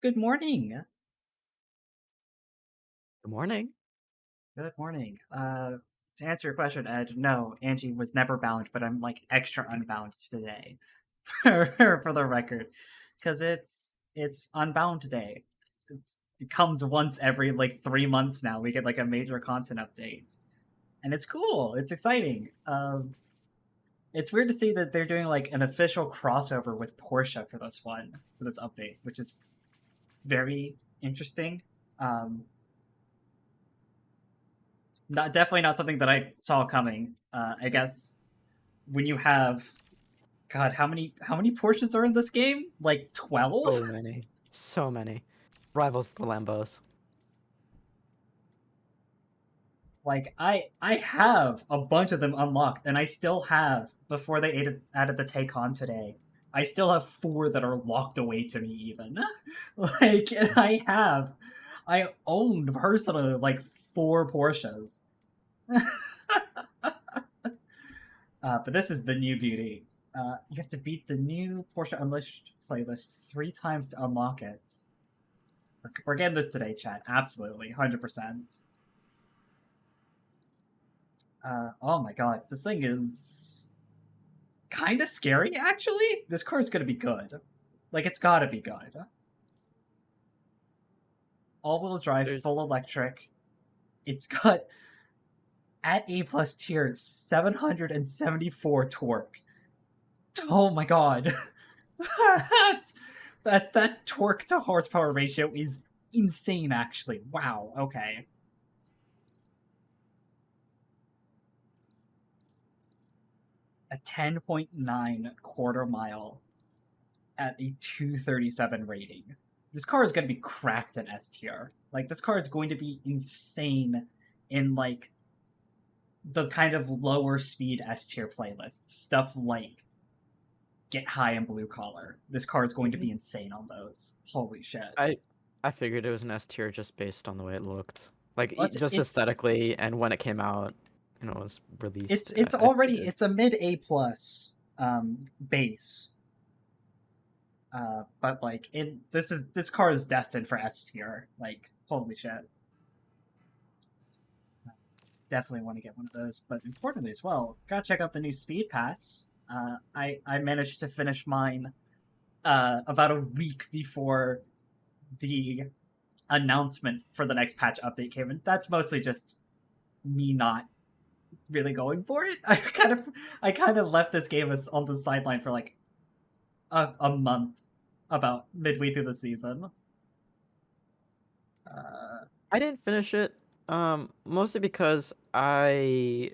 Good morning. Good morning. Good morning. To answer your question, Ed, no, Angie was never bound, but I'm like extra unbound today, for the record, because it's Unbound today. It comes once every like 3 months now. We get like a major content update, and it's cool. It's exciting. It's weird to see that they're doing like an official crossover with Porsche for this update, which is very interesting. Um, Not definitely not something that I saw coming. I guess when you have God, how many Porsches are in this game? Like 12? So many. So many. Rivals the Lambos. Like I have a bunch of them unlocked, and I still have before they added the Taycan today. I still have four that are locked away to me even. Like and I owned personally like four Porsches. But this is the new beauty. You have to beat the new Porsche Unleashed playlist 3 times to unlock it. We're getting this today, chat. Absolutely, 100%. Oh my god, this thing is kind of scary. Actually, this car is gonna be good. Like it's gotta be good. All-wheel drive, There's full electric. It's got at A plus tier 774 torque. Oh my god. That's that torque to horsepower ratio is insane actually. Wow, okay. A 10.9 quarter mile at a 237 rating. This car is going to be cracked in S tier. Like this car is going to be insane in like the kind of lower speed S tier playlist. Stuff like Get High and Blue Collar. This car is going to Mhm. be insane on those. Holy shit. I I figured it was an S tier just based on the way it looked. Like Well, it's just it's aesthetically and when it came out, it was it's released. it's I already figured. it's a mid A plus base. But like this car is destined for S tier. Like holy shit. Definitely want to get one of those. But importantly as well, gotta check out the new Speed Pass. I managed to finish mine about a week before the announcement for the next patch update came in. That's mostly just me not really going for it. I kind of left this game on the sideline for like a month, about midway through the season. Uh, I didn't finish it, mostly because I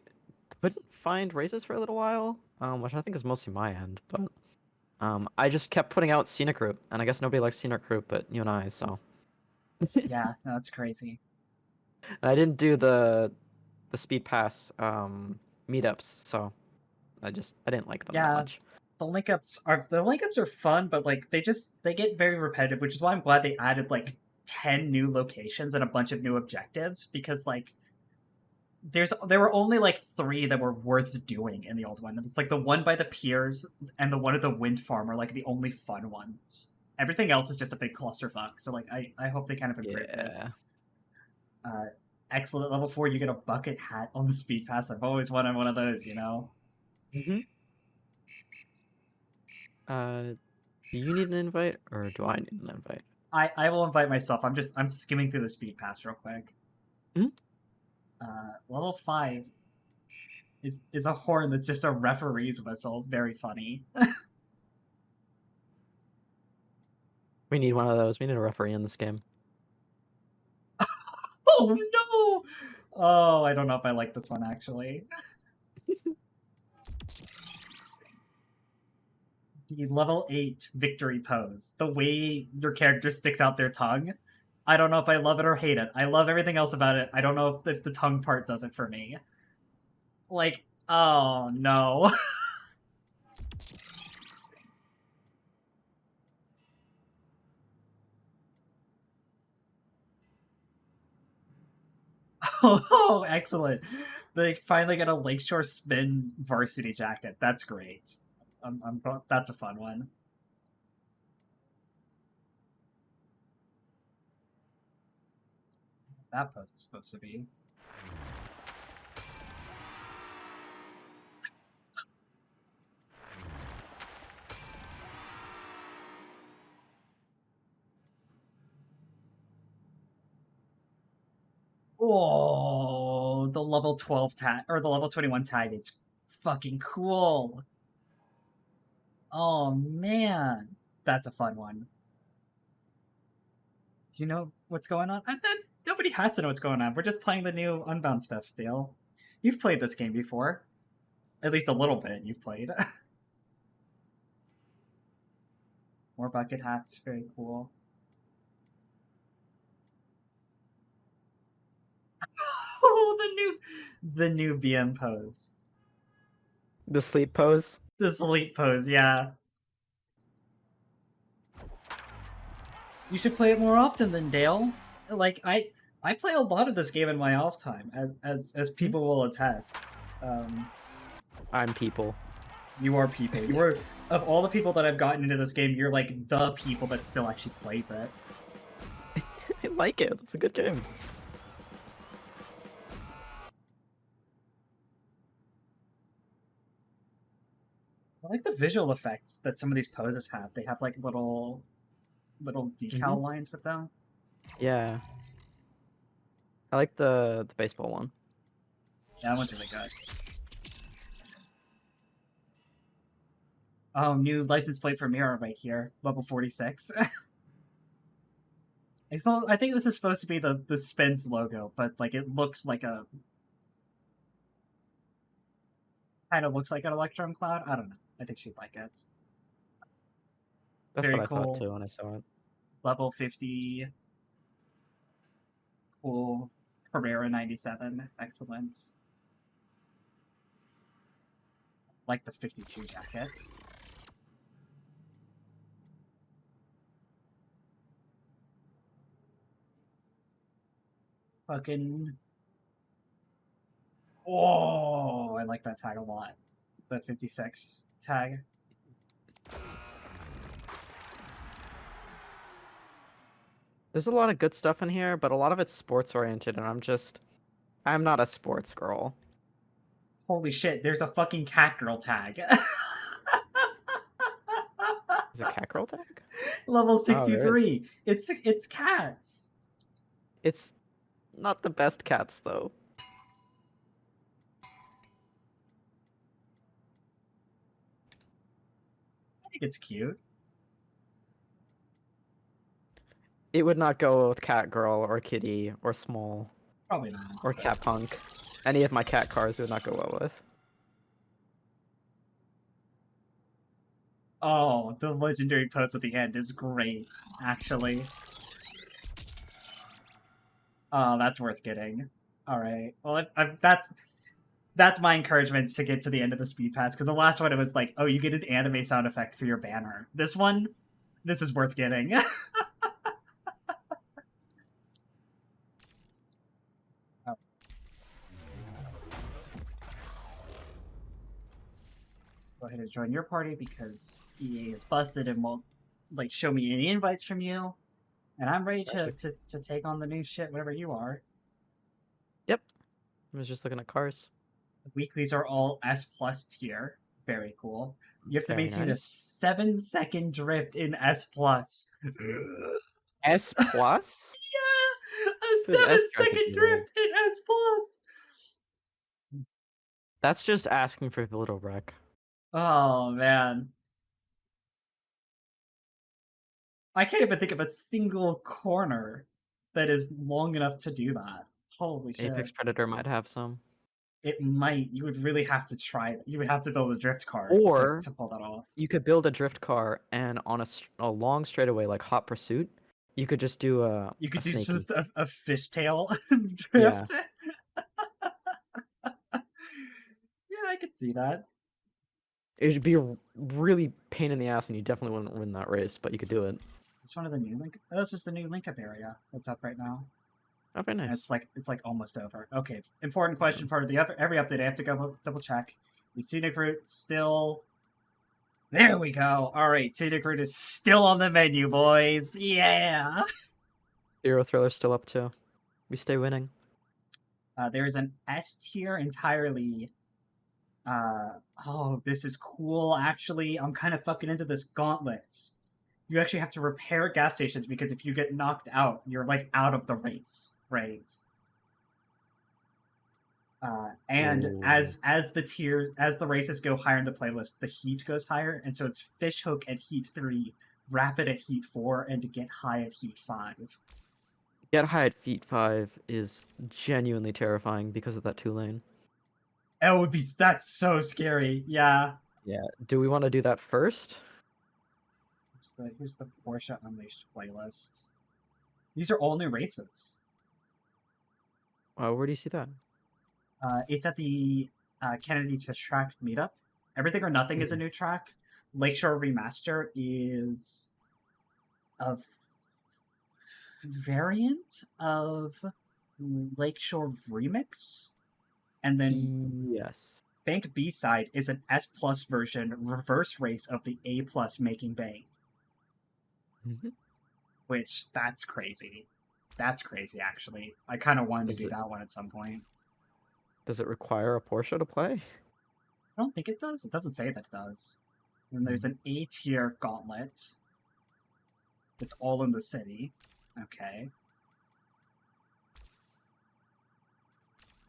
couldn't find races for a little while, which I think is mostly my end, but I just kept putting out Scenic Route, and I guess nobody likes Scenic Route but you and I, so. yeah, no, that's crazy. And I didn't do the Speed Pass meetups, so I didn't like them that Yeah, much. the link ups are fun, but like they get very repetitive, which is why I'm glad they added like 10 new locations and a bunch of new objectives because like there were only like three that were worth doing in the old one. It's like the one by the piers and the one at the wind farm are like the only fun ones. Everything else is just a big clusterfuck. So like I hope they kind of improved it. Yeah. Uh, Excellent level 4. You get a bucket hat on the speed pass. I've always wanted one of those. Hmm. Uh, do you need an invite or do I need an invite? I will invite myself. I'm skimming through the speed pass real quick. Hmm. Level 5 is a horn that's just a referee's whistle. Very funny. We need one of those. We need a referee in this game. Oh no! Oh, I don't know if I like this one actually. The level 8 victory pose. The way your character sticks out their tongue. I don't know if I love it or hate it. I love everything else about it. I don't know if the tongue part does it for me. Like, oh no. Oh, excellent. They finally got a Lakeshore Spin varsity jacket. That's great. That's a fun one. That pose is supposed to be. Oh, the level 12 tag or the level 21 tag. It's fucking cool. Oh man, that's a fun one. Do you know what's going on? Nobody has to know what's going on. We're just playing the new Unbound stuff, Dale. You've played this game before, at least a little bit. You've played. More bucket hats, very cool. Oh, the new BM pose, The sleep pose. the sleep pose. Yeah, you should play it more often than Dale. Like I play a lot of this game in my off time, as Hmm? people will attest. Um, I'm people. you are people. You are of all the people that I've gotten into this game, you're like the people that still actually plays it. I like it. It's a good game. I like the visual effects that some of these poses have. They have like little decal lines with them. Yeah. I like the baseball one. Yeah, that one's really good. Oh, new license plate for Mirror right here, level 46. I think this is supposed to be the Spence logo, but like it looks like a kind of looks like an Electrum Cloud. I don't know. I think she'd like it. That's what Very I thought cool. too when I saw it. Level 50. Cool. Carrera 97. Excellent. Like the 52 jacket. Fucking. Oh, I like that tag a lot. The 56 tag. There's a lot of good stuff in here, but a lot of it's sports oriented, and I'm not a sports girl. Holy shit, there's a fucking cat girl tag. Is it cat girl tag? Level Oh, there is. 63. It's cats. It's not the best cats though. I think it's cute. It would not go with cat girl or kitty or small Probably not. or cat punk. Any of my cat cars it would not go well with. Oh, the legendary pose at the end is great, actually. Oh, that's worth getting. All right. Well, that's my encouragement to get to the end of the speed pass because the last one it was like, oh, you get an anime sound effect for your banner. This one, this is worth getting. Go ahead and join your party because EA is busted and won't like show me any invites from you. And I'm ready to take on the new shit, whatever you are. Yep. I was just looking at cars. Weeklies are all S plus tier. Very cool. You have to Very maintain a nice. 7-second drift in S plus. S plus? Yeah, a Good seven S second strategy. drift in S plus. That's just asking for a little wreck. Oh man, I can't even think of a single corner that is long enough to do that. Holy Apex shit! Predator might have some. It might. You would really have to try. You would have to build a drift car to Or pull that off. you could build a drift car and on a long straightaway like Hot Pursuit, you could just do You a could do snaky. just a fishtail Yeah. drift. Yeah, I could see that. It would be a really pain in the ass and you definitely wouldn't win that race, but you could do it. It's one of the new link. That's just a new link up area that's up right now. Oh, very And nice. it's like almost over. Okay, important question part of the every update. I have to go double check. Is scenic route still? There we go. All right, scenic route is still on the menu, boys. Yeah. Hero Thriller's still up too. We stay winning. There's an S tier entirely. Oh, this is cool. Actually, I'm kind of fucking into this gauntlets. You actually have to repair gas stations because if you get knocked out, you're like out of the race, right? And Ooh. as the races go higher in the playlist, the heat goes higher, and so it's fishhook at heat 3, rapid at heat 4, and to get high at heat 5. Get It's, high at feet 5 is genuinely terrifying because of that 2 lane. it would be that's so scary. Yeah. Yeah. Do we want to do that first? Here's the Porsche Unleashed playlist. These are all new races. Where do you see that? It's at the Kennedy to Track meetup. Everything or Nothing is a Mhm. new track. Lakeshore Remaster is a variant of Lakeshore Remix. And then Yes. Bank B side is an S plus version reverse race of the A plus Making Bank, Mhm. which that's crazy. That's crazy, actually. I kind of wanted to Does do it that one at some point. does it require a Porsche to play? I don't think it does. It doesn't say that it does. And there's an A tier gauntlet. It's all in the city. Okay.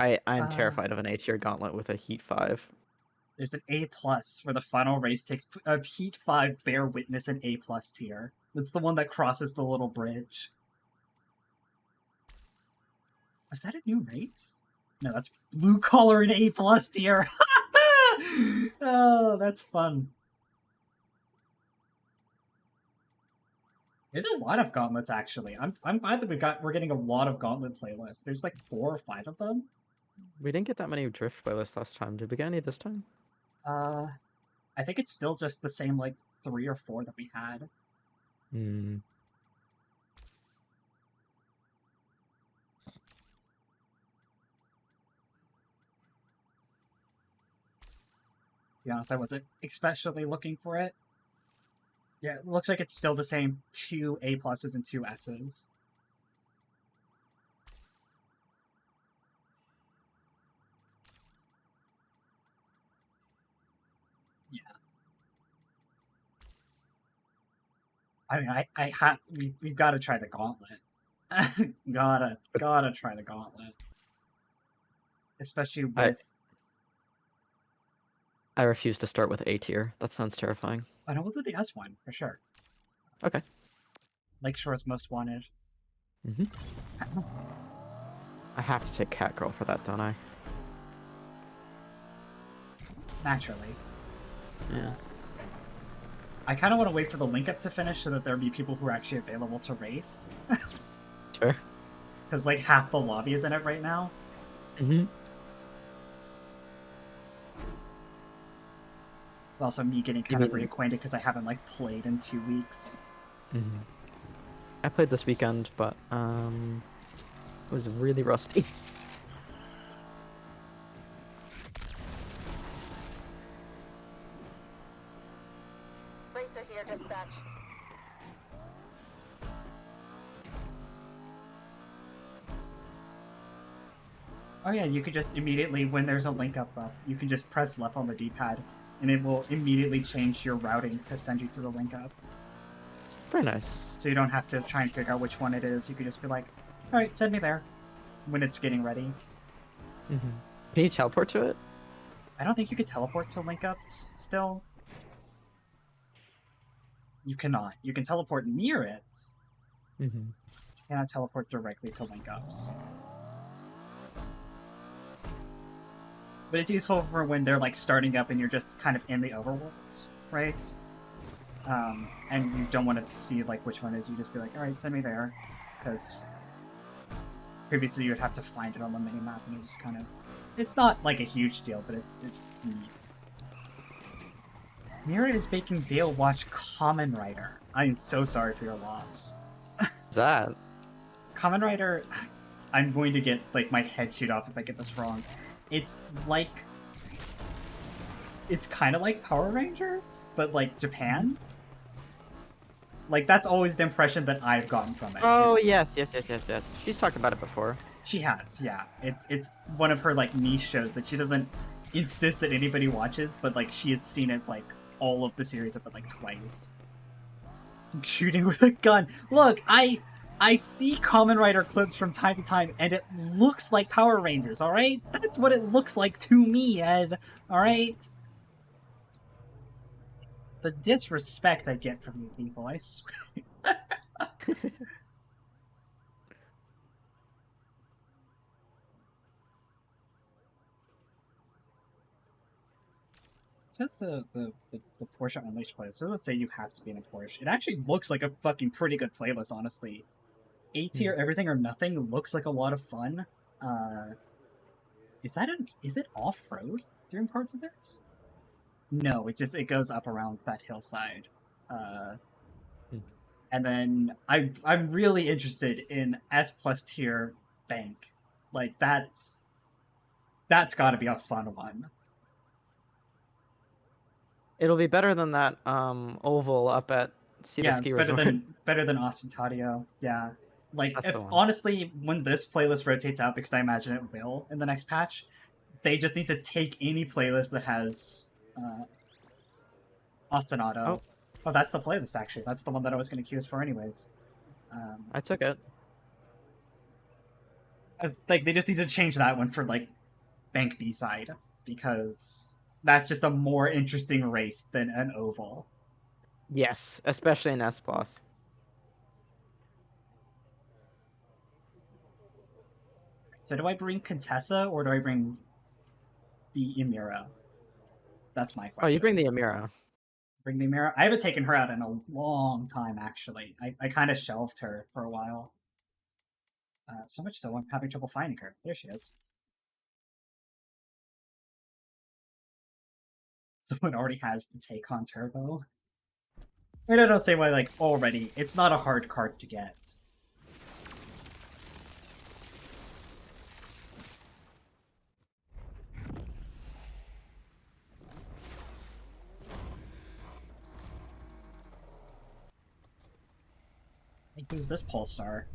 I'm Uh, terrified of an A-tier gauntlet with a Heat 5. there's an A plus where the final race takes a Heat 5 Bear Witness an A plus tier. That's the one that crosses the little bridge. Is that a new race? No, that's Blue Collar and A plus tier. Oh, that's fun. There's a lot of gauntlets actually. I'm glad that we're getting a lot of gauntlet playlists. There's like 4 or 5 of them. We didn't get that many drift playlists last time. Did we get any this time? Uh, I think it's still just the same like 3 or 4 that we had. Hmm. To be honest, I wasn't especially looking for it. Yeah, it looks like it's still the same 2 A pluses and 2 S's. Yeah. I mean, we've got to try the gauntlet. gotta try the gauntlet, especially I with. I refuse to start with A-tier. That sounds terrifying. I know we'll do the S one for sure. Okay. Lakeshore's Most Wanted. Hmm. I have to take Catgirl for that, don't I? Naturally. Yeah. I kind of want to wait for the link up to finish so that there be people who are actually available to race. Sure. Because like half the lobby is in it right now. Hmm. Also, me getting kind of reacquainted because I haven't like played in 2 weeks. Hmm. I played this weekend, but it was really rusty. Racer here, dispatch. Oh yeah, you could just immediately, when there's a link up, you can just press left on the D-pad, and it will immediately change your routing to send you to the link up. Very nice. So you don't have to try and figure out which one it is. You could just be like, all right, send me there when it's getting ready. Hmm. Can you teleport to it? I don't think you could teleport to link ups still. You cannot. You can teleport near it. Hmm. You cannot teleport directly to link ups. But it's useful for when they're like starting up and you're just kind of in the overworld, right? And you don't want to see like which one is. You just be like, all right, send me there, because previously you would have to find it on the mini map, and you just kind of. It's not like a huge deal, but it's neat. Mira is making Dale watch Kamen Rider. I'm so sorry for your loss. What's that? Kamen Rider, I'm going to get like my head chewed off if I get this wrong. It's kind of like Power Rangers, but like Japan. Like that's always the impression that I've gotten from it. Oh is- yes. She's talked about it before. She has, yeah. It's one of her like niche shows that she doesn't insist that anybody watches, but like she has seen it like all of the series of it like twice. Shooting with a gun. Look, I see Kamen Rider clips from time to time, and it looks like Power Rangers. All right, that's what it looks like to me, Ed. All right. The disrespect I get from you people, I swear. It says the Porsche Unleashed playlist. So let's say you have to be in a Porsche. It actually looks like a fucking pretty good playlist, honestly. A tier, everything or nothing looks like a lot of fun. Is it off road during parts of it? No, it goes up around that hillside. And then I'm really interested in S plus tier bank. Like that's got to be a fun one. It'll be better than that oval up at Cedar Yeah, Ski better Resort. than Austin Tadio. Yeah, like That's if the one. honestly, when this playlist rotates out, because I imagine it will in the next patch, they just need to take any playlist that has Ostinato. Oh, that's the playlist actually. That's the one that I was going to queue for anyways. I took it. Like they just need to change that one for like Bank B side because that's just a more interesting race than an oval. Yes, especially in S plus. So do I bring Contessa or do I bring the Emira? That's my question. Oh, you bring the Amira. Bring the Emira? I haven't taken her out in a long time, actually. I kind of shelved her for a while. So much so I'm having trouble finding her. There she is. Someone already has the Take-On Turbo. I mean, I don't say why, like, already. It's not a hard card to get. Like, who's this Polestar?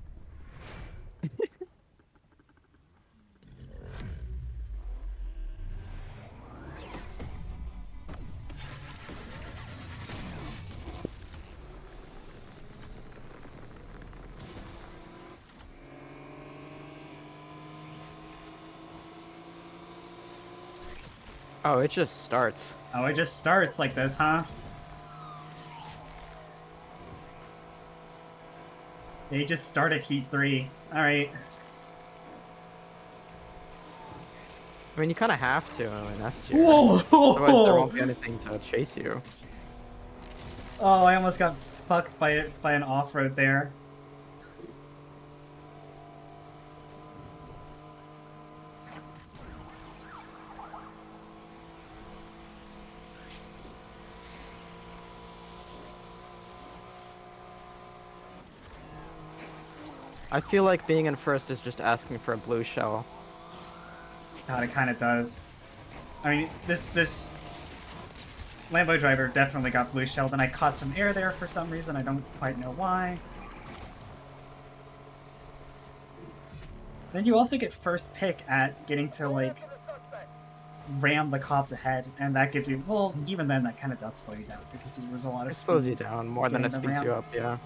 Oh, it just starts. Oh, it just starts like this, huh? They just started Heat 3. Alright. I mean, you kind of have to in S tier. Whoa! Otherwise, there won't be anything to chase you. Oh, I almost got fucked by an off-road there. I feel like being in first is just asking for a blue shell. God, it kind of does. I mean, this Lambo driver definitely got blue shelled, and I caught some air there for some reason. I don't quite know why. Then you also get first pick at getting to, like, ram the cops ahead, and that gives you, well, even then, that kind of does slow you down, because there's a lot of It slows speed. you down more than it Getting the speeds you ramp. up, yeah.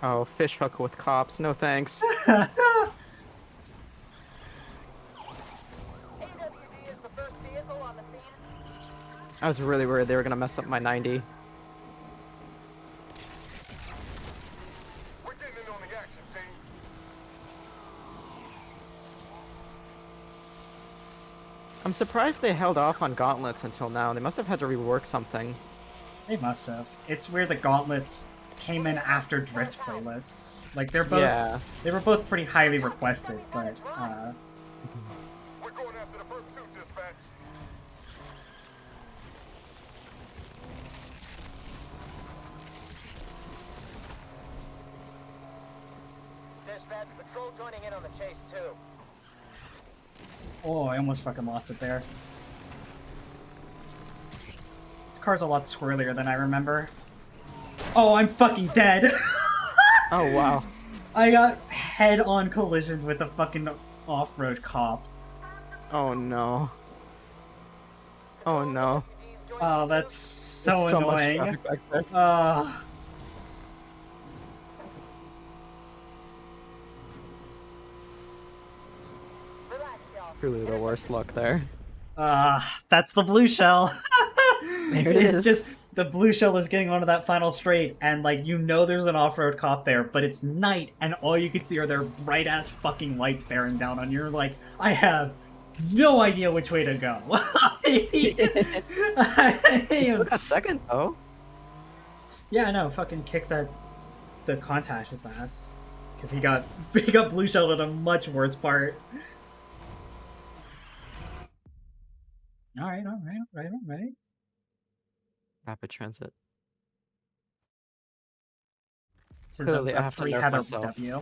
Oh, fish hook with cops. No thanks. AWD is the first vehicle on the scene. I was really worried they were gonna mess up my 90. We're getting in on the action, team. I'm surprised they held off on gauntlets until now. They must have had to rework something. They must have. It's where the gauntlets came in after drift playlists. Like, they're both, Yeah. they were both pretty highly requested, but, We're going after the pursuit, dispatch. Dispatch patrol joining in on the chase too. oh, I almost fucking lost it there. This car's a lot squirrelier than I remember. Oh, I'm fucking dead. Oh wow. I got head-on collision with a fucking off-road cop. Oh no. Oh no. Oh, that's so There's so much annoying. traffic back there. Relax, y'all. Truly the worst luck there. That's the blue shell. There it It's is. just the blue shell is getting onto that final straight, and like you know there's an off-road cop there, but it's night, and all you can see are their bright-ass fucking lights bearing down on you. You're like, I have no idea which way to go. You still got second though. Yeah, I know. Fucking kick the Contash's ass, because he got blue shelled at a much worse part. All right. Rapid transit. This is Clearly, I a have to free nerf Heather myself. W.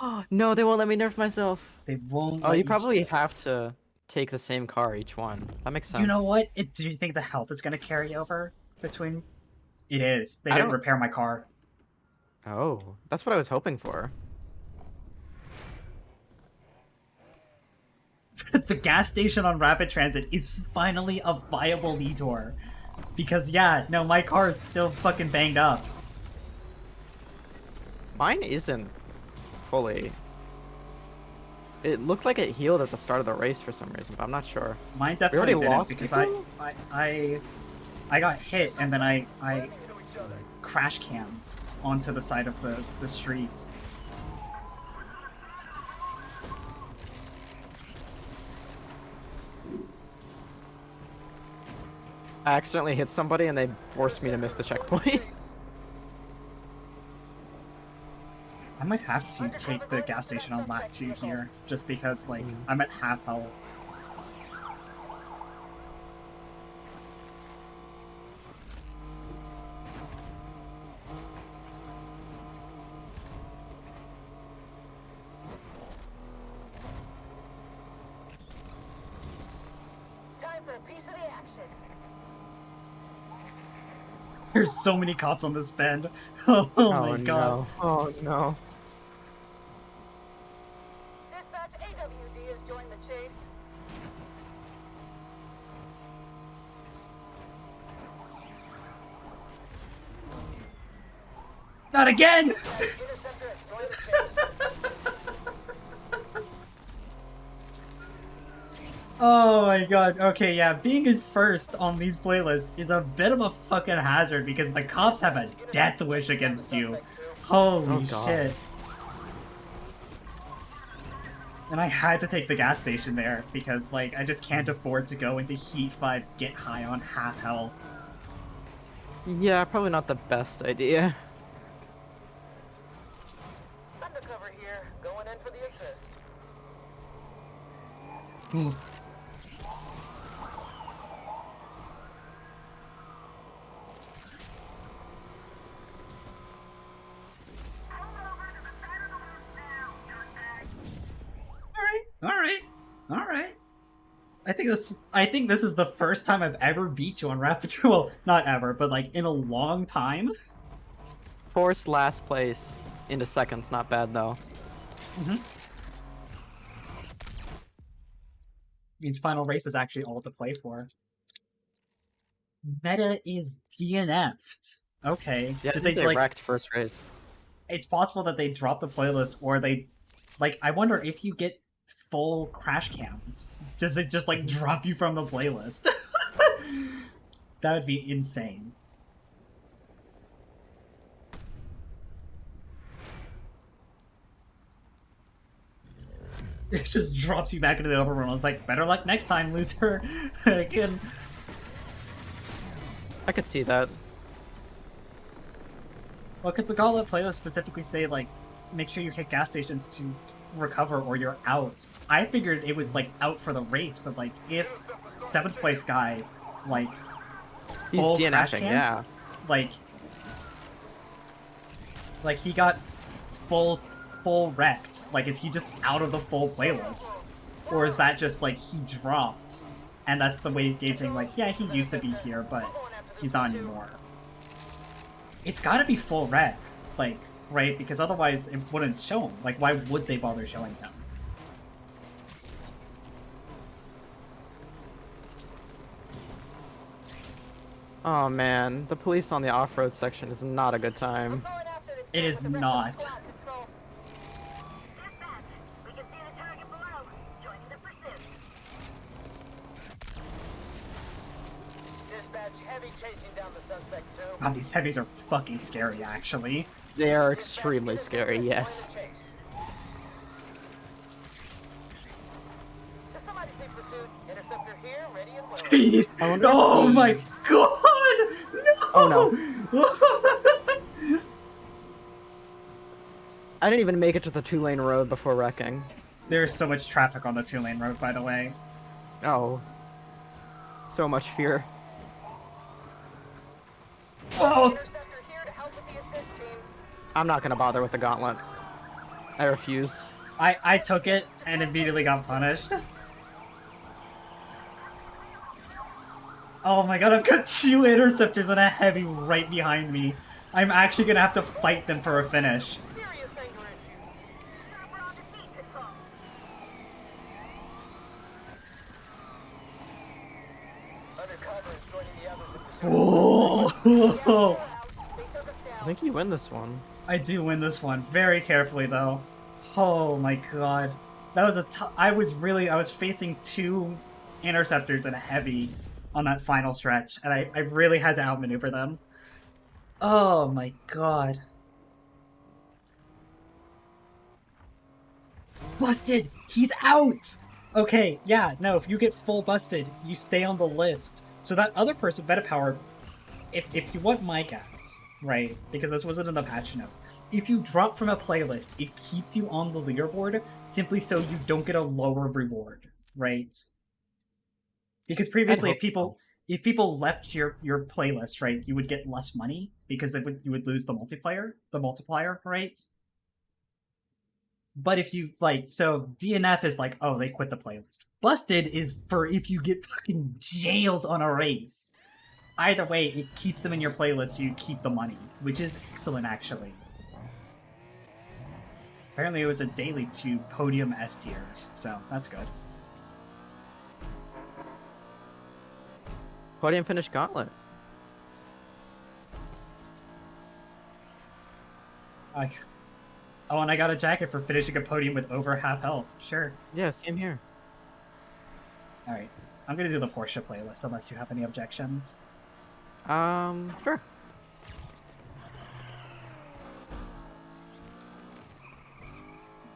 Oh no, they won't let me nerf myself. They won't. Oh, let you probably have to take the same car each one. That makes sense. You know what? Do you think the health is going to carry over between? It is. They I didn't don't- repair my car. Oh, that's what I was hoping for. The gas station on Rapid Transit is finally a viable detour. Because, yeah, no, my car is still fucking banged up. Mine isn't fully. It looked like it healed at the start of the race for some reason, but I'm not sure. Mine definitely already didn't lost because people? I got hit and then I crash cammed onto the side of the street. I accidentally hit somebody and they forced me to miss the checkpoint. I might have to take the gas station on lap 2 here, just because, like, I'm at half health. Time for a piece of the action. There's so many cops on this bend. Oh, my god. No. Oh no. Dispatch AWD has joined the chase. Not again! Interceptor has joined the chase. Oh my god. Okay, yeah, being in first on these playlists is a bit of a fucking hazard because the cops have a death wish against you. Holy Oh, God. shit. And I had to take the gas station there because, like, I just can't afford to go into Heat 5, get high on half health. Yeah, probably not the best idea. Undercover here, going in for the assist. Alright. I think this is the first time I've ever beat you on Rapid. Well, not ever, but like in a long time. Forced last place into seconds, not bad though. Means final race is actually all to play for. Meta is DNF'd. Okay. Yeah, Did I think they like? wrecked first race. It's possible that they dropped the playlist, or they, like. I wonder if you get full crash cams, does it just like drop you from the playlist? That would be insane. It just drops you back into the overrun. I was like, better luck next time, loser. Again. I could see that. Well, because the Gauntlet playlist specifically say, like, make sure you hit gas stations to recover or you're out. I figured it was, like, out for the race, but, like, if 7th place guy, like, He's full crash DNFing, cams, yeah. like, he got full wrecked. Like, is he just out of the full playlist? Or is that just, like, he dropped? And that's the way Gabe's saying, like, yeah, he used to be here, but He's not anymore. It's gotta be full rec, like, right? Because otherwise it wouldn't show him. Like, why would they bother showing him? Oh man, the police on the off-road section is not a good time. Going after this It guy is with the rest of the not. squad, Patrol. Dispatch, we can see the target below. Joining the pursuit. Dispatch, heavy chasing down the suspect too. God, these heavies are fucking scary, actually. They are Dispatch, extremely get us scary, in the yes. chase. Does somebody say pursuit? Interceptor here, ready and willing. Jeez. I wonder if Oh the- my god! No! Oh, no. I didn't even make it to the 2-lane road before wrecking. There's so much traffic on the 2-lane road, by the way. Oh. So much fear. Oh! Interceptor here to help with the assist team. I'm not gonna bother with the gauntlet. I refuse. I took it and immediately got punished. Oh my god, I've got 2 interceptors and a heavy right behind me. I'm actually gonna have to fight them for a finish. Serious anger issues. We're on the scene, Patrol. Undercover is joining the others in pursuit. Oh! They took us I down. think you win this one. I do win this one very carefully, though. Oh my god. That was I was facing 2 interceptors and a heavy on that final stretch, and I really had to outmaneuver them. Oh my god. Busted! He's out! Okay, yeah, no, if you get full busted, you stay on the list. So that other person, Metapower, if you want my guess, right, because this wasn't in the patch note, if you drop from a playlist, it keeps you on the leaderboard simply so you don't get a lower reward, right? Because previously, if people left your playlist, right, you would get less money because you would lose the multiplier, right? But if you so DNF is like, oh, they quit the playlist. Busted is for if you get fucking jailed on a race. Either way, it keeps them in your playlist so you keep the money, which is excellent, actually. Apparently it was a daily to podium S tiers, so that's good. Podium finish gauntlet. Oh, and I got a jacket for finishing a podium with over half health. Sure. Yeah, same here. Alright. I'm gonna do the Porsche playlist unless you have any objections. Sure.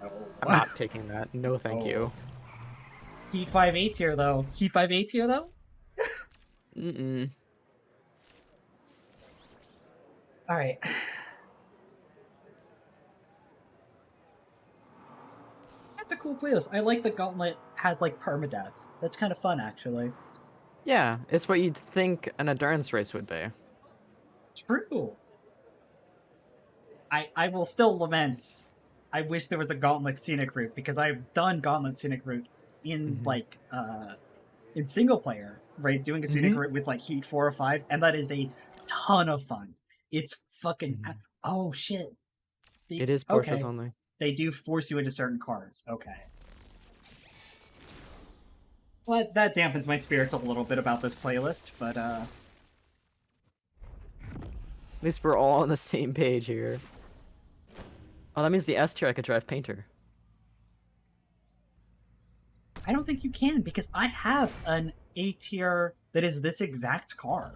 Oh. I'm not taking that. No, thank you. Heat 5 tier though. Heat 5 tier though? Mm-mm. Alright. That's a cool playlist. I like the Gauntlet has like permadeath. That's kind of fun, actually. Yeah, it's what you'd think an endurance race would be. True. I will still lament. I wish there was a Gauntlet scenic route because I've done Gauntlet scenic route in in single player, right? Doing a scenic route with like Heat 4 or 5, and that is a ton of fun. It's fucking oh shit. It is Porsches okay. only. They do force you into certain cars. Okay. Well, that dampens my spirits a little bit about this playlist, but At least we're all on the same page here. Oh, that means the S tier I could drive Painter. I don't think you can because I have an A tier that is this exact car.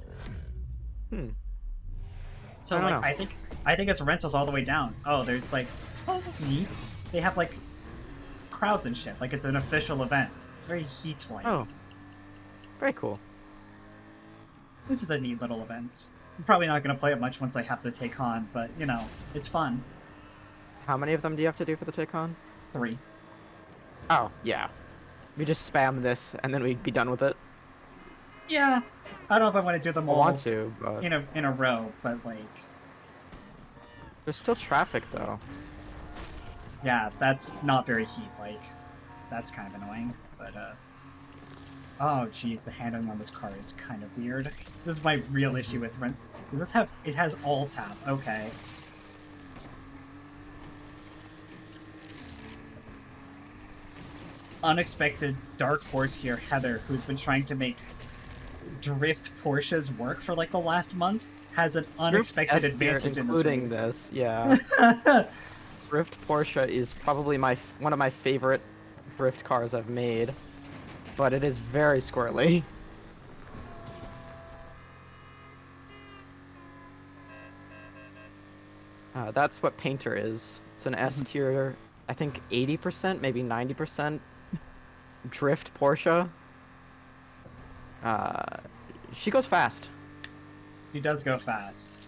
So I don't like know. I think it's rentals all the way down. Oh, there's like this is neat. They have like crowds and shit. Like it's an official event. It's very Heat-like. Oh. Very cool. This is a neat little event. I'm probably not gonna play it much once I have the take on, but you know, it's fun. How many of them do you have to do for the take-on? 3. Oh, yeah. We just spam this, and then we'd be done with it. Yeah. I don't know if I want to do them I all want to, but... in a row, but like There's still traffic, though. yeah, that's not very Heat-like. That's kind of annoying, but Oh, geez, the handling on this car is kind of weird. This is my real issue with rent. Does this have? It has all tap. Okay. Unexpected dark horse here, Heather, who's been trying to make drift Porsches work for like the last month, has an unexpected S tier, advantage in including this this. Yeah, drift Porsche is probably one of my favorite drift cars I've made, but it is very squirrely. That's what Painter is. It's an S tier, I think 80%, maybe 90% drift Porsche. She goes fast. She does go fast.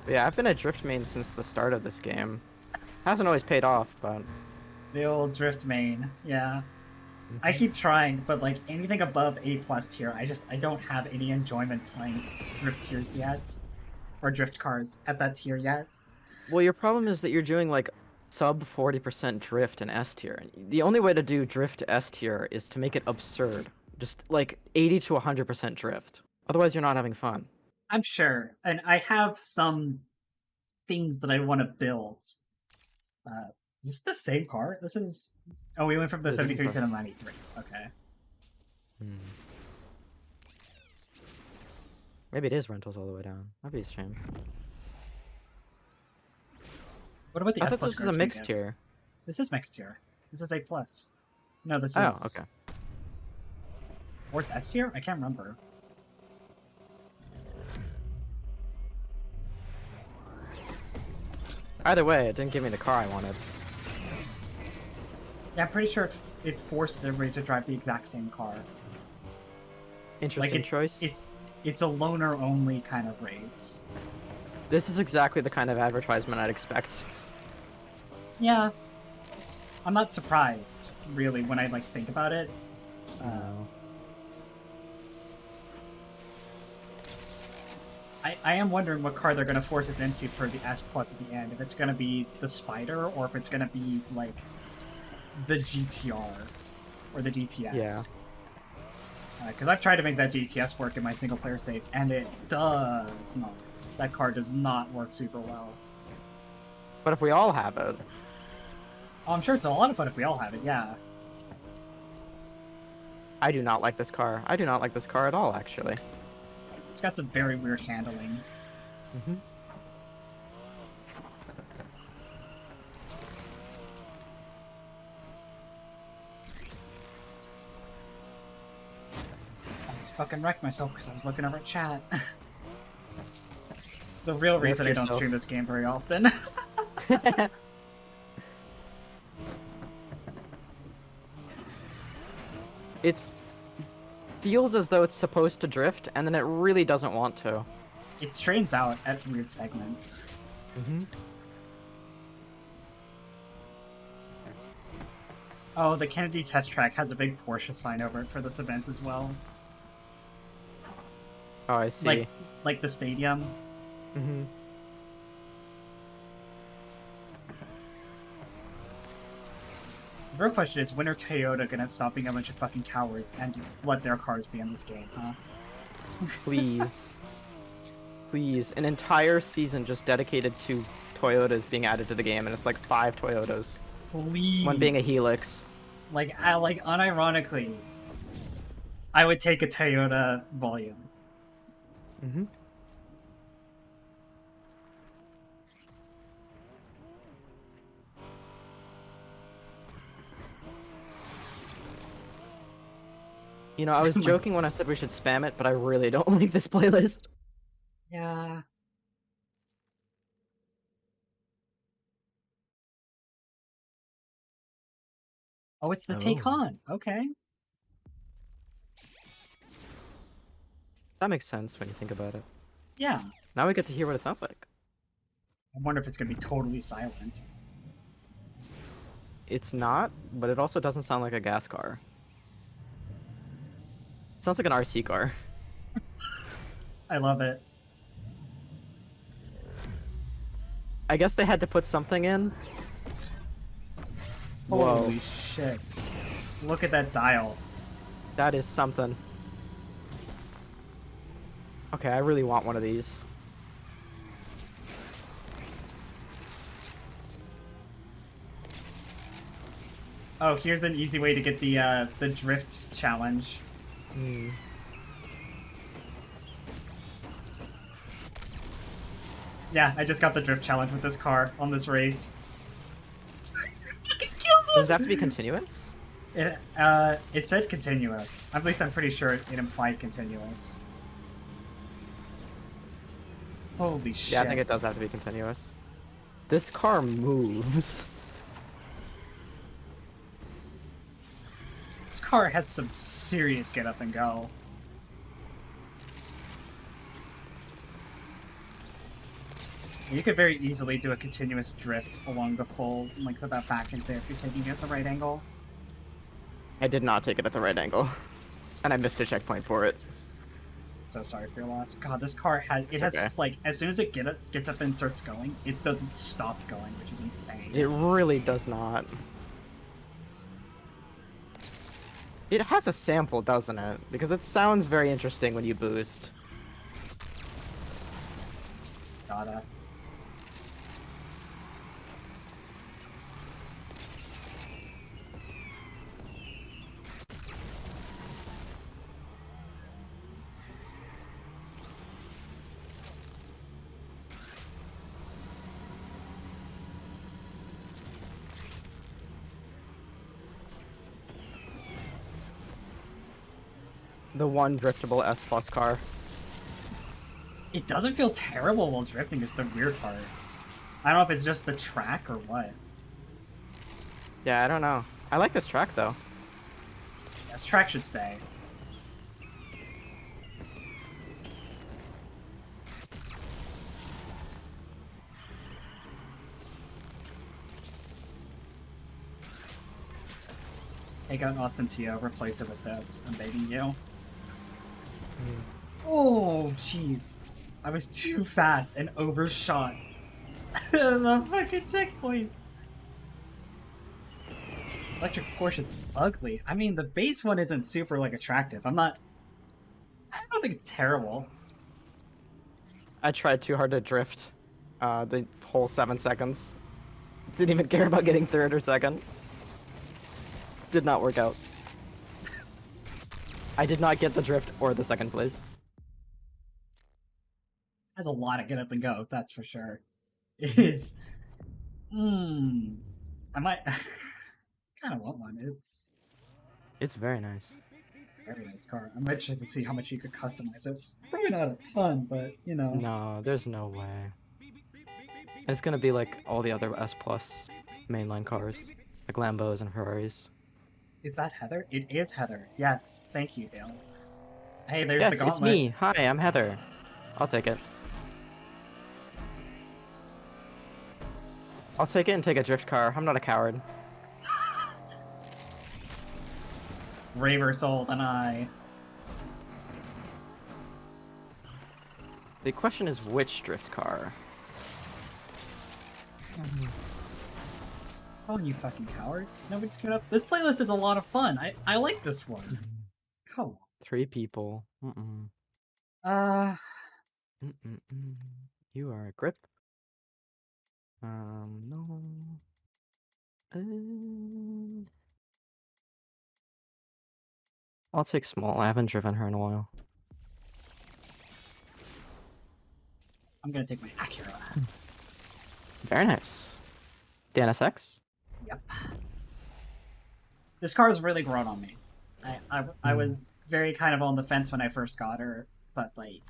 But yeah, I've been a drift main since the start of this game. Hasn't always paid off, but The old drift main, yeah. I keep trying, but like anything above A+ tier, I don't have any enjoyment playing drift tiers yet. Or drift cars at that tier yet. well, your problem is that you're doing like sub 40% drift in S tier. The only way to do drift to S tier is to make it absurd. Just like 80 to 100% drift. Otherwise, you're not having fun. I'm sure. And I have some things that I want to build. Is this the same car? This is... Oh, we went from the The 73 car. to the 93. Okay. Maybe it is rentals all the way down. That'd be a shame. What about the I S+ thought this was cars a we mixed give? tier. This is mixed tier. This is A+. No, this Oh, is... okay. Or it's S tier? I can't remember. Either way, it didn't give me the car I wanted. Yeah, I'm pretty sure it forced everybody to drive the exact same car. Interesting Like, choice. It's a loner-only kind of race. This is exactly the kind of advertisement I'd expect. Yeah. I'm not surprised, really, when I, like, think about it. I am wondering what car they're going to force us into for the S+ at the end. If it's going to be the Spider, or if it's going to be, like, the GTR. Or the GTS. Yeah. Because I've tried to make that GTS work in my single-player save, and it does not. That car does not work super well. But if we all have it, Oh, I'm sure it's a lot of fun if we all have it, yeah. I do not like this car. I do not like this car at all, actually. It's got some very weird handling. I just fucking wrecked myself because I was looking over at chat. The real reason I don't yourself. stream this game very often. It's feels as though it's supposed to drift, and then it really doesn't want to. It strains out at weird segments. Oh, the Kennedy test track has a big Porsche sign over it for this event as well. Oh, I see. Like the stadium. Mm-hmm. The real question is, when are Toyota gonna stop being a bunch of fucking cowards and let their cars be in this game, huh? Please. Please. An entire season just dedicated to Toyotas being added to the game, and it's like 5 Toyotas. Please. One being a Helix. Like, unironically, I would take a Toyota volume. Mm-hmm. You know, I was joking when I said we should spam it, but I really don't like this playlist. Yeah. Oh, it's the Take Oh. On. Okay. That makes sense when you think about it. Yeah. Now we get to hear what it sounds like. I wonder if it's gonna be totally silent. It's not, but it also doesn't sound like a gas car. Sounds like an RC car. I love it. I guess they had to put something in. Whoa, Holy shit. Look at that dial. that is something. Okay, I really want one of these. Oh, here's an easy way to get the drift challenge. Hmm. Yeah, I just got the drift challenge with this car on this race. Does it have to be continuous? It said continuous. At least I'm pretty sure it implied continuous. Holy shit. Yeah, I think it does have to be continuous. This car moves. This car has some serious get up and go. You could very easily do a continuous drift along the full length of that back end there if you're taking it at the right angle. I did not take it at the right angle. And I missed a checkpoint for it. So sorry for your loss. God, this car has okay. like as soon as it gets up and starts going, it doesn't stop going, which is insane. It really does not. It has a sample, doesn't it? Because it sounds very interesting when you boost. Gotta. The one driftable S Plus car. It doesn't feel terrible while drifting is the weird part. I don't know if it's just the track or what. Yeah, I don't know. I like this track though. This track should stay. Take out Austin Tio, replace it with this. I'm begging you. Oh, jeez. I was too fast and overshot the fucking checkpoint. Electric Porsche's ugly. I mean, the base one isn't super, like, attractive. I don't think it's terrible. I tried too hard to drift the whole 7 seconds. Didn't even care about getting third or second. Did not work out. I did not get the drift or the second place. Has a lot of get up and go, that's for sure. It is. I might kind of want one. It's It's very nice. a very nice car. I'm interested to see how much you could customize it. Probably not a ton, but you know. No, there's no way. It's gonna be like all the other S Plus mainline cars, like Lambos and Ferraris. Is that Heather? It is Heather. Yes. Thank you, Dale. Hey, there's Yes, the gauntlet. it's me. Hi, I'm Heather. I'll take it. I'll take it and take a drift car. I'm not a coward. Braver soul than I. The question is which drift car? Oh, you fucking cowards. Nobody's good enough. This playlist is a lot of fun. I like this one. Come on. 3 people. Mm-mm. Uh, Mm-mm-mm. You are a grip. No. I'll take small. I haven't driven her in a while. I'm gonna take my Acura. Very nice. The NSX? Yep. This car's really grown on me. I was very kind of on the fence when I first got her, but like,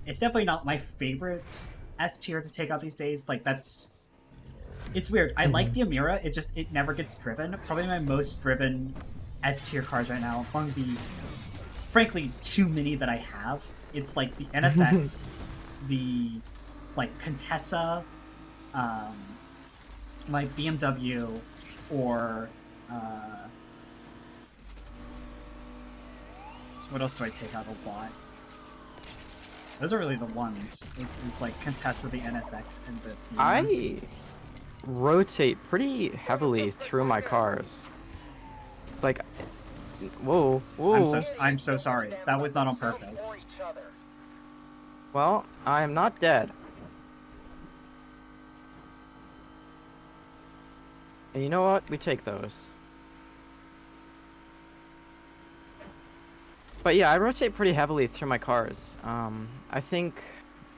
it's definitely not my favorite S tier to take out these days. Like it's weird. I like the Amira. It never gets driven. Probably my most driven S tier cars right now among the, frankly, too many that I have. It's like the NSX, the like Contessa, my BMW, or else? What else do I take out a lot? Those are really the ones. Is like contest of the NSX and the. I rotate pretty heavily through my cars. Like, whoa, whoa. I'm so sorry. That was not on purpose. Well, I'm not dead. And you know what? We take those. But yeah, I rotate pretty heavily through my cars. I think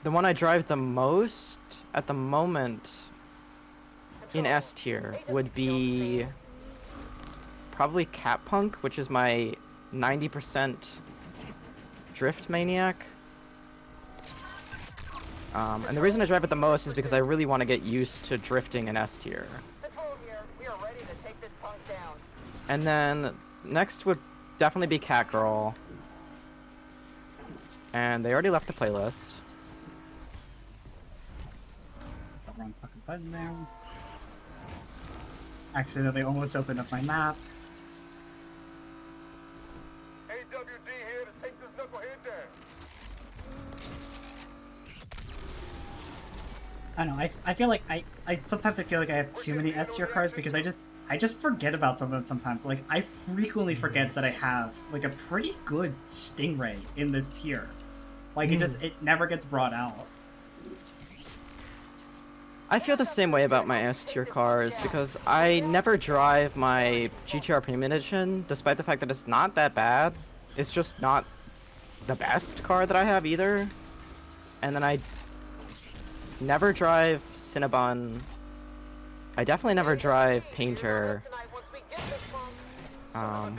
the one I drive the most at the moment in S tier would be probably Cat Punk, which is my 90% drift maniac. And the reason I drive it the most is because I really want to get used to drifting in S tier. Patrol here. We are ready to take this punk down. And then next would definitely be Catgirl. And they already left the playlist. Wrong fucking button there. Accidentally almost opened up my map. AWD here to take this knucklehead down. I don't know, I feel like I sometimes I feel like I have too many S tier cars because I just forget about some of them sometimes. Like, I frequently forget that I have, like, a pretty good Stingray in this tier. Like, it never gets brought out. I feel the same way about my S tier cars because I never drive my GTR Premium Edition, despite the fact that it's not that bad. It's just not the best car that I have either. And then I never drive Cinnabon. I definitely never drive Painter.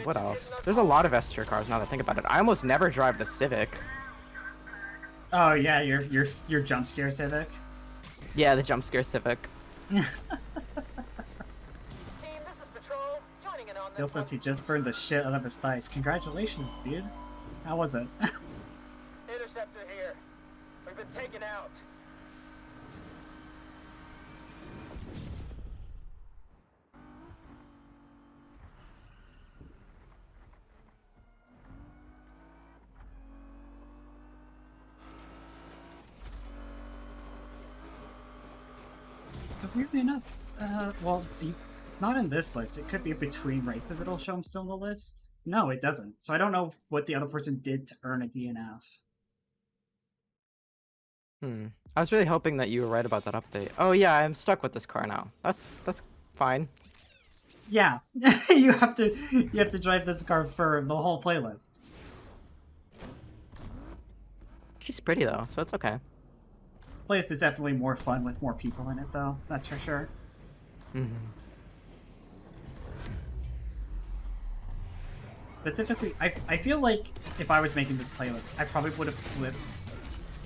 What else? There's a lot of S tier cars now that I think about it. I almost never drive the Civic. Oh yeah, your jump scare Civic. Yeah, the jump scare Civic. Team, this is Patrol. Joining in on Bill this says he just burned the shit out of his thighs. Congratulations, dude. How was it? Interceptor here. We've been taken out. But weirdly enough, well, not in this list. It could be between races it'll show him still in the list. No, it doesn't. So I don't know what the other person did to earn a DNF. I was really hoping that you were right about that update. Oh yeah, I'm stuck with this car now. That's fine. Yeah, you have to drive this car for the whole playlist. She's pretty though, so it's okay. This playlist is definitely more fun with more people in it, though. That's for sure. Specifically, I feel like if I was making this playlist, I probably would have flipped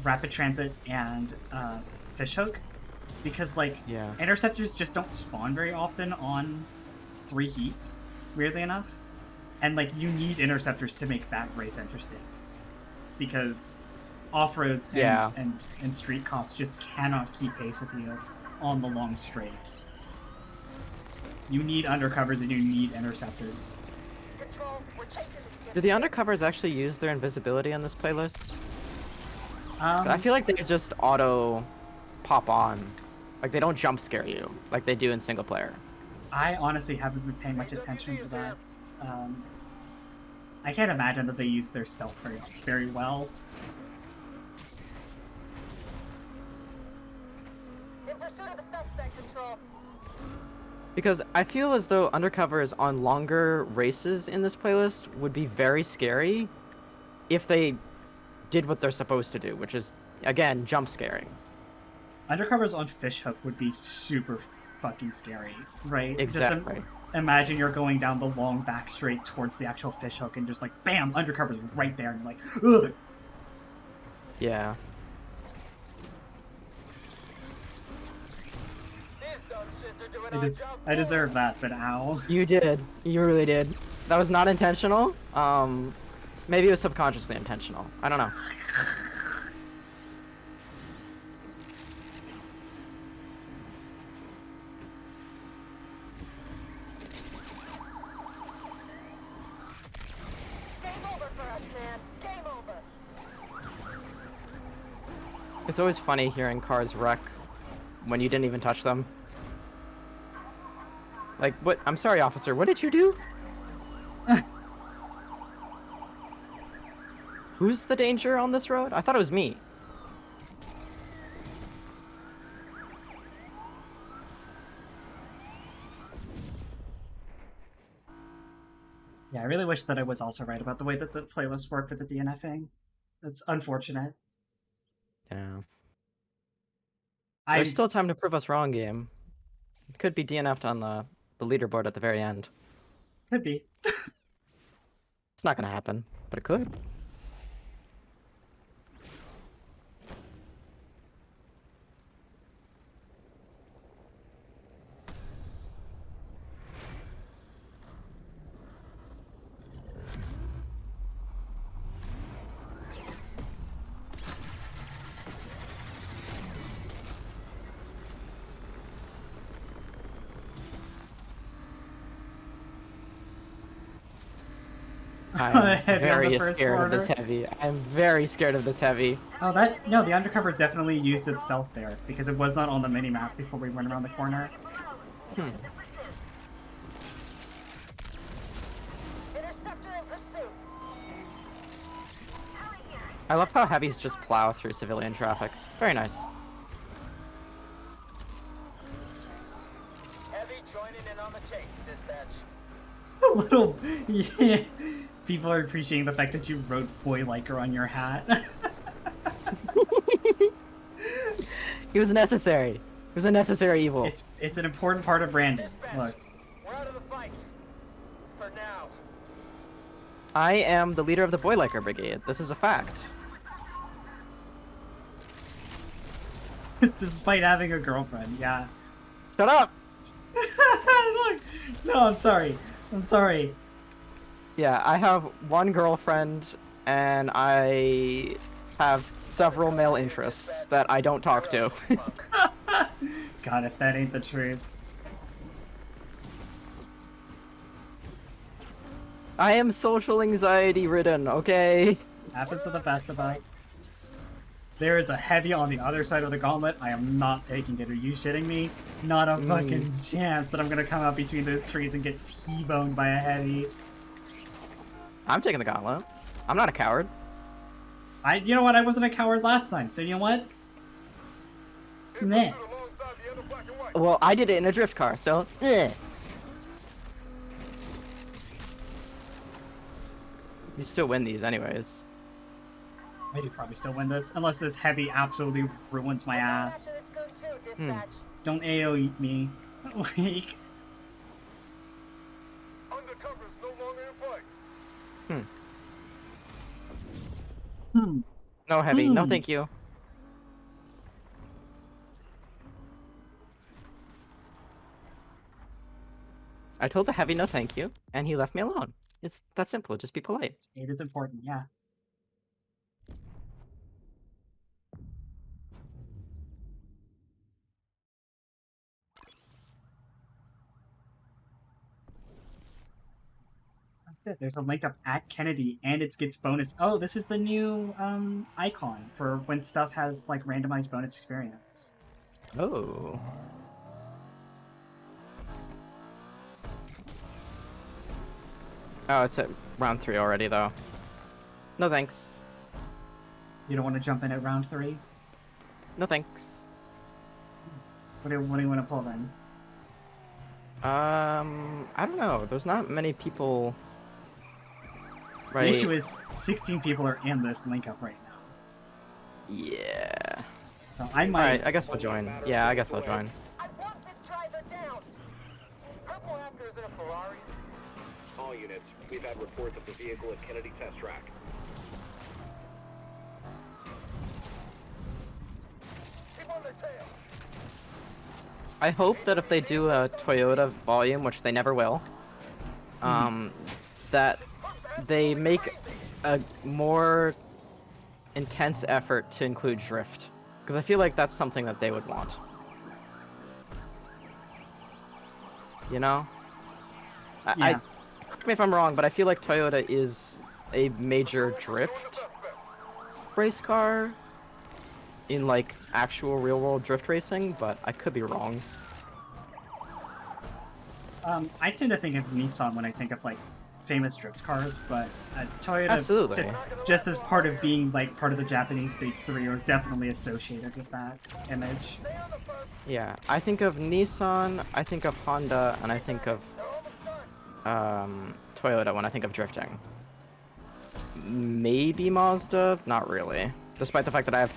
Rapid Transit and Fishhook, because like interceptors just don't spawn very often on 3 heat, weirdly enough, and like you need interceptors to make that race interesting, because off-roads and street cops just cannot keep pace with you on the long straights. You need undercovers and you need interceptors. Control, we're chasing this Do the undercovers actually use their invisibility on this playlist? I feel like they just auto pop on. Like, they don't jump scare you like they do in single player. I honestly haven't been paying much attention to that. I can't imagine that they use their stealth very well. In pursuit of the suspect, Control. Because I feel as though undercovers on longer races in this playlist would be very scary if they did what they're supposed to do, which is, again, jump scaring. Undercovers on Fishhook would be super fucking scary, right? Exactly. Just imagine you're going down the long back straight towards the actual Fishhook and just like, bam, undercover's right there, and you're like, ugh! Yeah. These dumb shits are doing our job. I deserve that, but ow. You did. You really did. That was not intentional. Maybe it was subconsciously intentional. I don't know. Game over for us, man. It's always funny hearing cars wreck when you didn't even touch them. Like, what? I'm sorry, officer. What did you do? Who's the danger on this road? I thought it was me. Yeah, I really wish that I was also right about the way that the playlist worked with the DNFing. That's unfortunate. Yeah. I There's still time to prove us wrong, game. It could be DNF'd on the leaderboard at the very end. could be. It's not gonna happen, but it could. I'm Heavy on the very first scared of this corner. heavy. I'm very scared of this heavy. Oh, no, the undercover definitely used its stealth there because it was not on the mini-map before we went around the corner. Interceptor in pursuit. I love how heavies just plow through civilian traffic. Very nice. Heavy joining in on the chase, dispatch. A little, yeah. People are appreciating the fact that you wrote "boy liker" on your hat. It was necessary. It was a necessary evil. it's an important part of branding. Dispatch. Look, We're out of the fight. For now. I am the leader of the Boy Liker Brigade. This is a fact. despite having a girlfriend, yeah. Shut up! Look, no, I'm sorry. I'm sorry. Yeah, I have one girlfriend, and I have several male interests that I don't talk to. God, if that ain't the truth. I am social anxiety ridden, okay? Happens to the best of us. There is a heavy on the other side of the gauntlet. I am not taking it. Are you shitting me? Not a fucking chance that I'm gonna come out between those trees and get T-boned by a heavy. I'm taking the gauntlet. I'm not a coward. You know what? I wasn't a coward last time, so you know what? Meh. Alongside the other black and white. Well, I did it in a drift car, so eh. You still win these anyways. I do probably still win this, unless this heavy absolutely ruins my ass. After this goon too, dispatch. Don't AoE me. Like, Undercover's no longer in fight. No heavy, no thank you. I told the heavy no thank you, and he left me alone. It's that simple, just be polite. it is important, yeah. There's a link up at Kennedy, and it gets bonus. Oh, this is the new icon for when stuff has like randomized bonus experience. Oh. Oh, it's at round 3 already, though. No thanks. You don't want to jump in at round 3? No thanks. What do you want to pull then? I don't know. There's not many people. Right. The issue is 16 people are in this link up right now. Yeah. So I might. Alright, I guess I'll join. Yeah, I guess I'll join. I want this driver down. Purple after is in a Ferrari. All units, we've had reports of the vehicle at Kennedy Test Track. Keep on their tail. I hope that if they do a Toyota volume, which they never will, that they make a more intense effort to include drift. Because I feel like that's something that they would want. You know? Yeah. Correct me if I'm wrong, but I feel like Toyota is a major drift race car. in like actual real world drift racing, but I could be wrong. I tend to think of Nissan when I think of like famous drift cars, but Toyota Absolutely. just as part of being like part of the Japanese Big Three are definitely associated with that image. Yeah, I think of Nissan, I think of Honda, and I think of Toyota when I think of drifting. Maybe Mazda, not really. Despite the fact that I have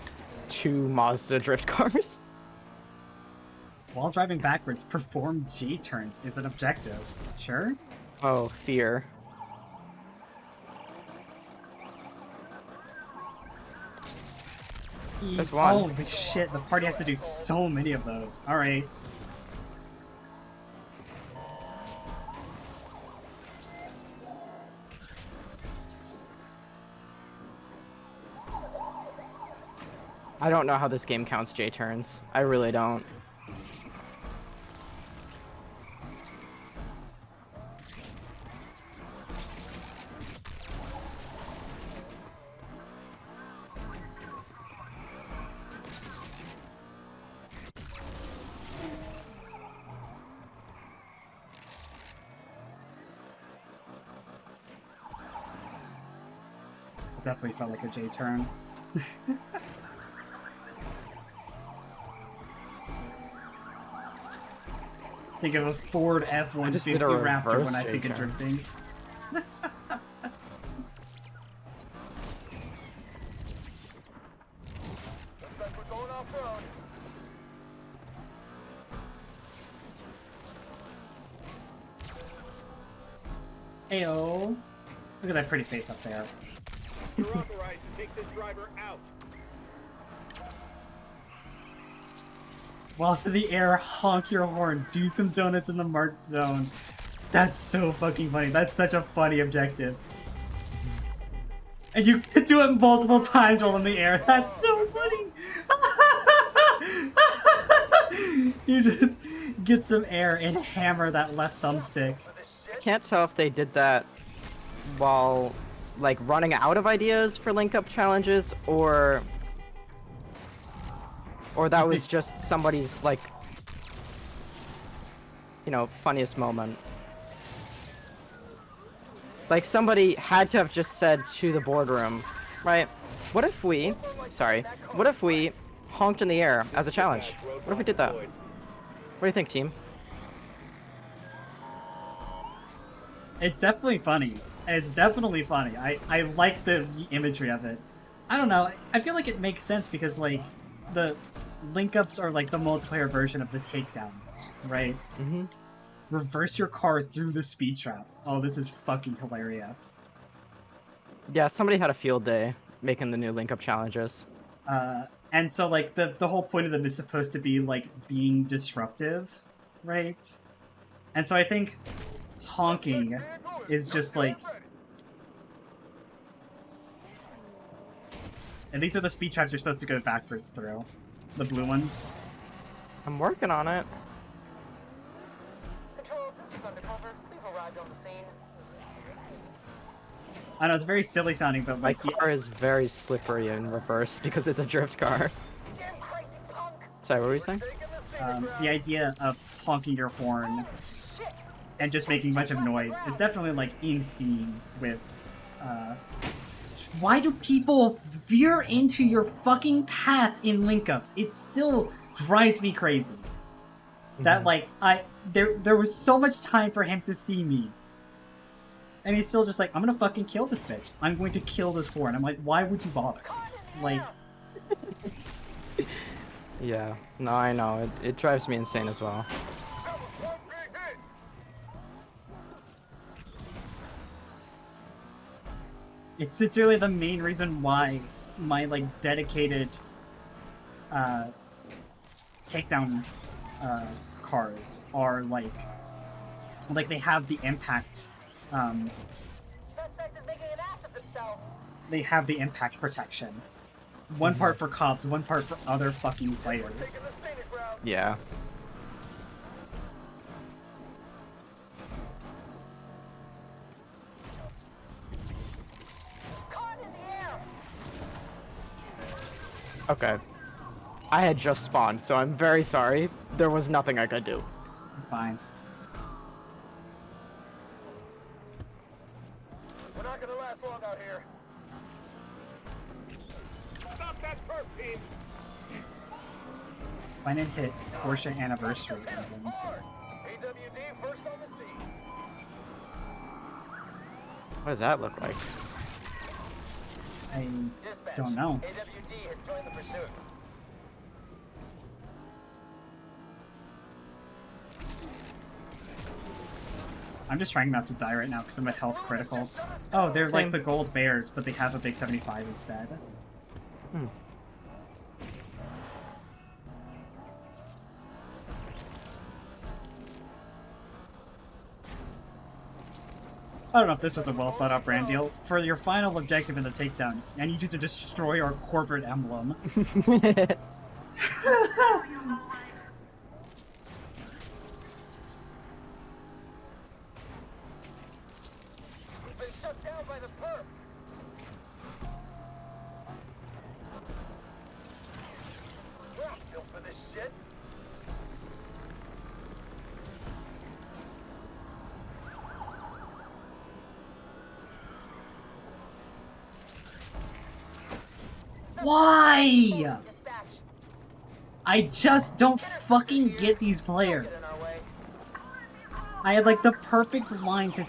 2 Mazda drift cars. While driving backwards, perform J-turns is an objective. Sure? Oh, fear. There's one. Holy shit, the party has to do so many of those. Alright. I don't know how this game counts J-turns. I really don't. Definitely felt like a J-turn. Think of a Ford just did a F-150 Raptor reverse when I think of J-turn. drifting. Looks like we're going off-road. Ayo. Look at that pretty face up there. You're authorized to take this driver out. Whilst in the air, honk your horn, do some donuts in the marked zone. That's so fucking funny. That's such a funny objective. And you can do it multiple times while in the air. That's so funny. You just get some air and hammer that left thumbstick. I can't tell if they did that while like running out of ideas for link up challenges or that was just somebody's like, you know, funniest moment. Like somebody had to have just said to the boardroom, right? What if we honked in the air as a challenge? What if we did that? What do you think, team? It's definitely funny. It's definitely funny. I like the imagery of it. I don't know. I feel like it makes sense because like the link-ups are like the multiplayer version of the takedowns, right? Mm-hmm. Reverse your car through the speed traps. Oh, this is fucking hilarious. Yeah, somebody had a field day making the new link up challenges. And so like the whole point of them is supposed to be like being disruptive, right? And so I think honking is just like, and these are the speed traps you're supposed to go backwards through, the blue ones. I'm working on it. Control, this is undercover. We've arrived on the scene. I know it's very silly sounding, but My like car is very slippery in reverse because it's a drift car. Damn crazy punk! Sorry, what were you saying? the idea of honking your horn and just making a bunch of noise is definitely like in theme with why do people veer into your fucking path in link-ups? It still drives me crazy. That like there was so much time for him to see me. And he's still just like, I'm gonna fucking kill this bitch. I'm going to kill this horn. I'm like, why would you bother? Like Yeah, no, I know. It drives me insane as well. it's really the main reason why my like dedicated takedown cars are like they have the impact Suspect is making an ass of themselves. they have the impact protection. One part for cops, one part for other fucking players. Taking the scenic route. Yeah. Caught in the air. Okay. I had just spawned, so I'm very sorry. There was nothing I could do. Fine. We're not gonna last long out here. Stop that perp, team! When it hit Porsche anniversary emblems. AWD first on the scene. What does that look like? I Dispatch. don't know. AWD has joined the pursuit. I'm just trying not to die right now because I'm at health critical. Oh, they're like Same. the gold bears, but they have a big 75 instead. Hmm. I don't know if this was a well thought out brand deal. For your final objective in the takedown, I need you to destroy our corporate emblem. We've been shut down by the perp. We're not built for this shit. Why? Dispatch. I just don't fucking get these players. Get in our way. I had like the perfect line to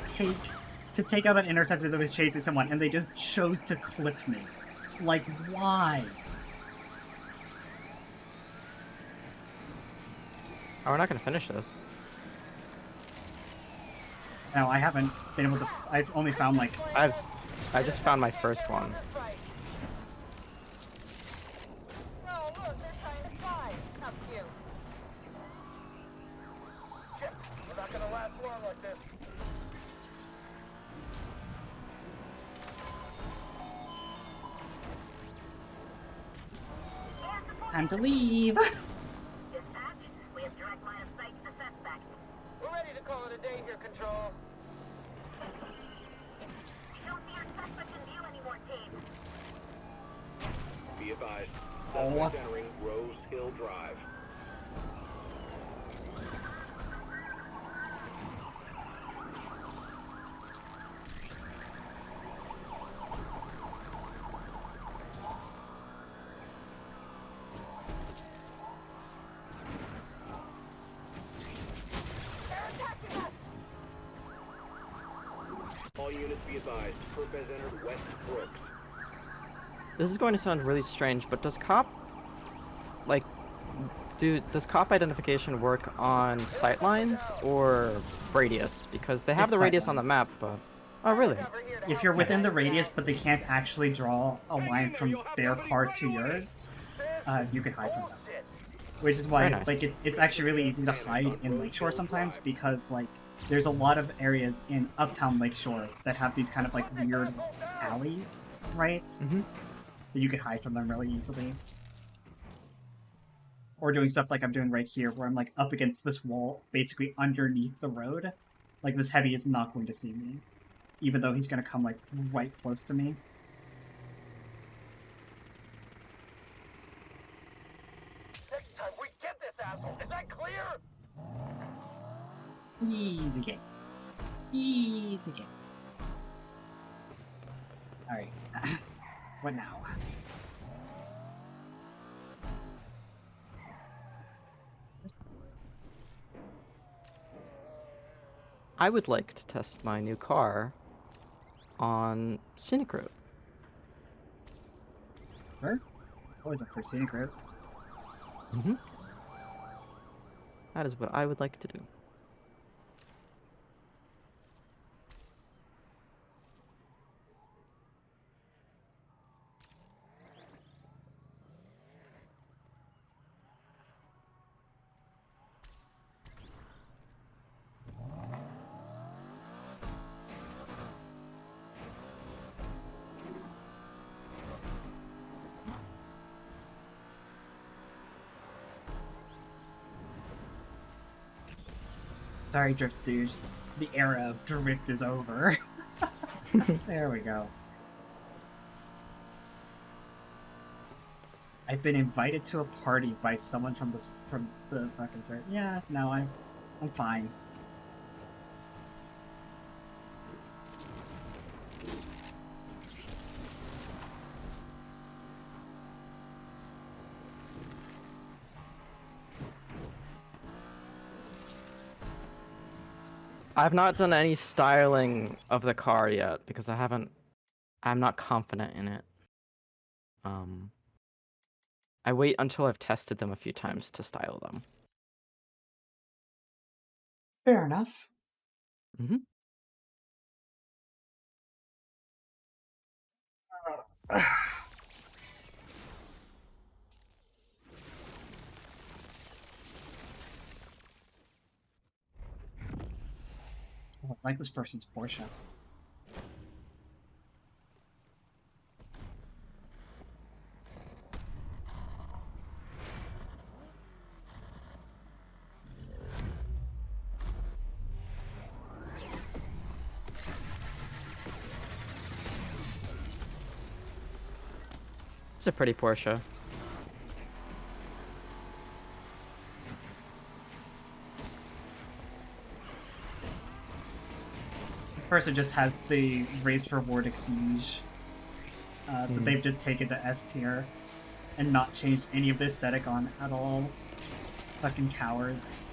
take out an interceptor that was chasing someone, and they just chose to clip me. Like, why? Oh, we're not gonna finish this. No, I haven't been able to. I've only found like. I just found my first one. This fight. Oh, look, they're trying to fly. How cute. Shit, we're not gonna last long like this. Time to leave. Dispatch, we have direct line of sight to the suspect. We're ready to call it a day here, Control. I don't see our suspect in view anymore, team. Be advised. Oh. Suspect entering Rose Hill Drive. They're attacking us. All units be advised. Perp has entered West Brooks. This is going to sound really strange, but does cop does cop identification work on sightlines or radius? Because they have It's the radius on the sightlines. map, but oh really? Cover here to If help you're within us. the radius, but they can't actually draw a line from their car to yours, you can hide from them. Bullshit. Which is why, Very nice. like, it's actually really easy to hide in Lakeshore sometimes because, like, there's a lot of areas in Uptown Lakeshore that have these kind of like weird alleys, right? Mm-hmm. That you can hide from them really easily. Or doing stuff like I'm doing right here, where I'm like up against this wall, basically underneath the road. Like this heavy is not going to see me, even though he's gonna come like right close to me. Next time we get this asshole. Is that clear? Easy game. Easy game. Alright. What now? I would like to test my new car on scenic route. Sure. Always up for scenic route. Mm-hmm. That is what I would like to do. Sorry, Drift Dude. The era of drift is over. There we go. I've been invited to a party by someone from the fucking server. Yeah, no, I'm fine. I've not done any styling of the car yet because I'm not confident in it. I wait until I've tested them a few times to style them. Fair enough. Mm-hmm. I like this person's Porsche. It's a pretty Porsche. This person just has the race for Wardic Siege that they've just taken to S tier and not changed any of the aesthetic on at all. Fucking cowards.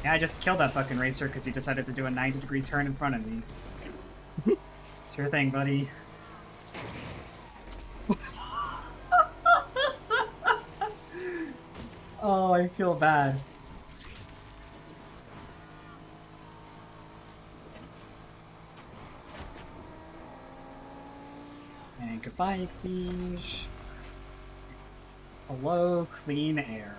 Yeah, I just killed that fucking racer because he decided to do a 90-degree turn in front of me. Sure thing, buddy. Oh, I feel bad. And goodbye, Exige. Hello, clean air.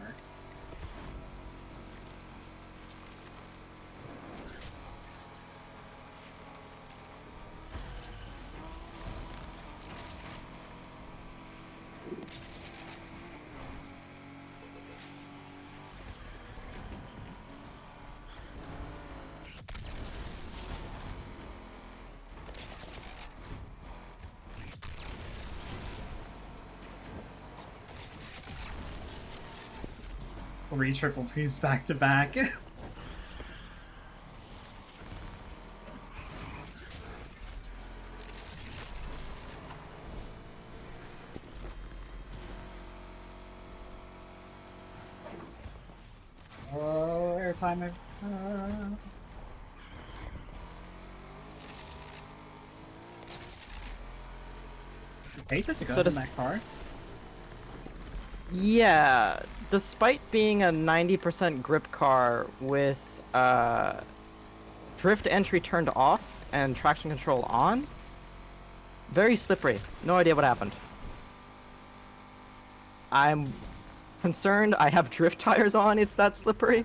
Three triple P's back to back. Oh, airtime. The pace is good in that car. Yeah, despite being a 90% grip car with drift entry turned off and traction control on, very slippery. No idea what happened. I'm concerned I have drift tires on, it's that slippery.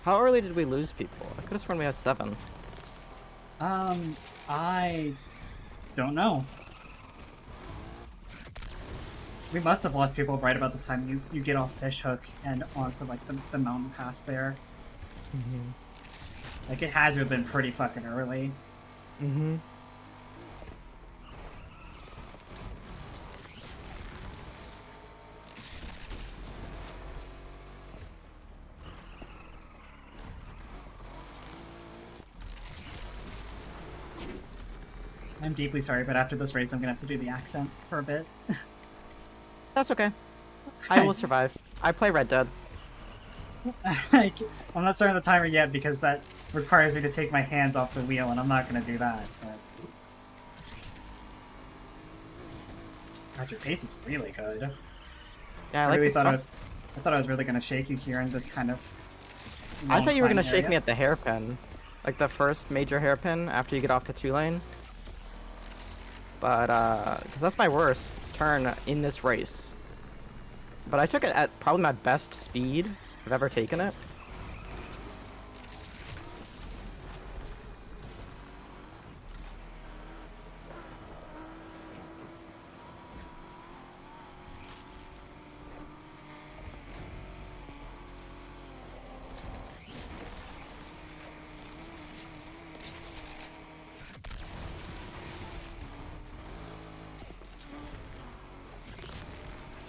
How early did we lose people? I could have sworn we had 7. I don't know. We must have lost people right about the time you get off Fishhook and onto like the mountain pass there. Mm-hmm. Like it had to have been pretty fucking early. Mm-hmm. I'm deeply sorry, but after this race I'm gonna have to do the accent for a bit. That's okay. I will survive. I play Red Dead. I'm not starting the timer yet because that requires me to take my hands off the wheel, and I'm not gonna do that. But... God, your pace is really good. Yeah, I I like really this thought car. I thought I was really gonna shake you here in this kind of. I thought you were gonna long shake me area. at the hairpin. Like the first major hairpin after you get off the 2-lane. but because that's my worst turn in this race. But I took it at probably my best speed I've ever taken it.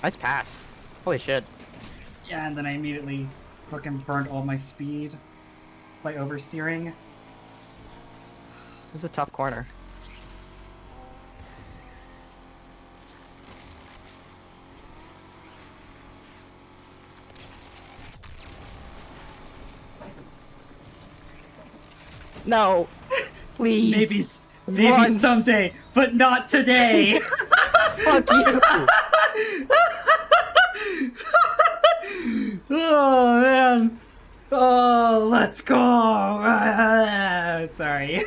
Nice pass. Holy shit. Yeah, and then I immediately fucking burned all my speed by oversteering. This is a tough corner. No. Please. Maybe Once. someday, but not today. Fuck you. Oh man. Oh, let's go. Sorry.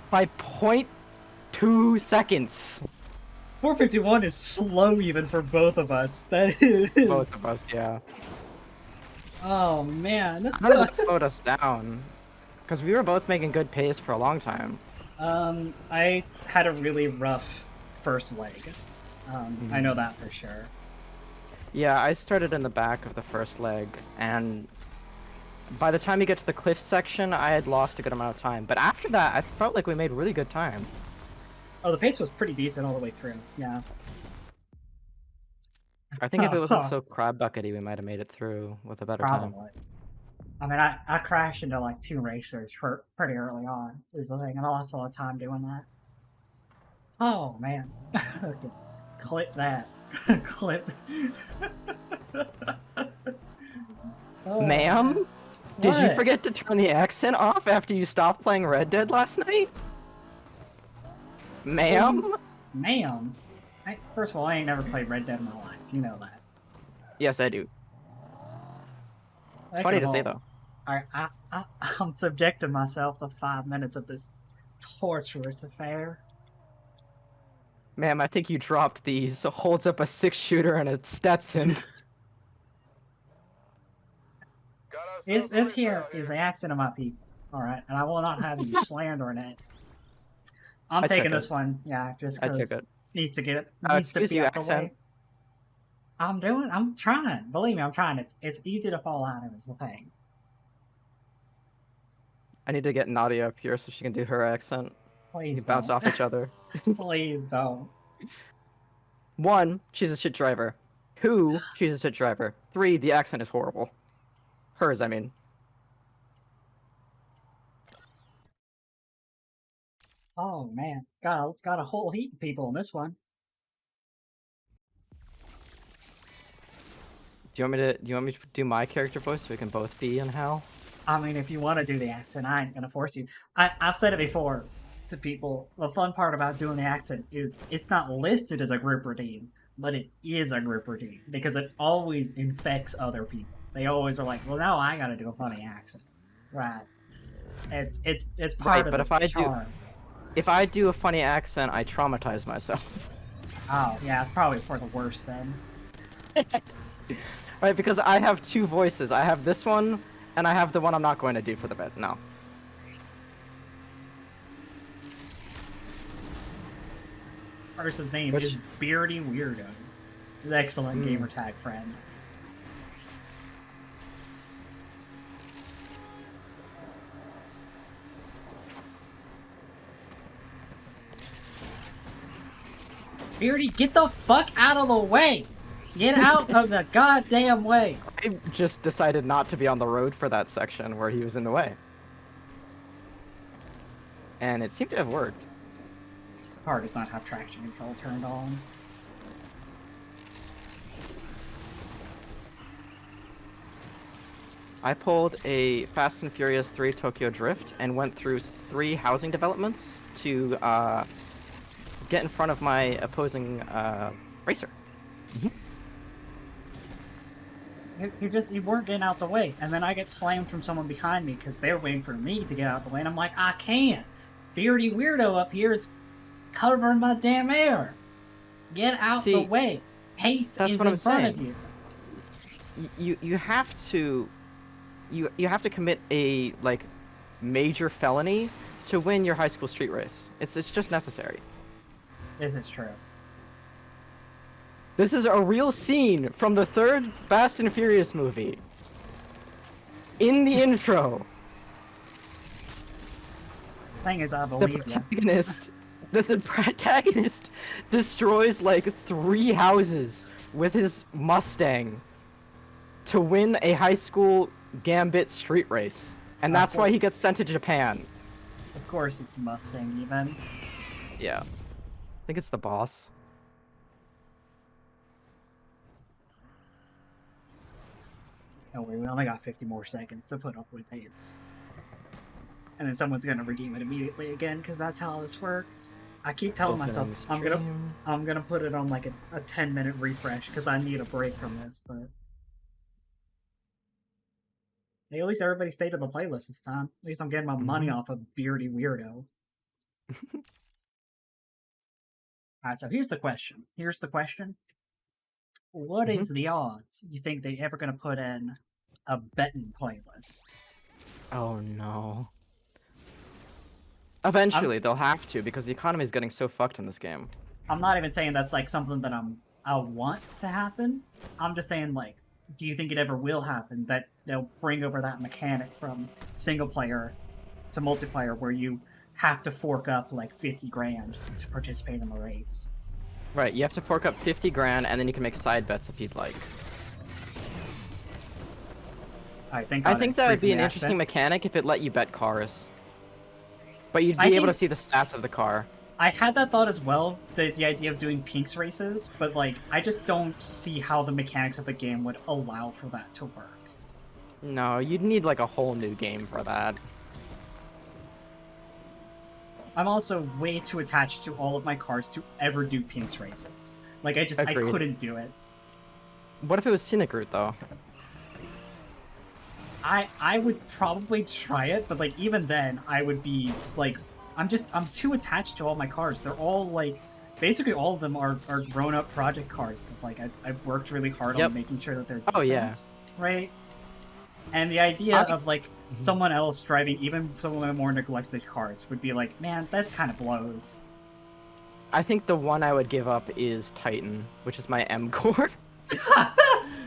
By 0.2 seconds. 451 is slow even for both of us. That is. Both of us, yeah. Oh man. How did it slowed us down? Because we were both making good pace for a long time. I had a really rough first leg. I know that for sure. Yeah, I started in the back of the first leg, and by the time you get to the cliff section, I had lost a good amount of time. But after that, I felt like we made really good time. Oh, the pace was pretty decent all the way through. Yeah. I think if it wasn't so crab buckety, we might have made it through with a better time. Probably. I mean, I crashed into like 2 racers for pretty early on, is the thing, and I lost a lot of time doing that. Oh, man. Clip that. Clip. Oh. Ma'am? Did you What? forget to turn the accent off after you stopped playing Red Dead last night? Ma'am? Ma'am? First of all, I ain't never played Red Dead in my life. You know that. Yes, I do. It's funny to say, though. I'm subjecting myself to 5 minutes of this torturous affair. Ma'am, I think you dropped these. Holds up a 6-shooter and a Stetson. This here is the accent of my people, alright? And I will not have you slandering it. I'm I taking took this it. one, yeah, just I took because it. needs to get it. Needs to Excuse be you, out the accent. way. I'm trying. Believe me, I'm trying. It's easy to fall out of is the thing. I need to get Nadia up here so she can do her accent. We Please bounce don't. off each other. Please don't. 1, she's a shit driver. 2, she's a shit driver. 3, the accent is horrible. Hers, I mean. Oh man, got a whole heap of people in this one. Do you want me to do my character voice so we can both be in hell? I mean, if you want to do the accent, I ain't gonna force you. I've said it before to people. The fun part about doing the accent is it's not listed as a group redeem, but it is a group redeem because it always infects other people. They always are like, well, now I gotta do a funny accent, right? It's part of but the charm. if I do a funny accent, I traumatize myself. Oh yeah, it's probably for the worst then. Right, because I have 2 voices. I have this one, and I have the one I'm not going to do for the bit. No. His name Which- is Beardy Weirdo. His excellent gamer tag friend. Beardy, get the fuck out of the way! Get out of the goddamn way! I just decided not to be on the road for that section where he was in the way. And it seemed to have worked. Car does not have traction control turned on. I pulled a Fast and Furious 3 Tokyo Drift and went through 3 housing developments to get in front of my opposing racer. You weren't getting out the way, and then I get slammed from someone behind me because they're waiting for me to get out the way, and I'm like, I can't. Beardy Weirdo up here is covering my damn air. Get out the See, way. Pace that's is what in I'm front saying. of you. You have to you have to commit a like major felony to win your high school street race. It's just necessary. This is true. This is a real scene from the third Fast and Furious movie. In the intro, Thing is, I the believe you. protagonist destroys like 3 houses with his Mustang to win a high school Gambit street race. And that's why he gets sent to Japan. Of course, it's Mustang even. Yeah. I think it's the boss. No, we only got 50 more seconds to put up with these. And then someone's gonna redeem it immediately again, because that's how this works. I keep telling myself I'm gonna put it on like a 10-minute refresh because I need a break from this, but hey, at least everybody stayed to the playlist this time. At least I'm getting my money off of Beardy Weirdo. Alright, so here's the question. What is the odds you think they ever gonna put in a betting playlist? Oh no. Eventually, they'll have to because the economy is getting so fucked in this game. I'm not even saying that's like something that I want to happen. I'm just saying, like, do you think it ever will happen that they'll bring over that mechanic from single player to multiplayer where you have to fork up like 50 grand to participate in the race? Right, you have to fork up 50 grand and then you can make side bets if you'd like. I think that would be an interesting mechanic if it let you bet cars. But you'd be able to see the stats of the car. I had that thought as well, the idea of doing Pinks races, but like I just don't see how the mechanics of the game would allow for that to work. No, you'd need like a whole new game for that. I'm also way too attached to all of my cars to ever do Pinks races. Like I Agreed. couldn't do it. What if it was Scenic Route though? I would probably try it, but like even then I would be like I'm too attached to all my cars. They're all like basically all of them are grown up project cars that like I've worked really hard on making sure that they're decent, Oh, yeah. right? And the idea of like someone else driving even some of my more neglected cars would be like, man, that kind of blows. I think the one I would give up is Titan, which is my M core.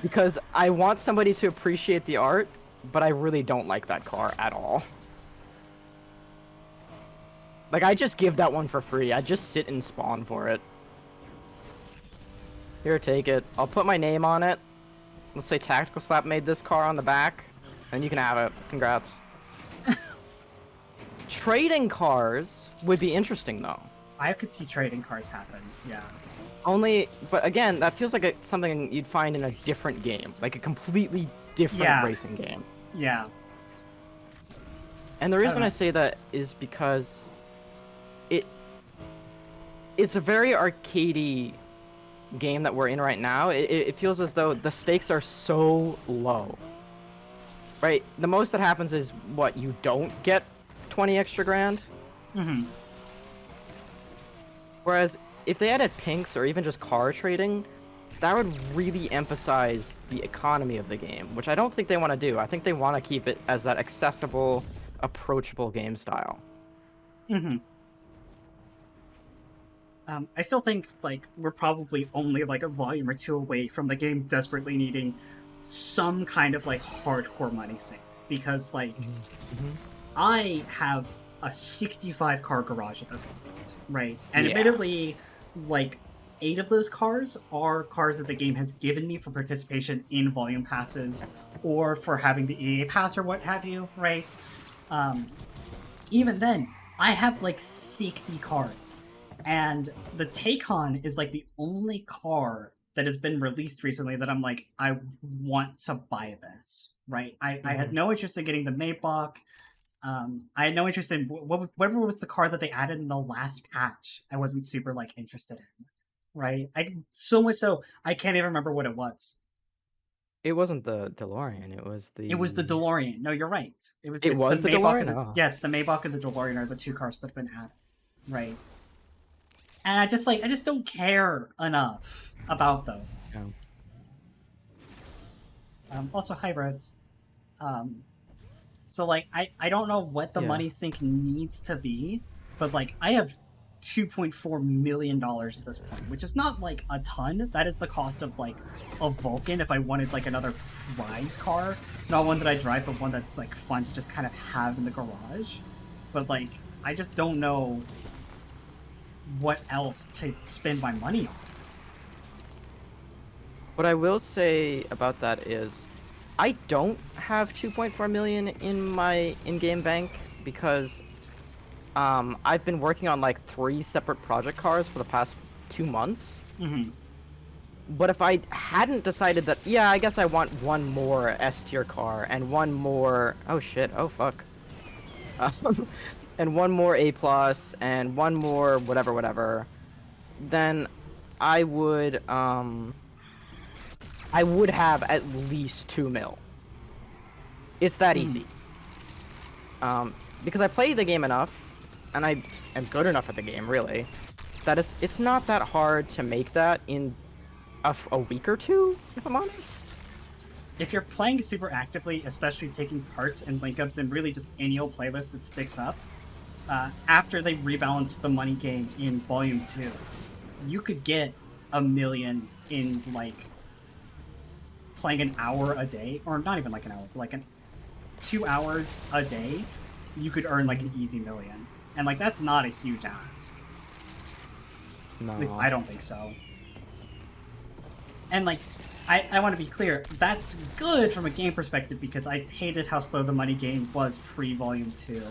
Because I want somebody to appreciate the art, but I really don't like that car at all. Like, I just give that one for free. I just sit and spawn for it. Here, take it. I'll put my name on it. Let's say Tactical Slap made this car on the back, and you can have it. Congrats. Trading cars would be interesting, though. I could see trading cars happen, yeah. But again, that feels like something you'd find in a different game. Like a completely different racing game. Yeah. And the reason I say that is because it's a very arcadey game that we're in right now. It feels as though the stakes are so low. Right? The most that happens is what, you don't get 20 extra grand? Mm-hmm. Whereas if they added pinks or even just car trading, that would really emphasize the economy of the game, which I don't think they want to do. I think they want to keep it as that accessible, approachable game style. Mm-hmm. I still think, like, we're probably only, like, a volume or two away from the game desperately needing some kind of, like, hardcore money sink. Because, like, I have a 65-car garage at this moment, right? And admittedly, like, 8 of those cars are cars that the game has given me for participation in volume passes or for having the EA pass or what have you, right? Even then, I have, like, 60 cars. And the Taycan is like the only car that has been released recently that I'm like, I want to buy this, right? I had no interest in getting the Maybach. I had no interest in whatever was the car that they added in the last patch. I wasn't super like interested in, right? So much so I can't even remember what it was. It wasn't the DeLorean. It was the DeLorean. No, you're right. It's the Maybach DeLorean. Yeah, it's the Maybach and the DeLorean are the 2 cars that have been added, right? And I just don't care enough about those. Yeah. Also, hybrids. So like I don't know what the Yeah. money sink needs to be, but like I have $2.4 million at this point, which is not like a ton. That is the cost of like a Vulcan if I wanted like another prize car, not one that I drive, but one that's like fun to just kind of have in the garage. But like I just don't know what else to spend my money on. What I will say about that is, I don't have 2.4 million in my in-game bank because I've been working on like 3 separate project cars for the past 2 months. Mm-hmm. But if I hadn't decided that, yeah, I guess I want one more S tier car and one more, oh shit, oh fuck, and one more A plus and one more whatever, then I would have at least 2 mil. It's that easy. Because I play the game enough, and I am good enough at the game, really, that it's not that hard to make that in a week or two, if I'm honest. If you're playing super actively, especially taking parts and link-ups and really just any old playlist that sticks up, after they rebalance the money game in Volume 2, you could get 1 million in, like, playing an hour a day, or not even like an hour, but like 2 hours a day, you could earn like an easy 1 million. And like, that's not a huge ask. No. At least I don't think so. And like, I want to be clear, that's good from a game perspective because I hated how slow the money game was pre-Volume 2. It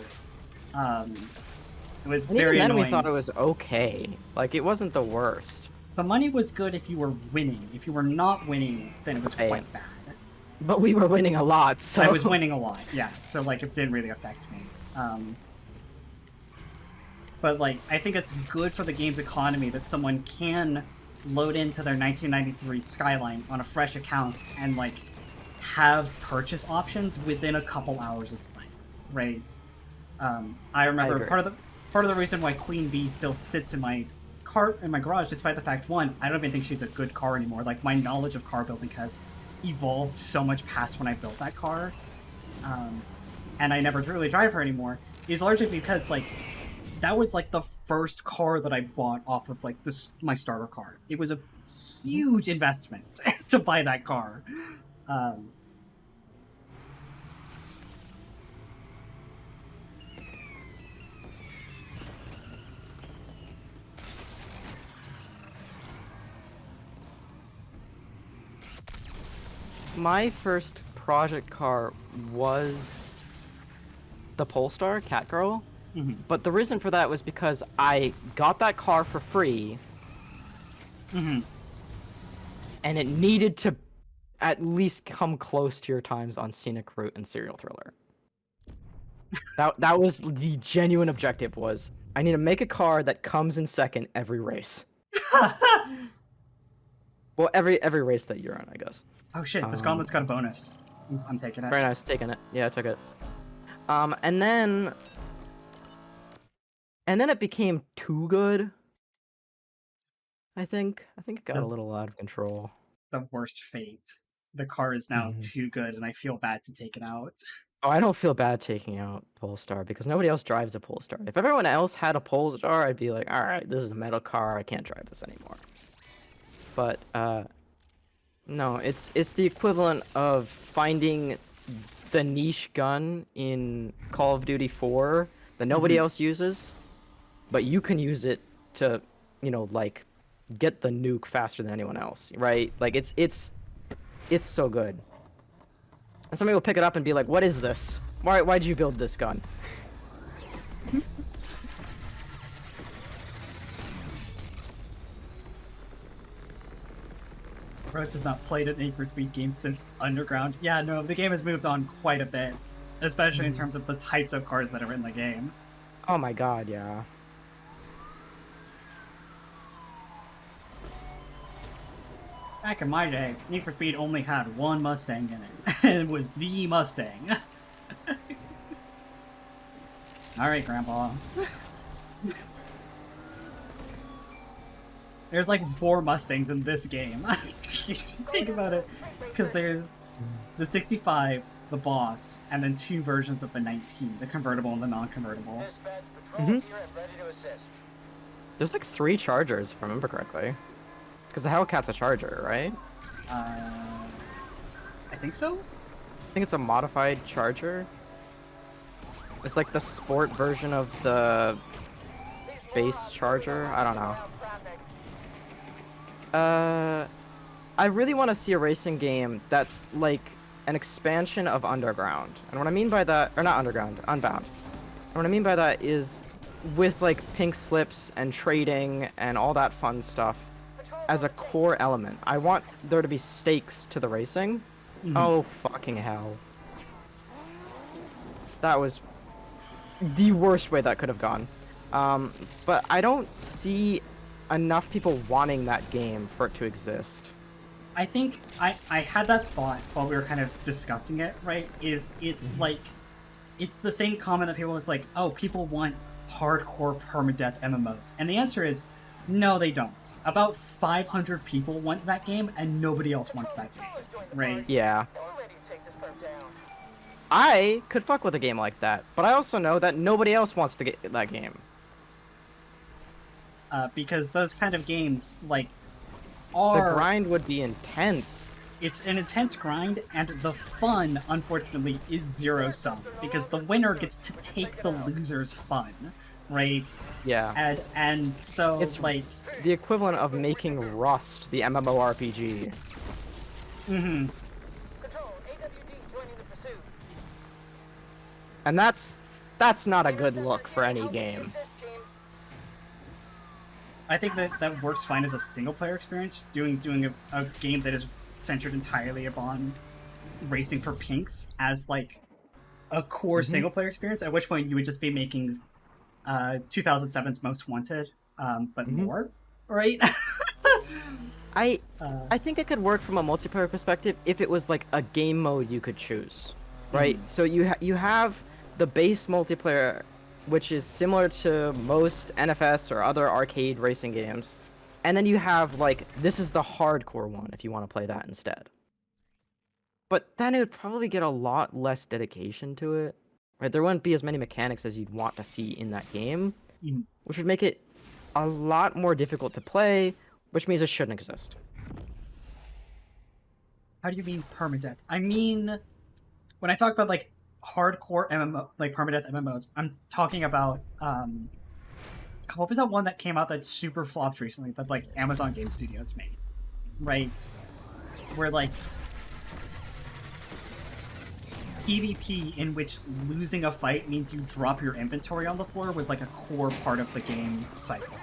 was And very even then annoying. we thought it was okay. Like, it wasn't the worst. The money was good if you were winning. If you were not winning, then it was Hey. quite bad. But we were winning a lot, so... I was winning a lot, yeah. So like, it didn't really affect me. But like, I think it's good for the game's economy that someone can load into their 1993 Skyline on a fresh account and like have purchase options within a couple hours of play, right? I remember agree. part of the reason why Queen Bee still sits in my garage, despite the fact, one, I don't even think she's a good car anymore. Like, my knowledge of car building has evolved so much past when I built that car, and I never really drive her anymore, is largely because like that was like the first car that I bought off of like my starter car. It was a huge investment to buy that car. My first project car was the Polestar Catgirl, but the reason for that was because I got that car for free, and it needed to at least come close to your times on Scenic Route and Serial Thriller. That was the genuine objective, was I need to make a car that comes in second every race. Well, every race that you're on, I guess. Oh shit, this gauntlet's got a bonus. I'm taking it. Very nice, taking it. Yeah, I took it. And then it became too good. I think it got a little out of control. The worst fate. The car is now too good, and I feel bad to take it out. Oh, I don't feel bad taking out Polestar because nobody else drives a Polestar. If everyone else had a Polestar, I'd be like, all right, this is a metal car. I can't drive this anymore. But no, it's the equivalent of finding the niche gun in Call of Duty 4 that nobody else uses, but you can use it to, like, get the nuke faster than anyone else, right? Like, it's so good. And somebody will pick it up and be like, what is this? Why'd you build this gun? Rhodes has not played an Need for Speed game since Underground. Yeah, no, the game has moved on quite a bit, especially in terms of the types of cars that are in the game. Oh my god, yeah. Back in my day, Need for Speed only had one Mustang in it, and it was the Mustang. Alright, Grandpa. There's like 4 Mustangs in this game. You should think about it, because there's the 65, the boss, and then 2 versions of the 19, the convertible and the non-convertible. Dispatch, patrol here and ready to assist. There's like 3 Chargers, if I remember correctly. Because the Hellcat's a Charger, right? I think so. I think it's a modified Charger. It's like the sport version of the base Charger. I don't know. I really want to see a racing game that's like an expansion of Underground. And what I mean by that, or not Underground, Unbound. And what I mean by that is with like pink slips and trading and all that fun stuff as a core element. I want there to be stakes to the racing. Oh, fucking hell. That was the worst way that could have gone. But I don't see enough people wanting that game for it to exist. I think I had that thought while we were kind of discussing it, right? It's like, it's the same comment that people was like, oh, people want hardcore permadeath MMOs. And the answer is, no, they don't. About 500 people want that game, and nobody else wants that game, right? Yeah. We're ready to take this perp down. I could fuck with a game like that, but I also know that nobody else wants to get that game. Because those kind of games, like, The are... grind would be intense. It's an intense grind, and the fun, unfortunately, is zero-sum. Because the winner gets to take the loser's fun, right? Yeah. And so, It's like... the equivalent of making Rust the MMORPG. Mm-hmm. Control, AWD joining the pursuit. And that's not a good look for any game. Assist team. I think that works fine as a single-player experience. Doing a game that is centered entirely upon racing for pinks as, like, a core single-player experience, at which point you would just be making 2007's Most Wanted, but more, right? I think it could work from a multiplayer perspective if it was like a game mode you could choose, right? So you have the base multiplayer, which is similar to most NFS or other arcade racing games, and then you have like, this is the hardcore one if you want to play that instead. But then it would probably get a lot less dedication to it, right? There wouldn't be as many mechanics as you'd want to see in that game, which would make it a lot more difficult to play, which means it shouldn't exist. How do you mean permadeath? I mean, when I talk about, like, hardcore MMO, like, permadeath MMOs, I'm talking about, what was that one that came out that super flopped recently that, like, Amazon Game Studios made? Right? Where, like, PvP in which losing a fight means you drop your inventory on the floor was, like, a core part of the game cycle.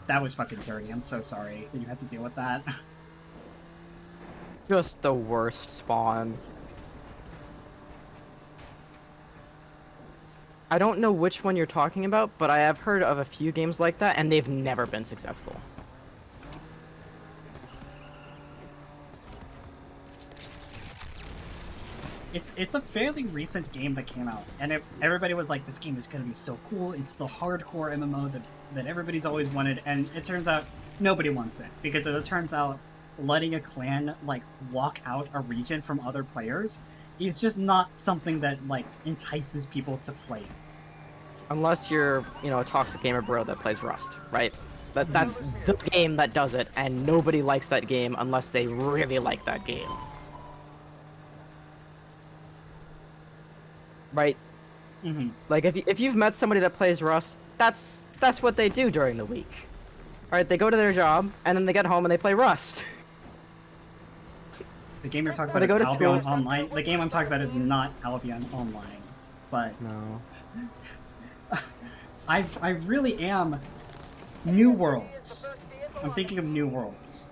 That was fucking dirty. I'm so sorry that you had to deal with that. Just the worst spawn. I don't know which one you're talking about, but I have heard of a few games like that, and they've never been successful. It's a fairly recent game that came out, and everybody was like, this game is going to be so cool. It's the hardcore MMO that everybody's always wanted, and it turns out nobody wants it. Because it turns out letting a clan, like, lock out a region from other players is just not something that, like, entices people to play it. Unless you're, a toxic gamer bro that plays Rust, right? That's the game that does it, and nobody likes that game unless they really like that game. Right? Mm-hmm. Like, if you've met somebody that plays Rust, that's what they do during the week. Alright, they go to their job, and then they get home and they play Rust. The game you're talking But about I is go to Albion school. Online. The game I'm talking about is not Albion Online. But No. I really am New Worlds. I'm thinking of New Worlds.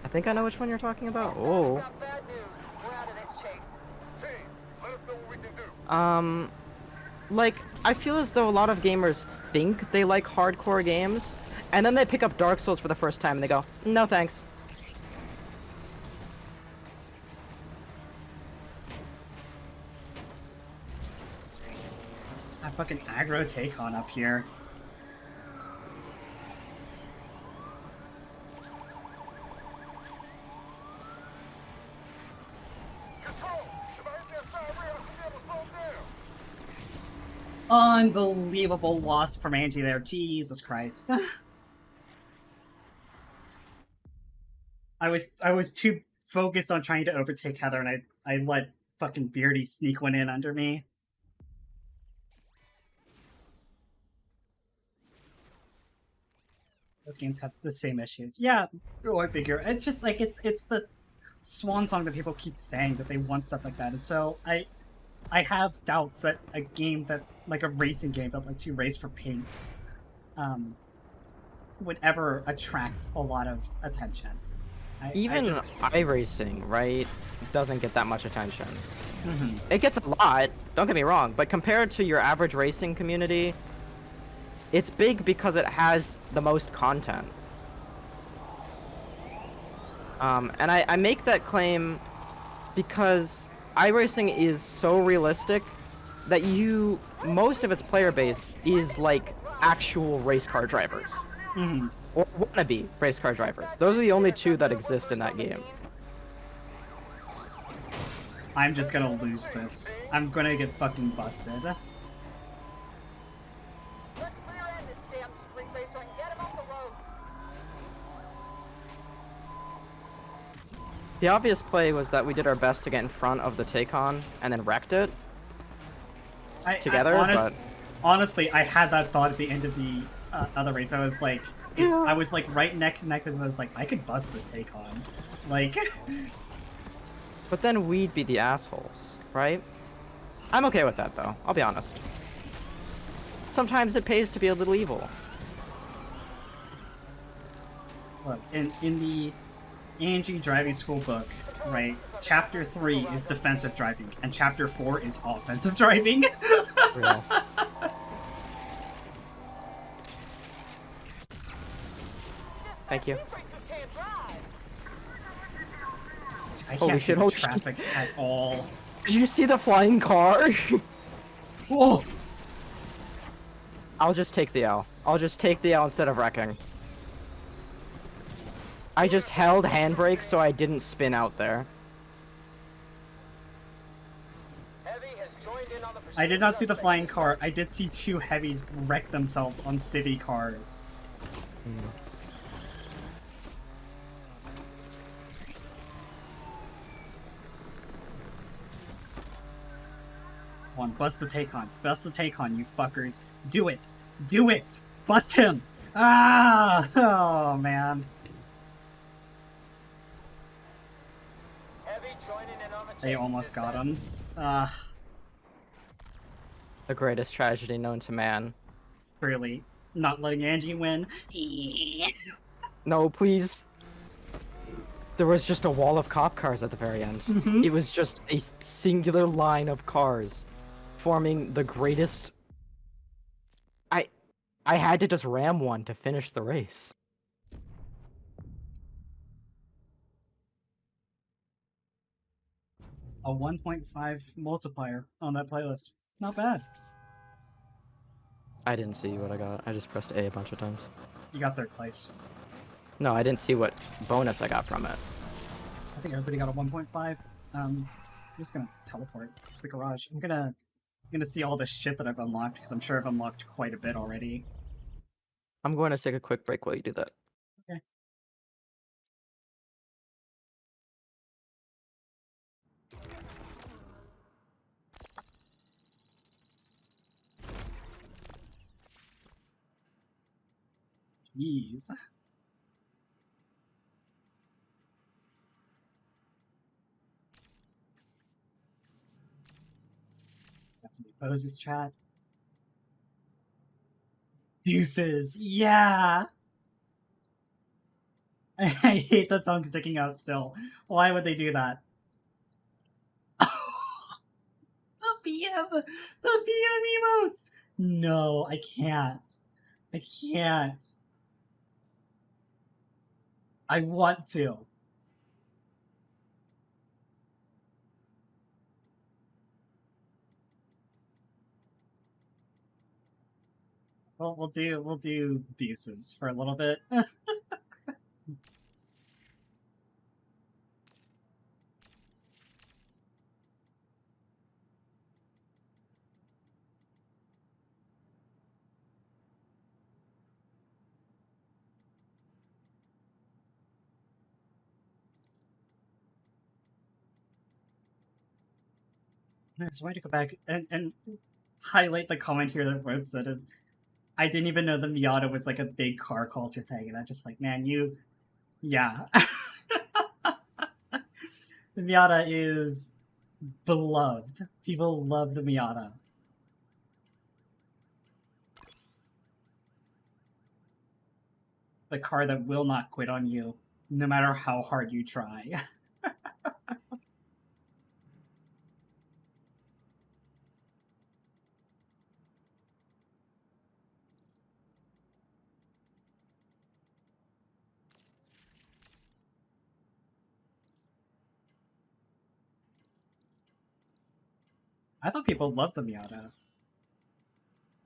I think I know which one you're talking about. Oh. Got bad news. We're out of this chase. Team, let us know what we can do. Like, I feel as though a lot of gamers think they like hardcore games, and then they pick up Dark Souls for the first time and they go, no thanks. fucking aggro take on up here. Control! If I hit that side rail, I should be able to slow him down. Unbelievable loss from Angie there. Jesus Christ. I was too focused on trying to overtake Heather, and I let fucking Beardy sneak one in under me. Both games have the same issues. Yeah, I figure. It's just like it's the swan song that people keep saying that they want stuff like that, and so I have doubts that a game that like a racing game that lets you race for paints would ever attract a lot of attention. Even iRacing, right, doesn't get that much attention. Mhm. It gets a lot, don't get me wrong, but compared to your average racing community, it's big because it has the most content. And I make that claim because iRacing is so realistic that most of its player base is like actual race car drivers. Mhm. Or wannabe race car drivers. Those are the only two that exist in that game. I'm just gonna lose this. I'm gonna get fucking busted. Let's rear end this damn street racer and get him off the roads. The obvious play was that we did our best to get in front of the Taycan and then wrecked it together, but... Honestly, I had that thought at the end of the other race. I was like, I was like right neck to neck with. I was like, I could bust this take on, like. But then we'd be the assholes, right? I'm okay with that though. I'll be honest. Sometimes it pays to be a little evil. Look, in the Angie driving school book, right? Chapter 3 is defensive driving, and Chapter 4 is offensive driving. Real. Thank you. These racers can't drive. I Holy can't shit, see holy the traffic at all. Did you see the flying car? Whoa! I'll just take the L. I'll just take the L instead of wrecking. I just held handbrake so I didn't spin out there. Heavy has joined in on the I did not see the pursuit flying suspect. car. I did see two heavies wreck themselves on city cars. Come on, bust the take on. Bust the take on, you fuckers. Do it. Do it. Bust him. Ah! Oh, man. Heavy joining in on the They chase. almost got Dispatch. him. Ah, The greatest tragedy known to man. really. Not letting Angie win. No, please. There was just a wall of cop cars at the very end. It was just a singular line of cars forming the greatest... I had to just ram one to finish the race. A 1.5 multiplier on that playlist. Not bad. I didn't see what I got. I just pressed A a bunch of times. You got third place. No, I didn't see what bonus I got from it. I think everybody got a 1.5. I'm just gonna teleport to the garage. I'm gonna see all the shit that I've unlocked, because I'm sure I've unlocked quite a bit already. I'm going to take a quick break while you do that. Okay. Jeez. Got some poses, chat. Deuces, yeah! I hate the tongue sticking out still. Why would they do that? The BM! The BM emote! No, I can't. I can't. I want to. Well, we'll do deuces for a little bit. I just wanted to go back and highlight the comment here that Rhodes said of, I didn't even know the Miata was like a big car culture thing, and I'm just like, man, yeah. The Miata is beloved. People love the Miata. The car that will not quit on you, no matter how hard you try. I thought people loved the Miata.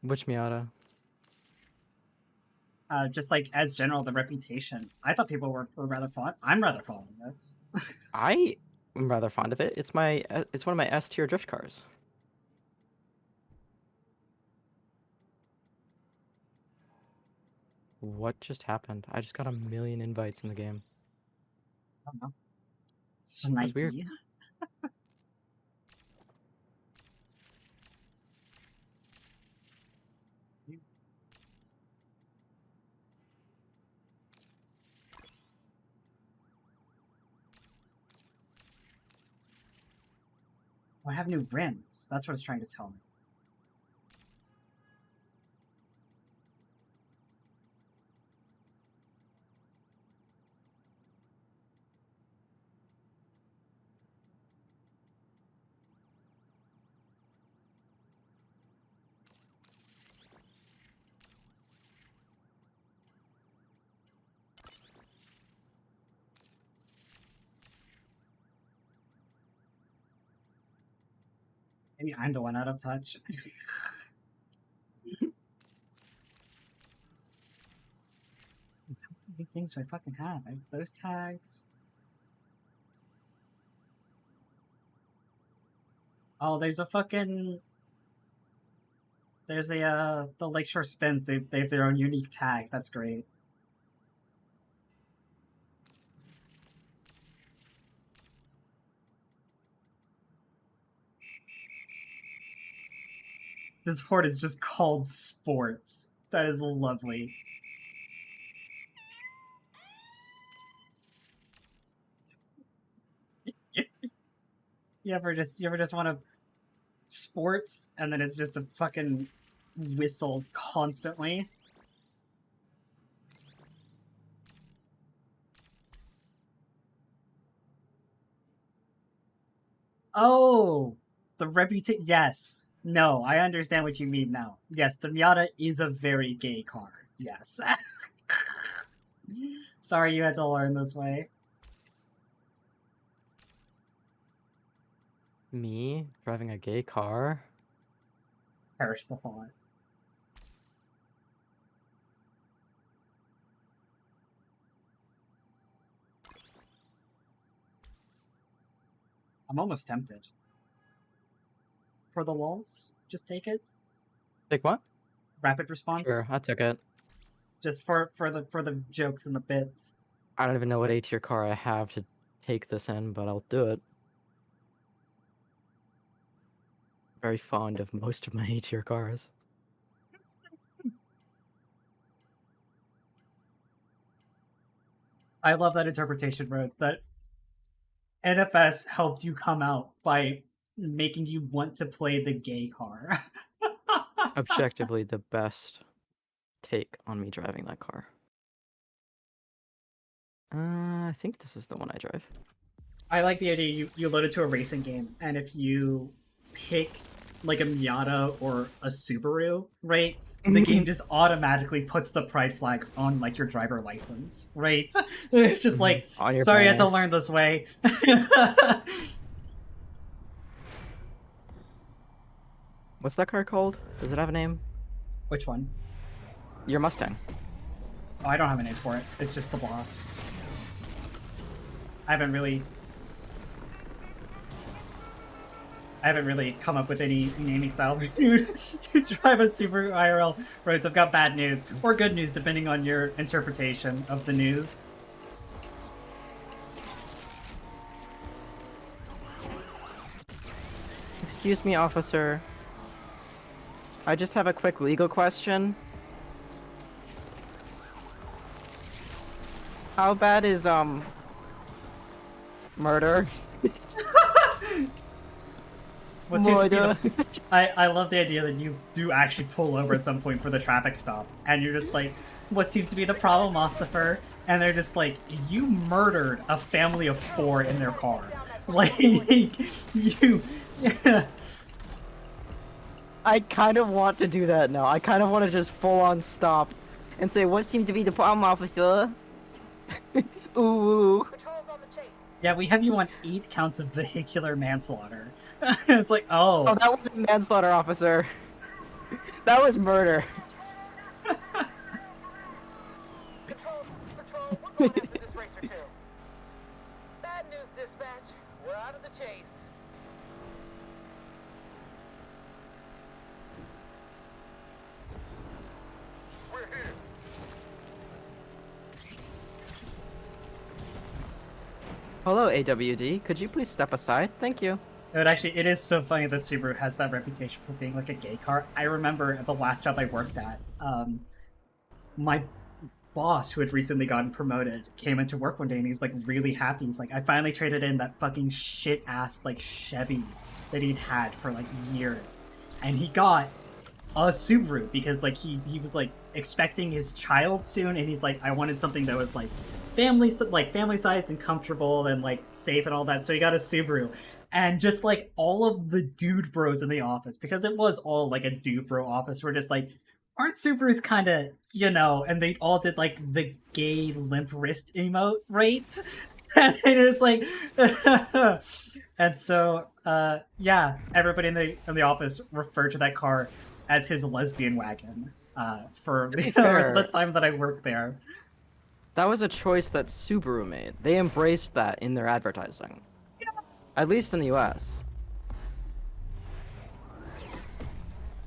Which Miata? Just like as general, the reputation. I thought people were rather fond. I'm rather fond of it. I am rather fond of it. It's one of my S tier drift cars. What just happened? I just got a million invites in the game. I don't know. That's weird. Snipey. Oh, I have new rims. That's what it's trying to tell me. Maybe I'm the one out of touch. How many things do I fucking have? I have those tags. Oh, there's a fucking. There's a the Lakeshore Spins. They have their own unique tag. That's great. This horde is just called sports. That is lovely. You ever just want to sports and then it's just a fucking whistle constantly? Oh, the reputation. Yes. No, I understand what you mean now. Yes, the Miata is a very gay car. Yes. Sorry you had to learn this way. Me driving a gay car? Perish the thought. I'm almost tempted. For the lulz, just take it. Take what? Rapid response. Sure, I took it. Just for the jokes and the bits. I don't even know what A tier car I have to take this in, but I'll do it. Very fond of most of my A tier cars. I love that interpretation, Rhodes. That NFS helped you come out by making you want to play the gay car. Objectively the best take on me driving that car. I think this is the one I drive. I like the idea you load it to a racing game, and if you pick like a Miata or a Subaru, right? The game just automatically puts the pride flag on like your driver license, right? It's just like, On your sorry, I had to banner. learn this way. What's that car called? Does it have a name? Which one? Your Mustang. Oh, I don't have a name for it. It's just the boss. I haven't really come up with any naming style for you to drive a Subaru IRL roads. I've got bad news or good news depending on your interpretation of the news. Excuse me, officer. I just have a quick legal question. How bad is murder? What seems to be Murder. I love the idea that you do actually pull over at some point for the traffic stop, and you're just like, what seems to be the problem, officer? And they're just like, you murdered a family of 4 in their car. Like, you... I kind of want to do that now. I kind of want to just full on stop and say, what seemed to be the problem, officer? Ooh. Patrol's on the chase. Yeah, we have you on 8 counts of vehicular manslaughter. It's like, oh. Oh, that wasn't manslaughter, officer. That was murder. Control, this is Patrol. We're going after this racer, too. Bad news, dispatch. We're out of the chase. We're here. Hello, AWD. Could you please step aside? Thank you. It is so funny that Subaru has that reputation for being like a gay car. I remember at the last job I worked at, my boss, who had recently gotten promoted, came into work one day and he was like really happy. He's like, I finally traded in that fucking shit ass like Chevy that he'd had for like years, and he got a Subaru because like he was like expecting his child soon, and he's like, I wanted something that was like family size and comfortable and like safe and all that. So he got a Subaru. And just like all of the dude bros in the office, because it was all like a dude bro office, were just like, aren't Subarus kind of, you know, and they all did like the gay limp wrist emote, right? And it was like, and so, yeah, everybody in the office referred to that car as his lesbian wagon for the rest of the time that I worked there. That was a choice that Subaru made. They embraced that in their advertising. At least in the US.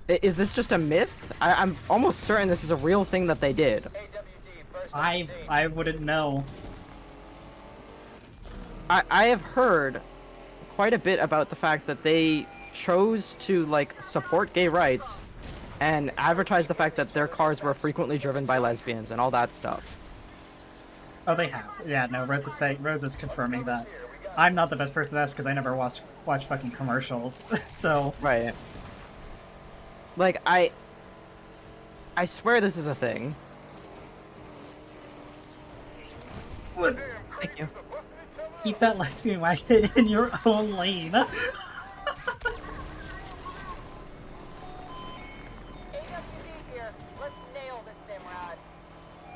Is this just a myth? I'm almost certain this is a real thing that they did. AWD, first on the scene. I wouldn't know. I have heard quite a bit about the fact that they chose to like support gay rights and advertise the fact that their cars were frequently driven by lesbians and all that stuff. Oh, they have. Yeah, no, Rhodes is confirming that. I'm not the best person to ask because I never watch fucking commercials. So Right. Like I swear this is a thing. What? Thank you. Keep that lesbian wagon in your own lane. AWD here. Let's nail this Nimrod.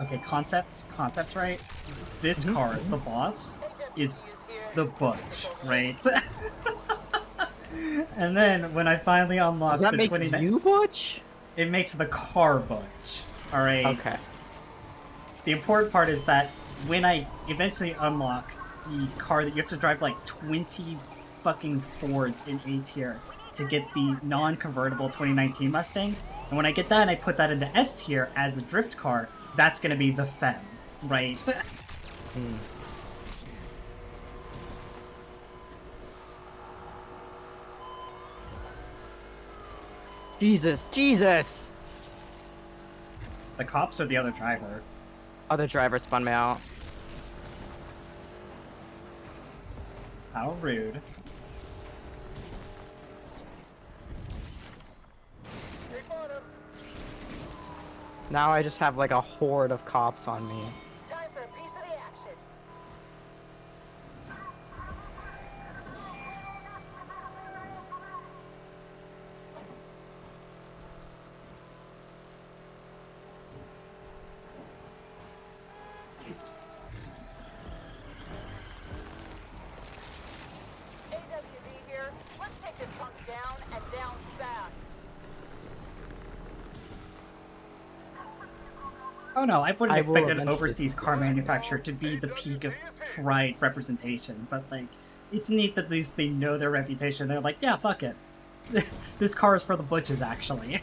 Okay, concept's right. This car, the boss, is the Butch, right? And then when I finally unlock Does that the make 29, you Butch? it makes the car Butch. All right. Okay. The important part is that when I eventually unlock the car that you have to drive like 20 fucking Fords in A tier to get the non-convertible 2019 Mustang, and when I get that and I put that into S tier as a drift car, that's gonna be the Femme, right? Jesus! The cops or the other driver? Other driver spun me out. How rude. Now I just have like a horde of cops on me. Time for a piece of the action. AWD here. Let's take this punk down and down fast. Oh no, I wouldn't I will expect an eventually overseas car manufacturer to be the peak of pride representation, but like, it's neat that at least they know their reputation. They're like, yeah, fuck it. This car is for the butches, actually.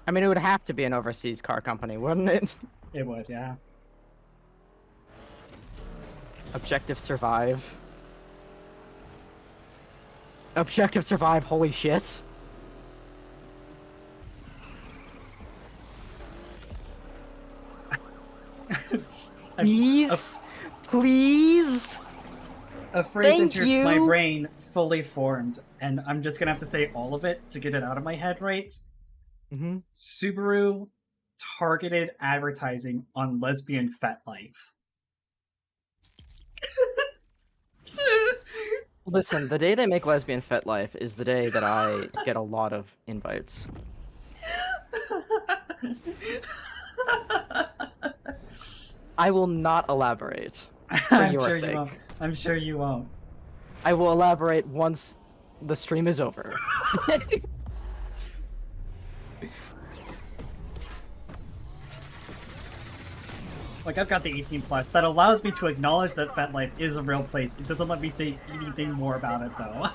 I mean, it would have to be an overseas car company, wouldn't it? It would, yeah. Objective survive. Objective survive, holy shit. Please? Please? A phrase Thank entered my you. brain fully formed, and I'm just gonna have to say all of it to get it out of my head right. Mm-hmm. Subaru targeted advertising on lesbian fet life. Listen, the day they make lesbian fet life is the day that I get a lot of invites. I will not elaborate for I'm your sure sake. you won't. I'm sure you won't. I will elaborate once the stream is over. Like, I've got the 18 plus. That allows me to acknowledge that FetLife is a real place. It doesn't let me say anything more about it, though.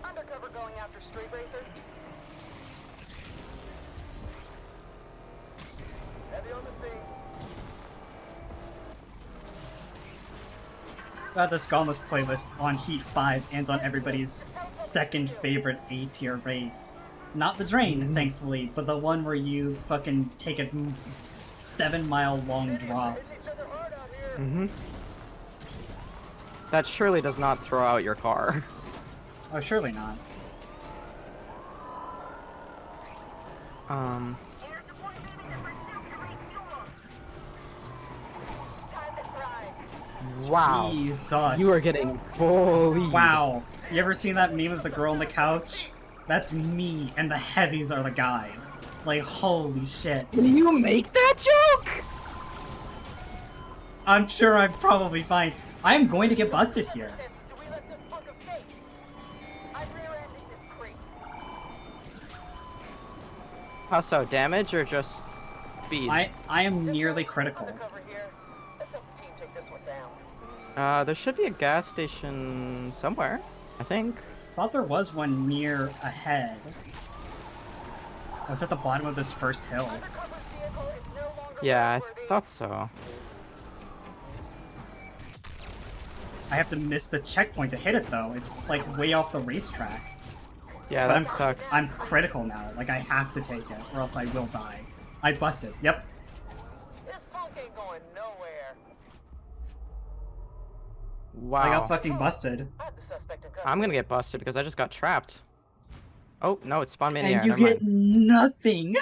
Undercover going after Street Racer. Heavy on the scene. Got this Gauntlet's playlist on Heat 5 and on everybody's second favorite A tier race. Not the Drain, thankfully, but the one where you fucking take a 7-mile long drop. Hitting each other hard out here. That surely does not throw out your car. Oh, surely not. Air support giving the pursuit to refuel. Time to thrive. Wow. Jesus. You are getting bullied. Wow. You ever seen that meme of the girl on the couch? That's me, and the heavies are the guys. Like, holy shit. Did you make that joke? I'm sure I'm probably fine. I'm going to get busted here. Do we let this punk escape? I'm rear-ending this crate. How so? Damage or just speed? I am nearly critical. Undercover here. Let's help the team take this one down. There should be a gas station somewhere, I think. Thought there was one near ahead. Oh, it's at the bottom of this first hill. Undercover's vehicle is no longer Yeah, roadworthy. I thought so. I have to miss the checkpoint to hit it, though. It's, like, way off the racetrack. Yeah, But that sucks. I'm critical now. Like, I have to take it, or else I will die. I busted. Yep. This punk ain't going nowhere. Wow. I got fucking busted. I have the suspect in I'm gonna get busted because I just got trapped. Oh, no, it spawned me in the And air. you Never get mind. nothing.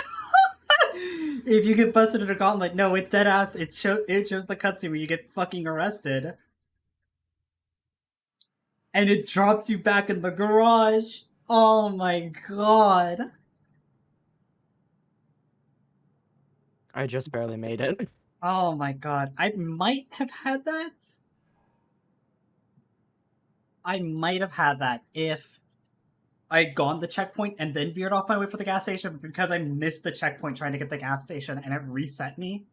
If you get busted in a gauntlet, no, it dead ass. It shows the cutscene where you get fucking arrested, and it drops you back in the garage. Oh my god. I just barely made it. Oh my god. I might have had that. I might have had that if I'd gone the checkpoint and then veered off my way for the gas station, because I missed the checkpoint trying to get the gas station and it reset me.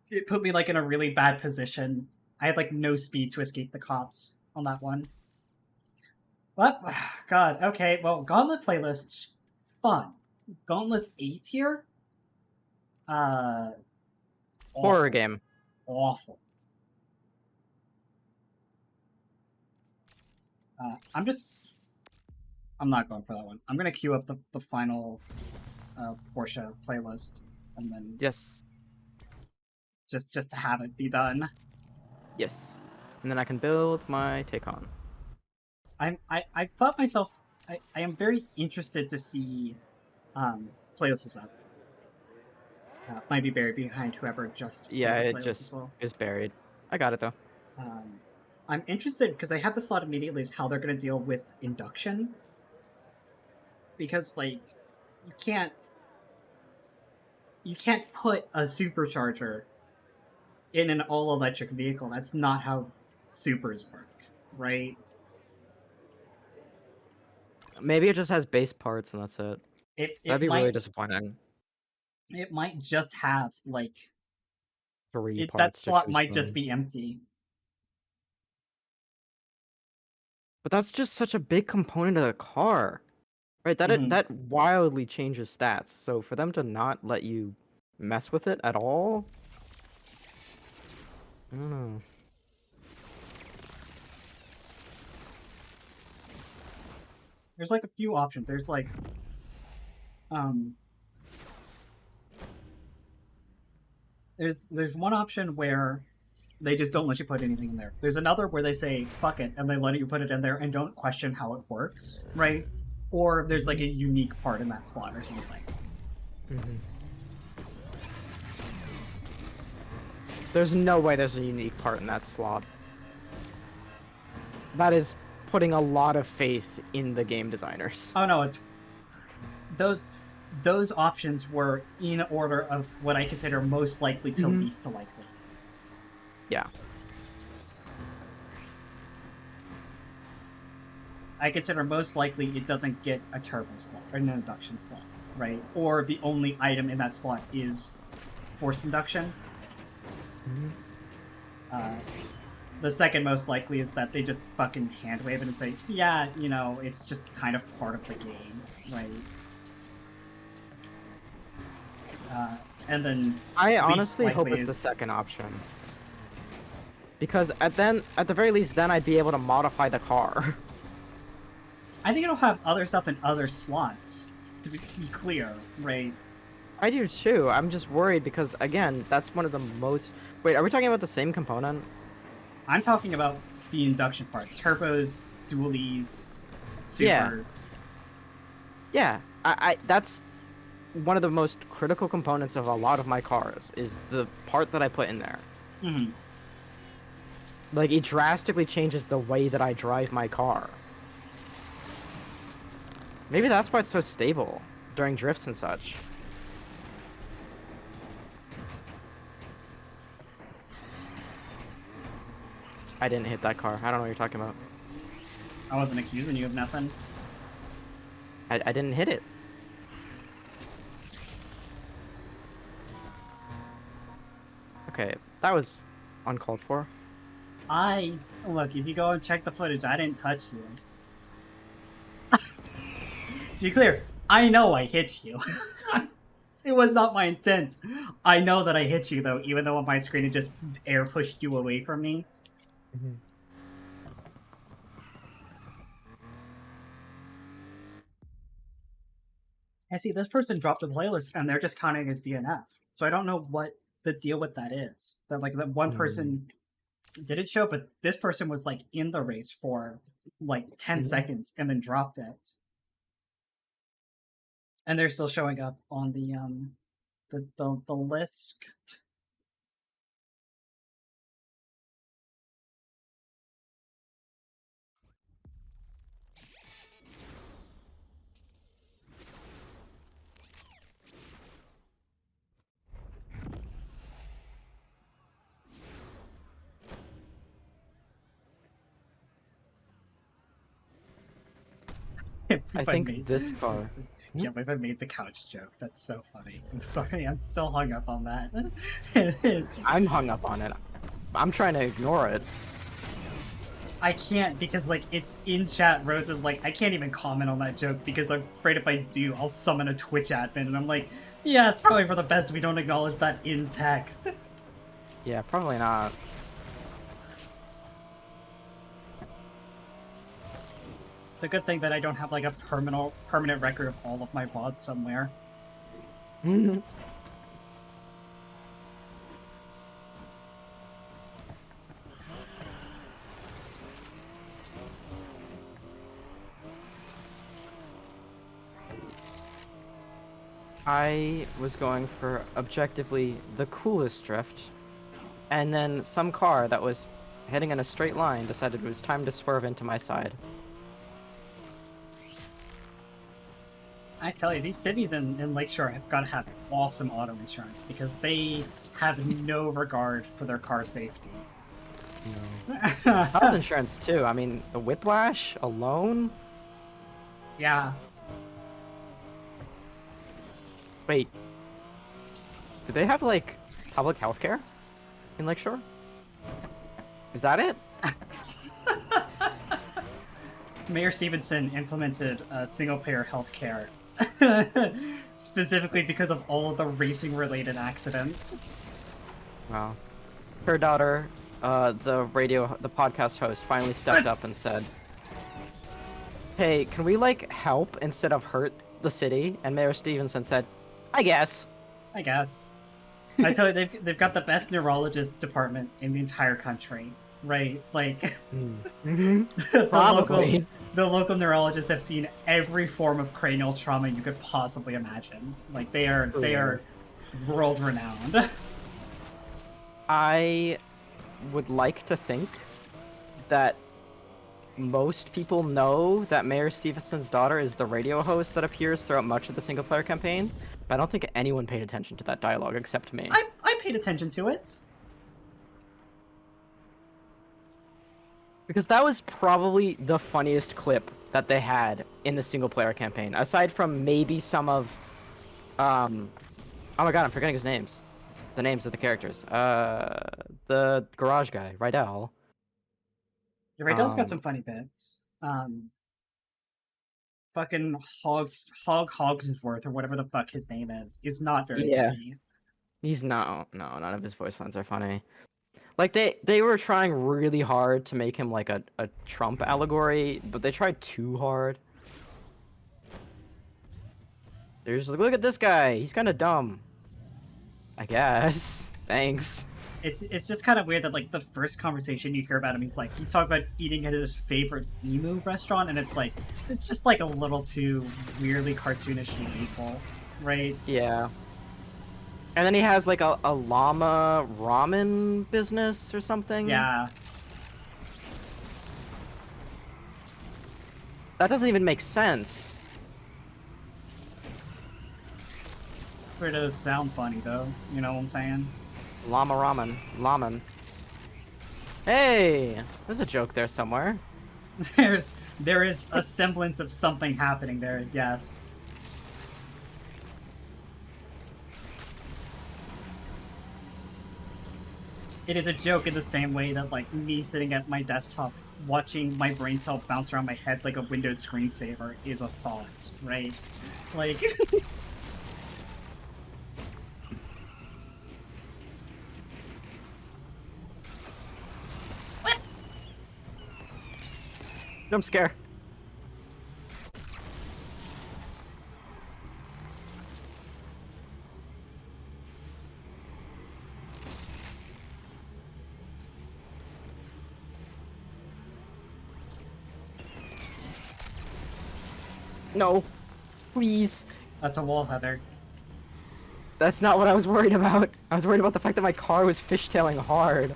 It put me like in a really bad position. I had like no speed to escape the cops on that one. But god, okay, well, Gauntlet playlists, fun. Gauntlet's A tier? Horror Awful. game. Awful. I'm not going for that one. I'm gonna queue up the final Porsche playlist and then Yes. just to have it be done. Yes. And then I can build my Taycan. I thought myself I am very interested to see playlists up. Might be buried behind whoever just Yeah, played the it playlist just as well. is buried. I got it though. I'm interested because I have this thought immediately is how they're going to deal with induction. Because like you can't put a supercharger in an all-electric vehicle, that's not how supers work, right? Maybe it just has base parts and that's it. It That'd it be really might disappointing. it might just have like 3 that parts to slot choose might just from. be empty. But that's just such a big component of the car. Right, Mhm. that wildly changes stats. So for them to not let you mess with it at all, I don't know. There's like a few options. There's like um there's one option where they just don't let you put anything in there. There's another where they say fuck it and they let you put it in there and don't question how it works, right? Or there's like a unique part in that slot or something. Mm-hmm. There's no way there's a unique part in that slot. That is putting a lot of faith in the game designers. Oh no, it's those options were in order of what I consider most likely to least likely. Yeah. I consider most likely it doesn't get a turbo slot or an induction slot, right? Or the only item in that slot is forced induction. The second most likely is that they just fucking hand wave it and say, yeah, you know, it's just kind of part of the game, right? And then I least honestly hope likely it's the is- second option. Because at the very least, then I'd be able to modify the car. I think it'll have other stuff in other slots, to be clear, right? I do too. I'm just worried because, again, that's one of the most... Wait, are we talking about the same component? I'm talking about the induction part. Turbos, dualies, Yeah. supers. Yeah, I that's one of the most critical components of a lot of my cars, is the part that I put in there. Mm-hmm. Like, it drastically changes the way that I drive my car. Maybe that's why it's so stable during drifts and such. I didn't hit that car. I don't know what you're talking about. I wasn't accusing you of nothing. I didn't hit it. Okay, that was uncalled for. Look, if you go and check the footage, I didn't touch you. To be clear, I know I hit you. It was not my intent. I know that I hit you, though, even though on my screen it just air pushed you away from me. I see this person dropped a playlist and they're just counting as DNF. So I don't know what the deal with that is. That like that one person didn't show, but this person was like in the race for like 10 seconds and then dropped it. And they're still showing up on the list. I think this car... Can't believe I made the couch joke. That's so funny. I'm sorry. I'm still hung up on that. I'm hung up on it. I'm trying to ignore it. I can't because like it's in chat. Rose is like, I can't even comment on that joke because I'm afraid if I do, I'll summon a Twitch admin, and I'm like, yeah, it's probably for the best we don't acknowledge that in text. Yeah, probably not. It's a good thing that I don't have like a permanent record of all of my VODs somewhere. I was going for objectively the coolest drift, and then some car that was heading in a straight line decided it was time to swerve into my side. I tell you, these cities in Lakeshore have got to have awesome auto insurance because they have no regard for their car safety. Health insurance too. I mean, the whiplash alone. Yeah. Wait, do they have like public health care in Lakeshore? Is that it? Mayor Stevenson implemented single-payer healthcare specifically because of all of the racing-related accidents. Wow. Her daughter, the podcast host, finally stepped up and said, "Hey, can we like help instead of hurt the city?" And Mayor Stevenson said, "I guess." I guess. I tell you, they've got the best neurologist department in the entire country, right? Like, Probably. the local neurologists have seen every form of cranial trauma you could possibly imagine. Like, they are world renowned. I would like to think that most people know that Mayor Stevenson's daughter is the radio host that appears throughout much of the single-player campaign, but I don't think anyone paid attention to that dialogue except me. I paid attention to it. Because that was probably the funniest clip that they had in the single-player campaign, aside from maybe some of, oh my god, I'm forgetting his names. The names of the characters. The garage guy, Rydell. Yeah, Rydell's got some funny bits. Fucking Hog Hogsworth, or whatever the fuck his name is not very funny. He's no, none of his voice lines are funny. Like, they were trying really hard to make him like a Trump allegory, but they tried too hard. They're just like, look at this guy, he's kind of dumb. I guess. Thanks. It's just kind of weird that, like, the first conversation you hear about him, he's talking about eating at his favorite emu restaurant, and it's just like a little too weirdly cartoonishly evil, right? Yeah. And then he has like a llama ramen business or something. Yeah. That doesn't even make sense. It does sound funny, though. You know what I'm saying? Llama ramen. Lamen. Hey! There's a joke there somewhere. There is a semblance of something happening there, yes. It is a joke in the same way that, like, me sitting at my desktop watching my brain cell bounce around my head like a Windows screensaver is a thought, right? Like... Jump scare. No. Please. That's a wall, Heather. That's not what I was worried about. I was worried about the fact that my car was fishtailing hard.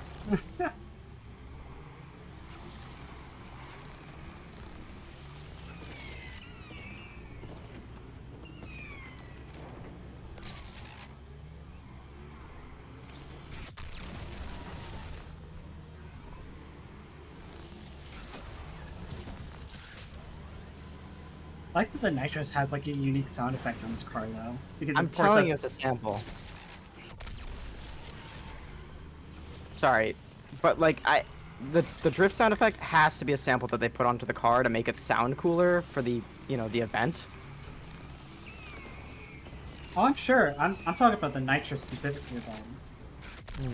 I like that the Nitros has, like, a unique sound effect on this car, though. Because I'm of course telling you that's... it's a sample. Sorry, but like the drift sound effect has to be a sample that they put onto the car to make it sound cooler for the the event. Oh, I'm sure. I'm talking about the Nitro specifically, though.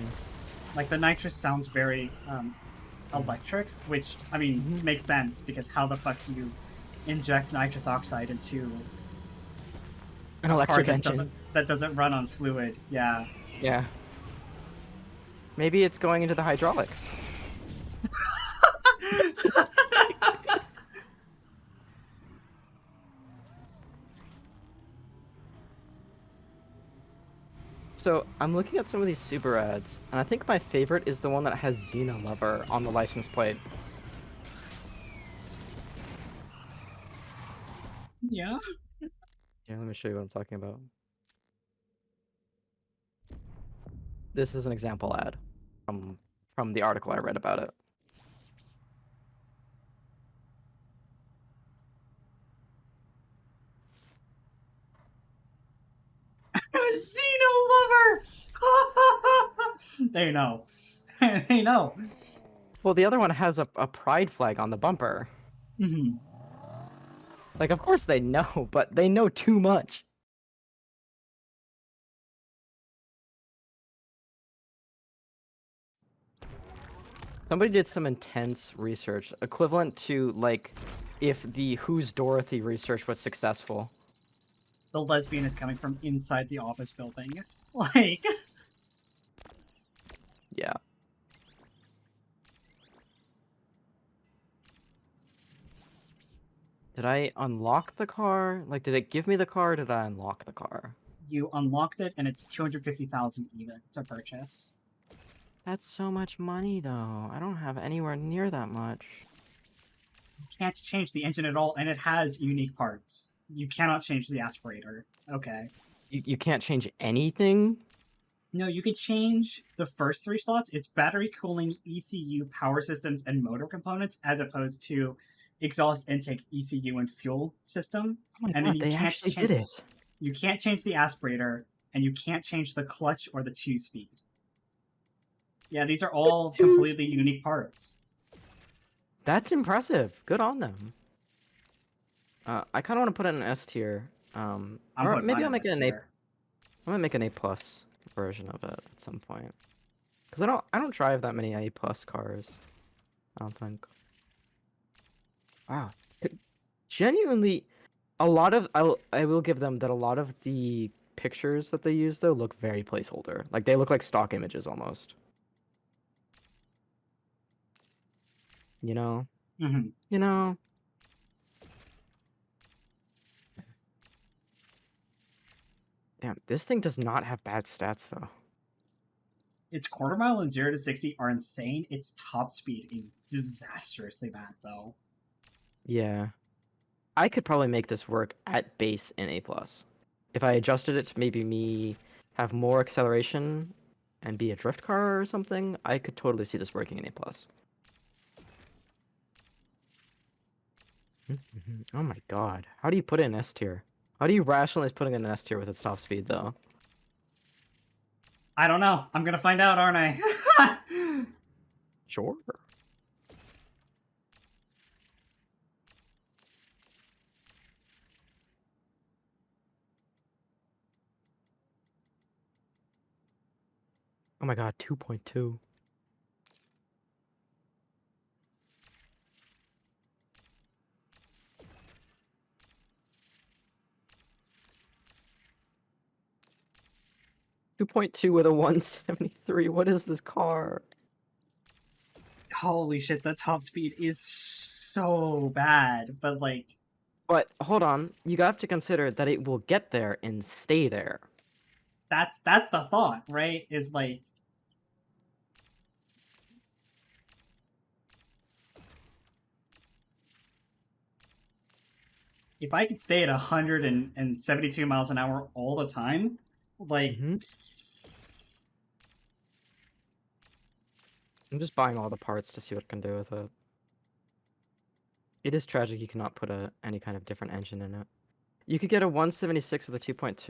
Like, the Nitro sounds very electric, which, I mean, makes sense, because how the fuck do you inject nitrous oxide into An a car electric that engine. that doesn't run on fluid? Yeah. Yeah. Maybe it's going into the hydraulics. So I'm looking at some of these super ads, and I think my favorite is the one that has Xena Lover on the license plate. Yeah. Yeah, let me show you what I'm talking about. This is an example ad from the article I read about it. Xeno lover! They know. They know. Well, the other one has a pride flag on the bumper. Mhm. Like, of course they know, but they know too much. Somebody did some intense research, equivalent to, like, if the Who's Dorothy research was successful. The lesbian is coming from inside the office building. Like, Yeah. Did I unlock the car? Like, did it give me the car, or did I unlock the car? you unlocked it, and it's 250,000 even to purchase. That's so much money, though. I don't have anywhere near that much. You can't change the engine at all, and it has unique parts. You cannot change the aspirator. Okay. You can't change anything? No, you could change the first 3 slots. It's battery cooling, ECU, power systems, and motor components, as opposed to exhaust intake, ECU, and fuel system. Oh my And god, then they actually did it. You can't change the aspirator, and you can't change the clutch or the 2-speed. Yeah, these are all completely unique parts. That's impressive. Good on them. I kind of want to put it in an S tier. I'm Or putting maybe mine I'll in make it S an A. tier. I'm gonna make an A plus version of it at some point. Cause I don't drive that many A plus cars. I don't think. Wow. Genuinely, a lot of I will give them that a lot of the pictures that they use though look very placeholder. Like they look like stock images almost. You know? Mm-hmm. You know? Damn, this thing does not have bad stats though. Its quarter mile and 0 to 60 are insane. Its top speed is disastrously bad, though. Yeah. I could probably make this work at base in A plus. If I adjusted it to maybe me have more acceleration and be a drift car or something, I could totally see this working in A plus. Oh my god. How do you put it in S tier? How do you rationalize putting it in S tier with its top speed though? I don't know. I'm gonna find out, aren't I? Sure. Oh my god, 2.2. with a 173. What is this car? Holy shit, the top speed is so bad. But, like... But hold on, you have to consider that it will get there and stay there. That's the thought, right? Is, like... If I could stay at 172 miles an hour all the time, like... I'm just buying all the parts to see what I can do with it. It is tragic you cannot put any kind of different engine in it. You could get a 176 with a 2.2. Is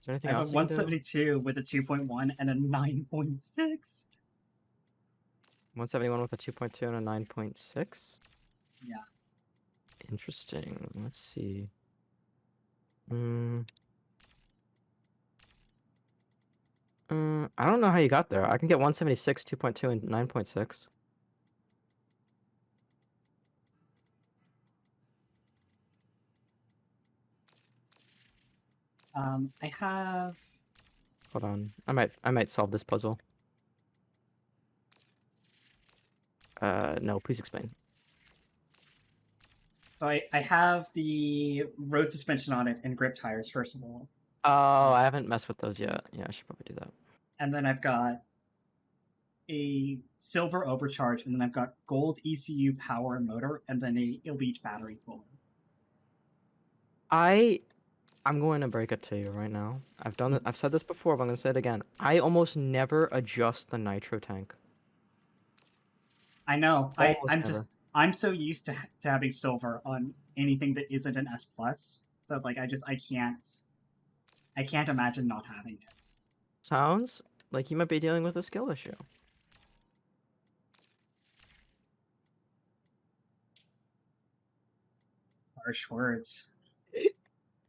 there anything I have else a you can do? 172 with a 2.1 and a 9.6. 171 with a 2.2 and a 9.6? Yeah. Interesting. Let's see. I don't know how you got there. I can get 176, 2.2, and 9.6. I have... Hold on. I might solve this puzzle. No, please explain. So I have the road suspension on it and grip tires, first of all. Oh, I haven't messed with those yet. Yeah, I should probably do that. And then I've got a silver overcharge, and then I've got gold ECU power and motor, and then a elite battery cooler. I'm going to break it to you right now. I've done it. I've said this before, but I'm gonna say it again. I almost never adjust the nitro tank. I know. Almost never. I'm so used to having silver on anything that isn't an S plus that like I can't imagine not having it. Sounds like you might be dealing with a skill issue. Harsh words.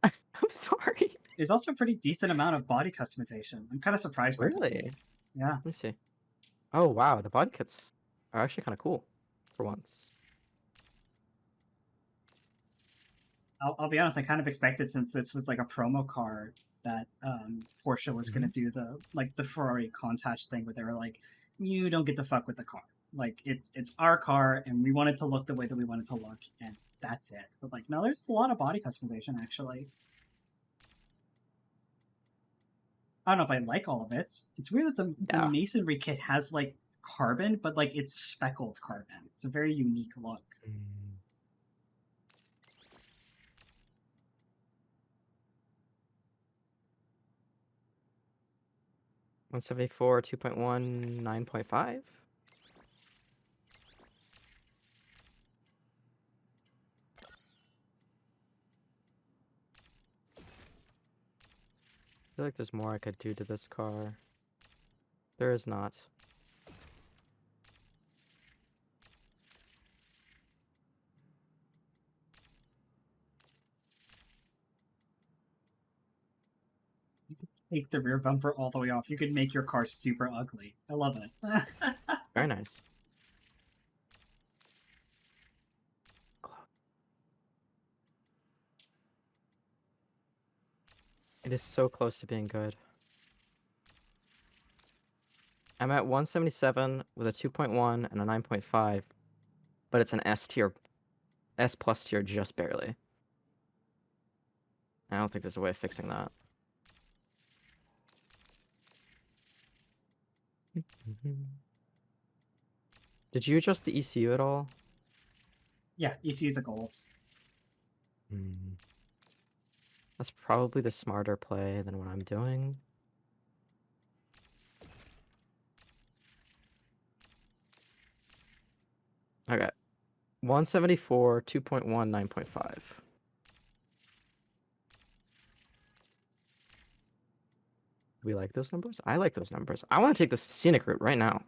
I'm sorry. There's also a pretty decent amount of body customization. I'm kind of surprised by that. Really? Yeah. Let me see. Oh wow, the body kits are actually kind of cool, for once. I'll be honest. I kind of expected, since this was like a promo card, that Porsche was gonna do the Ferrari Countach thing, where they were like, "You don't get to fuck with the car. Like it's our car, and we want it to look the way that we want it to look, and that's it." But like, no, there's a lot of body customization actually. I don't know if I like all of it. It's weird that the Yeah. masonry kit has like carbon, but like it's speckled carbon. It's a very unique look. 174, 2.1, 9.5. I feel like there's more I could do to this car. There is not. Take the rear bumper all the way off. You could make your car super ugly. I love it. Very nice. It is so close to being good. I'm at 177 with a 2.1 and a 9.5, but it's an S tier, S plus tier just barely. I don't think there's a way of fixing that. Did you adjust the ECU at all? Yeah, ECU's a gold. That's probably the smarter play than what I'm doing. Okay. 174, 2.1, 9.5. We like those numbers? I like those numbers. I want to take the scenic route right now.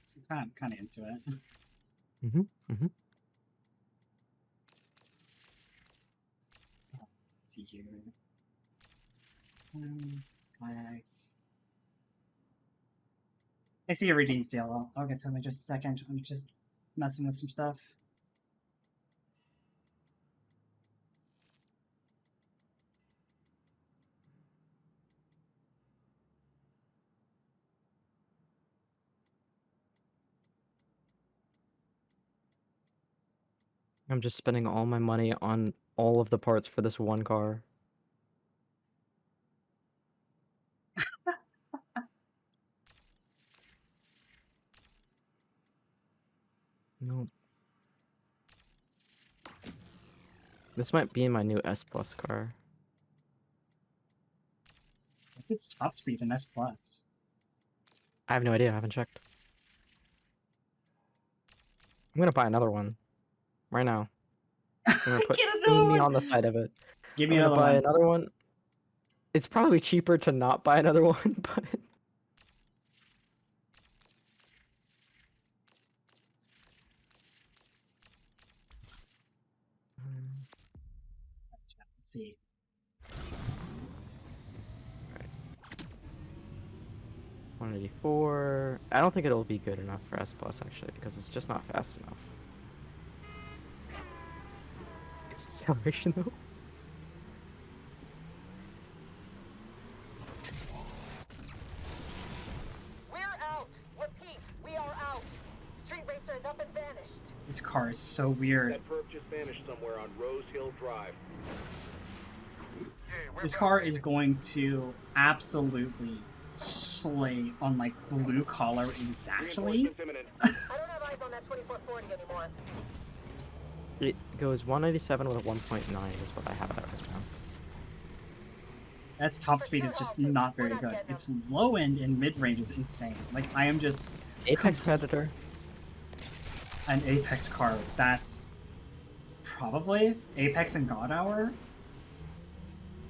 So kind of into it. Mm-hmm. Let's see here. Flags. I see a redeem deal. I'll get to them in just a second. I'm just messing with some stuff. I'm just spending all my money on all of the parts for this one car. No. This might be my new S Plus car. What's its top speed in S plus? I have no idea. I haven't checked. I'm gonna buy another one right now. I'm gonna put Get another me one! on the side of it. Give me I'm gonna another buy one. another one. It's probably cheaper to not buy another one, but Let's see. 184. I don't think it'll be good enough for S Plus actually, because it's just not fast enough. It's acceleration though. We're out. Repeat, we are out. Street Racer is up and vanished. It's This car is so weird. That perp just vanished somewhere on Rose Hill Drive. This car is going to absolutely slay on like blue collar exactly. Reinforcements imminent. I don't have eyes on that 2440 anymore. It goes 197 with a 1.9 is what I have it at right now. That's top speed is just not very good. Its low end and mid range is insane. Like I am just Apex Predator. an Apex car. That's probably Apex and God Hour.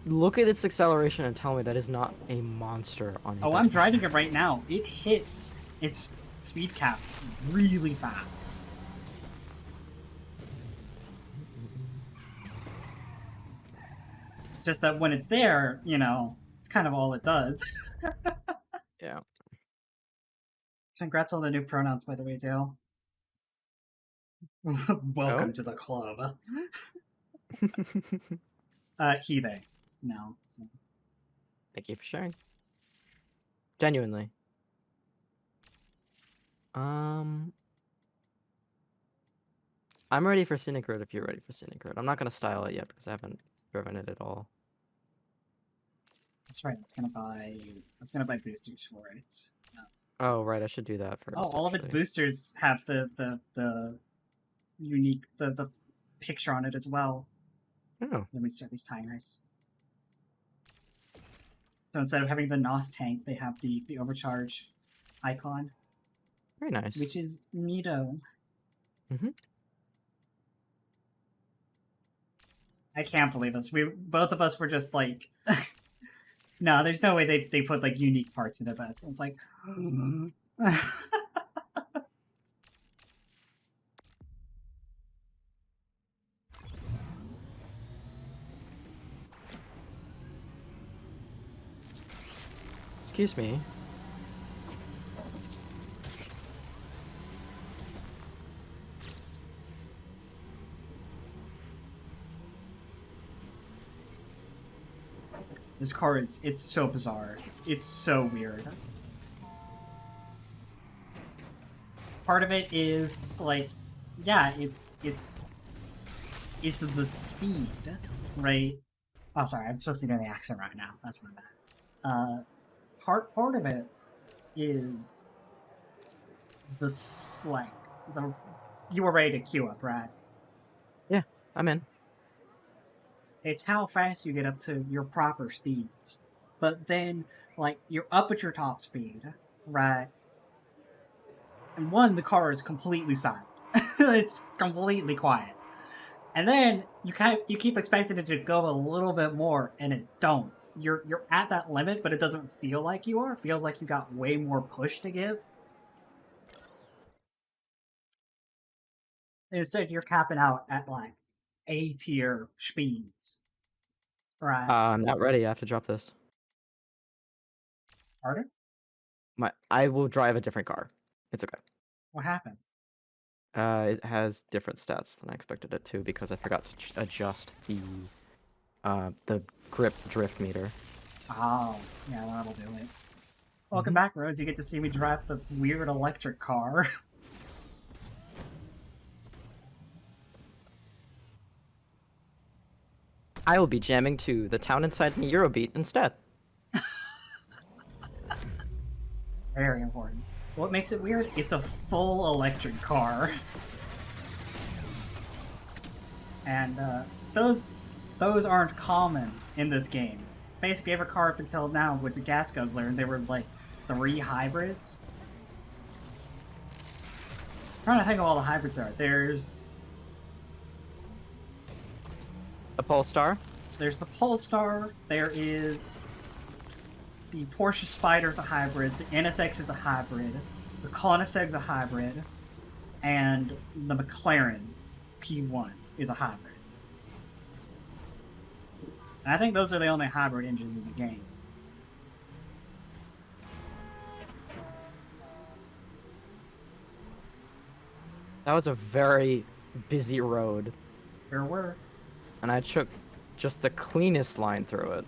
Look at its acceleration and tell me that is not a monster on Oh, Apex I'm driving it right now. It hits its speed cap really fast. Just that when it's there, you know, it's kind of all it does. Yeah. Congrats on the new pronouns, by the way, Dale. Welcome to the club. He, they. No. So. Thank you for sharing. Genuinely. I'm ready for Scenic Road if you're ready for Scenic Road. I'm not gonna style it yet because I haven't driven it at all. That's right. I was gonna buy boosters for it. Oh right, I should do that first. Oh, all of its actually. boosters have the unique the picture on it as well. Oh, Then we start these timers. So instead of having the NOS tank, they have the overcharge icon, very nice. which is neato. Mhm. I can't believe this. Both of us were just like, no, there's no way they put like unique parts into this. I was like, Excuse me. this car it's so bizarre. It's so weird. Part of it is like, yeah, it's the speed, right? Oh, sorry, I'm supposed to be doing the accent right now. That's my bad. Part of it is the slang. You were ready to queue up, right? Yeah, I'm in. It's how fast you get up to your proper speeds. But then, like, you're up at your top speed, right? And one, the car is completely silent. It's completely quiet. And then you keep expecting it to go a little bit more, and it don't. You're at that limit, but it doesn't feel like you are. It feels like you got way more push to give. Instead, you're capping out at like A tier speeds. Right. I'm not ready. I have to drop this. Harder? I will drive a different car. It's okay. What happened? It has different stats than I expected it to because I forgot to adjust the grip drift meter. Oh, yeah, that'll do it. Welcome back, Rose. You get to see me drive the weird electric car. I will be jamming to the Town Inside Me Eurobeat instead. Very important. What makes it weird? It's a full electric car. And those aren't common in this game. Basically, every car up until now was a gas guzzler, and there were like 3 hybrids. I'm trying to think of all the hybrids there are. There's The Polestar. the Polestar. There is the Porsche Spyder's a hybrid. The NSX is a hybrid. The Koenigsegg's a hybrid, and the McLaren P1 is a hybrid. And I think those are the only hybrid engines in the game. That was a very busy road, There were. and I took just the cleanest line through it.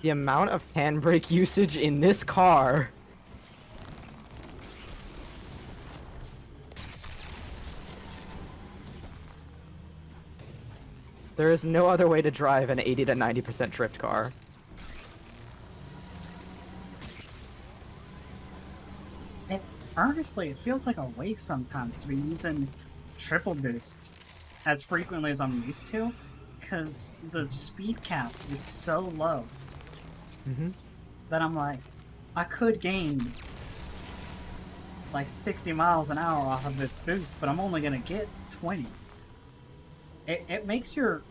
The amount of handbrake usage in this car. There is no other way to drive an 80 to 90% drift car. It honestly, it feels like a waste sometimes to be using triple boost as frequently as I'm used to, because the speed cap is so low that I'm like, I could gain like 60 miles an hour off of this boost, but I'm only gonna get 20. It makes your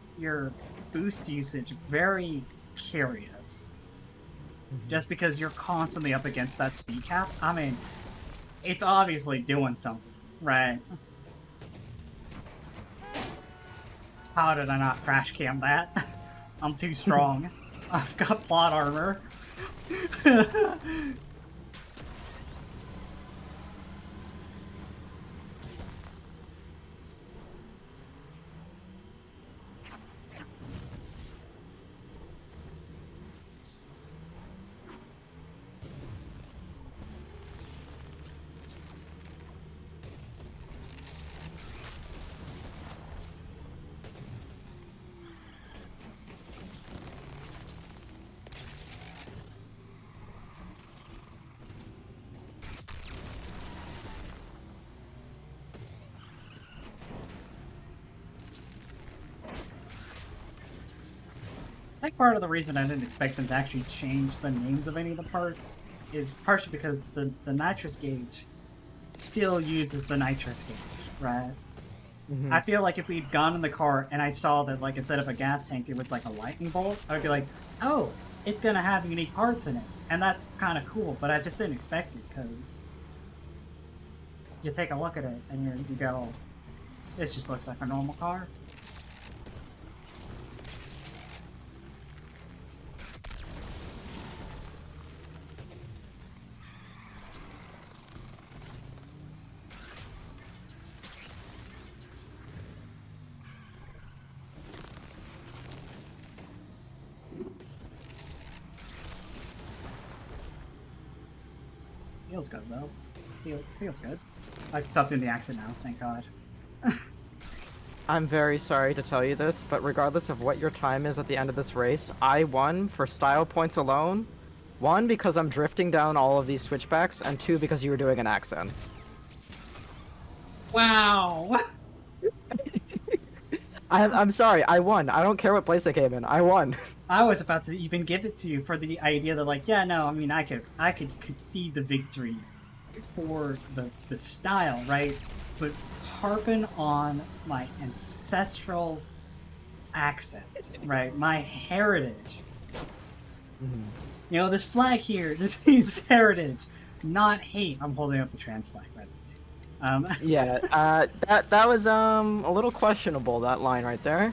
boost usage very curious. Just because you're constantly up against that speed cap. I mean, it's obviously doing something, right? How did I not crash cam that? I'm too strong. I've got plot armor. I think part of the reason I didn't expect them to actually change the names of any of the parts is partially because the nitrous gauge still uses the nitrous gauge, right? I feel like if we'd gone in the car and I saw that, like, instead of a gas tank, it was like a lightning bolt, I would be like, oh, it's gonna have unique parts in it. And that's kind of cool, but I just didn't expect it, because you take a look at it and you go, this just looks like a normal car. Feels good, though. Feels good. I can stop doing the accent now, thank God. I'm very sorry to tell you this, but regardless of what your time is at the end of this race, I won for style points alone. 1, because I'm drifting down all of these switchbacks, and 2, because you were doing an accent. Wow! I'm sorry, I won. I don't care what place I came in. I won. I was about to even give it to you for the idea that, like, yeah, no, I mean, I could concede the victory for the style, right? But harping on my ancestral accent, right? My heritage. You know, this flag here, this is heritage, not hate. I'm holding up the trans flag, by the way. Yeah, that was a little questionable, that line right there.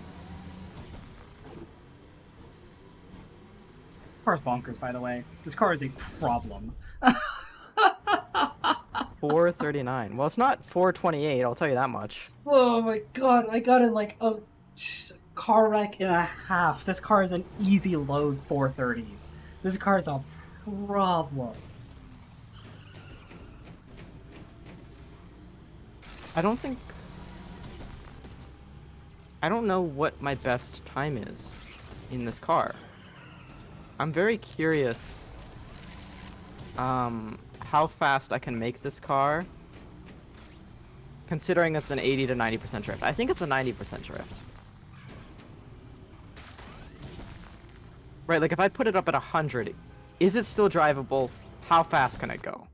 Car's bonkers, by the way. This car is a problem. 439. Well, it's not 428, I'll tell you that much. Oh my god, I got in like a car wreck and a half. This car is an easy load 430s. This car is a problem. I don't know what my best time is in this car. I'm very curious how fast I can make this car, considering it's an 80 to 90% drift. I think it's a 90% drift. Right, like if I put it up at 100, is it still drivable? How fast can it go?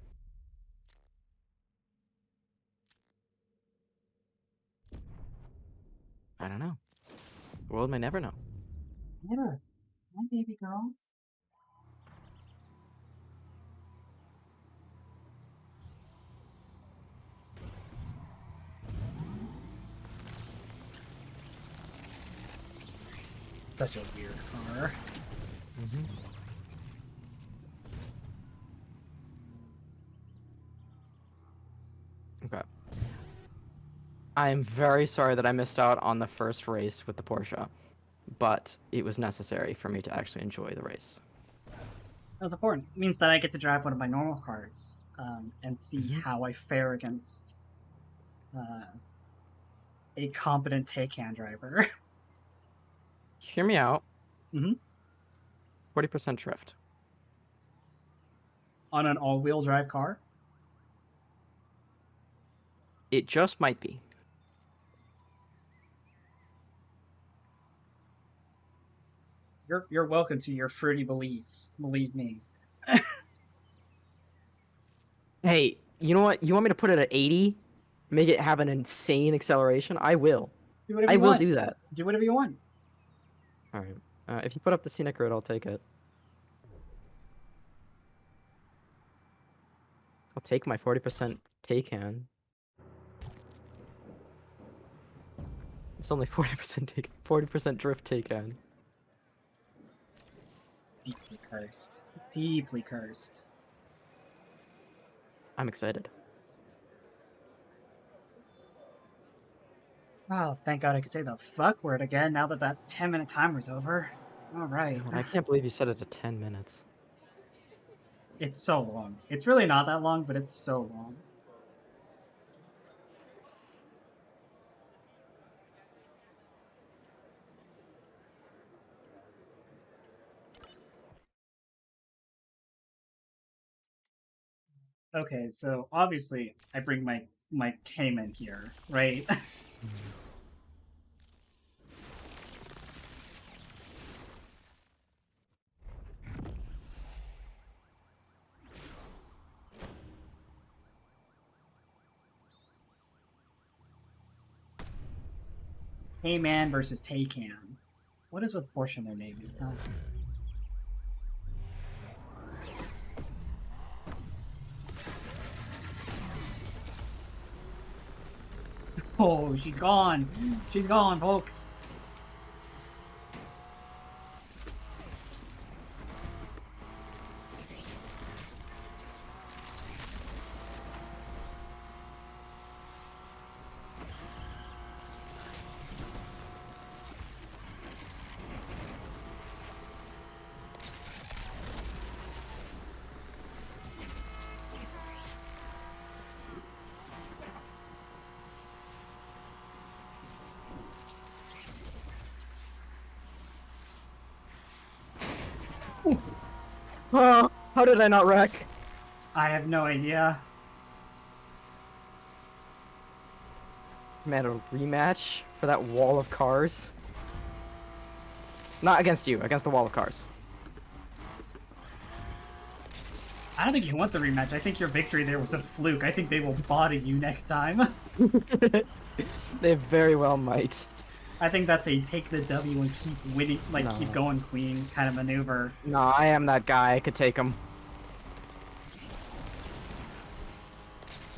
I don't know. The world may never know. Never. My baby girl. Such a weird car. Okay. I am very sorry that I missed out on the first race with the Porsche, but it was necessary for me to actually enjoy the race. That's important. It means that I get to drive one of my normal cars and see Mhm. how I fare against a competent take-hand driver. Hear me out. hmm 40% drift. On an all-wheel drive car. It just might be. You're welcome to your fruity beliefs. Believe me. Hey, you know what? You want me to put it at 80? Make it have an insane acceleration? I will. Do whatever I you will want. do that. Do whatever you want. All right. If you put up the scenic road, I'll take it. I'll take my 40% take-hand. It's only 40% take, 40% drift take-hand. Deeply cursed. Deeply cursed. I'm excited. Oh, thank God I could say the fuck word again now that that 10-minute timer's over. All right. God, I can't believe you said it to 10 minutes. It's so long. It's really not that long, but it's so long. Okay, so obviously I bring my Cayman here, right? Cayman versus Taycan. What is with Porsche in their name? Oh, she's gone. She's gone, folks. Oh, how did I not wreck? I have no idea. Man, a rematch for that wall of cars? Not against you, against the wall of cars. I don't think you want the rematch. I think your victory there was a fluke. I think they will body you next time. They very well might. I think that's a take the W and keep winning, like No. keep going, queen kind of maneuver. No, I am that guy. I could take him.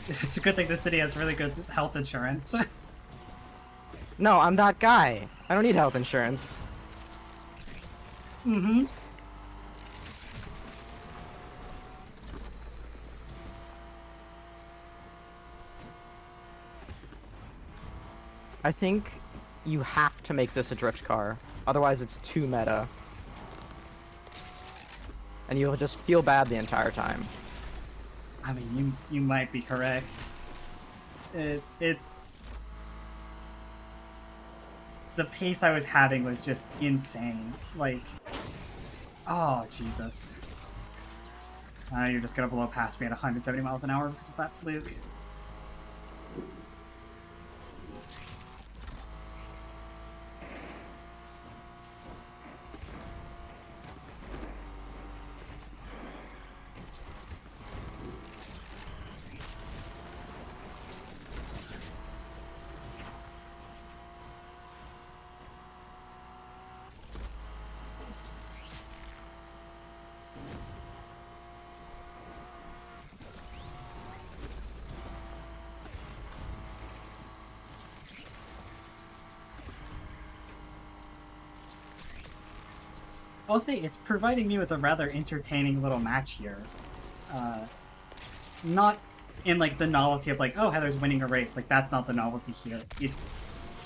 It's a good thing the city has really good health insurance. No, I'm that guy. I don't need health insurance. mm-hmm. I think you have to make this a drift car. Otherwise, it's too meta. And you'll just feel bad the entire time. I mean, you might be correct. It's the pace I was having was just insane. Like, oh Jesus! You're just gonna blow past me at 170 miles an hour because of that fluke. I'll say it's providing me with a rather entertaining little match here. Not in like the novelty of like, oh, Heather's winning a race. Like that's not the novelty here. It's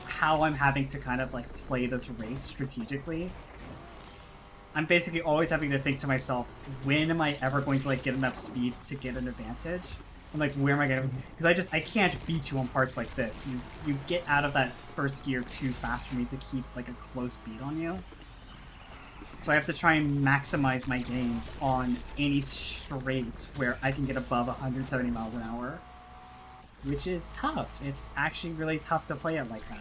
how I'm having to kind of like play this race strategically. I'm basically always having to think to myself, when am I ever going to like get enough speed to get an advantage? And like, where am I gonna? Because I can't beat you on parts like this. You get out of that first gear too fast for me to keep like a close beat on you. So I have to try and maximize my gains on any straight where I can get above 170 miles an hour, which is tough. It's actually really tough to play it like that.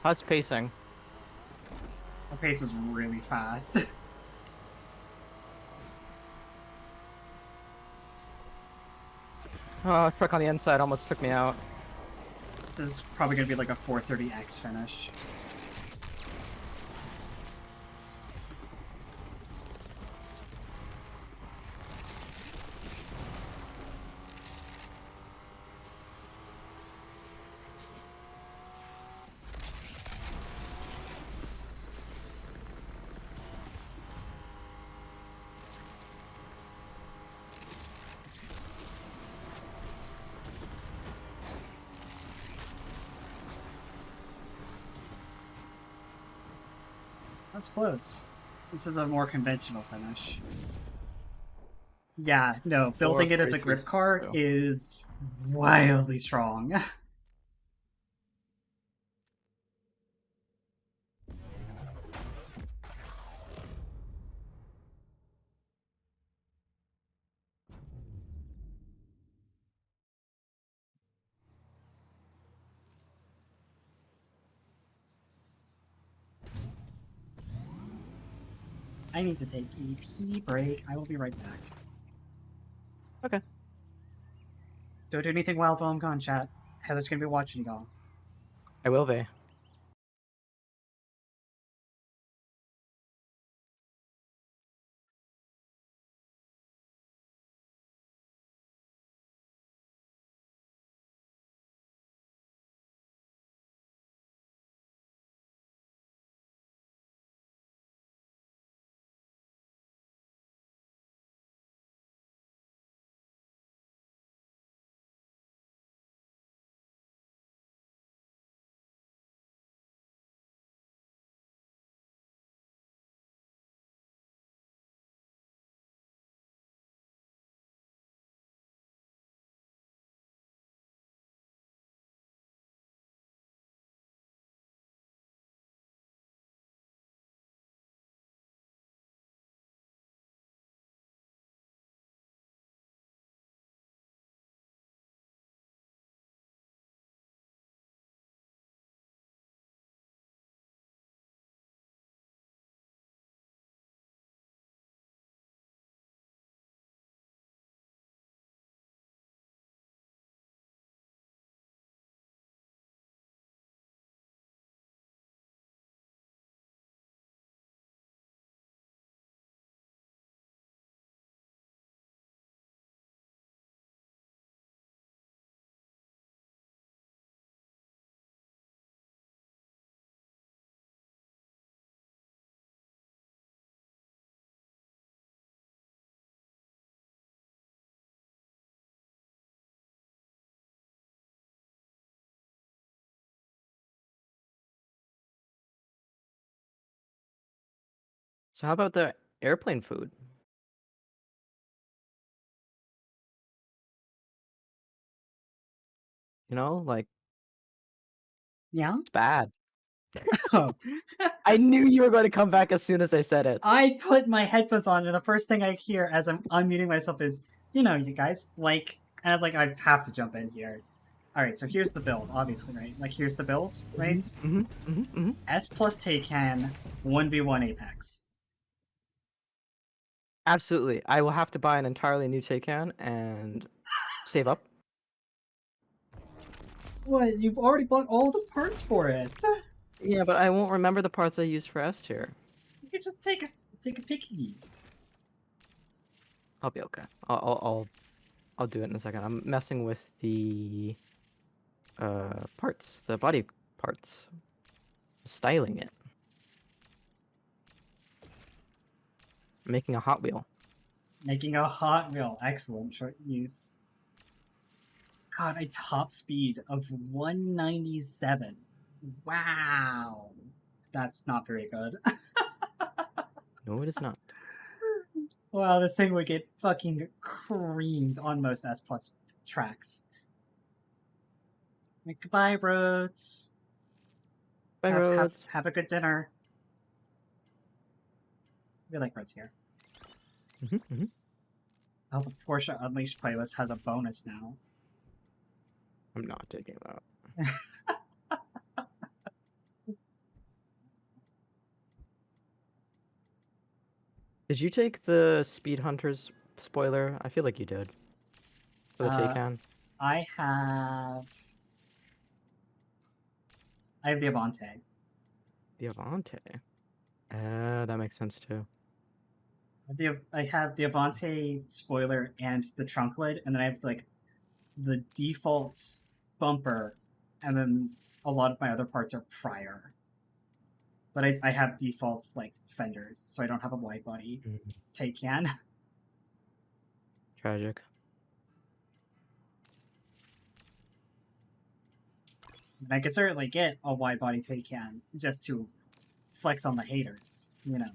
How's pacing? The pace is really fast. Oh, truck on the inside almost took me out. This is probably going to be like a 430x finish. That's close. This is a more conventional finish. Yeah, no, building it as a grip car is wildly strong. I need to take a pee break. I will be right back. Okay. Don't do anything wild while I'm gone, chat. Heather's gonna be watching y'all. I will be. So how about the airplane food? You know, like, Yeah? it's bad. Oh. I knew you were going to come back as soon as I said it. I put my headphones on, and the first thing I hear as I'm unmuting myself is, you guys, like, and I was like, I have to jump in here. Alright, so here's the build, obviously, right? Like, here's the build, right? S plus Taycan, 1v1 Apex. Absolutely. I will have to buy an entirely new Taycan and save up. What? You've already bought all the parts for it. Yeah, but I won't remember the parts I used for S tier. You can just take a picky. I'll be okay. I'll do it in a second. I'm messing with the parts, the body parts, styling it, making a Hot Wheel. Making a Hot Wheel. Excellent use. God, a top speed of 197. Wow. That's not very good. No, it is not. Wow, this thing would get fucking creamed on most S Plus tracks. Goodbye, roads. Bye, Have, roads. have a good dinner. We like roads here. Oh, the Porsche Unleashed playlist has a bonus now. I'm not taking that. Did you take the Speed Hunters spoiler? I feel like you did. For the Taycan. I have the Avante. The Avante. That makes sense too. I have the Avante spoiler and the trunk lid, and then I have like the default bumper, and then a lot of my other parts are prior. But I have default like fenders, so I don't have a wide body Taycan. Tragic. And I could certainly get a wide body Taycan just to flex on the haters, you know.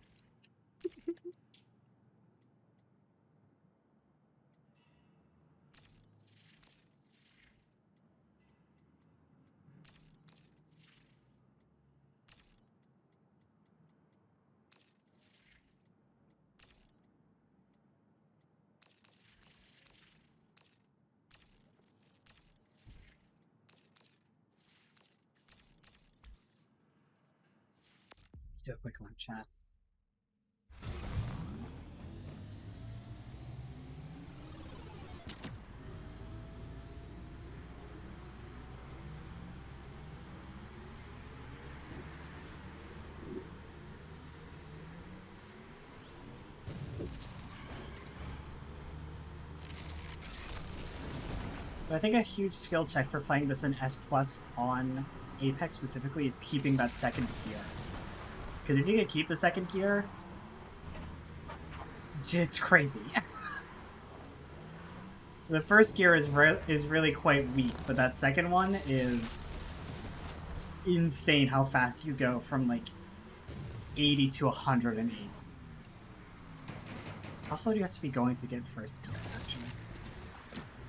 Let's do a quick live chat. But I think a huge skill check for playing this in S Plus on Apex specifically is keeping that second gear. Because if you can keep the second gear, it's crazy. The first gear is really quite weak, but that second one is insane how fast you go from like 80 to 180. How slow do you have to be going to get first gear, actually?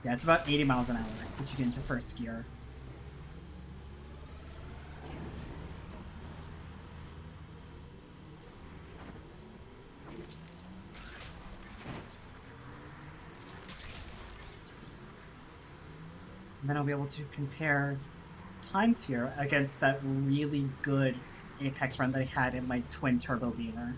Yeah, it's about 80 miles an hour that you get into first gear. And then I'll be able to compare times here against that really good Apex run that I had in my twin turbo beamer.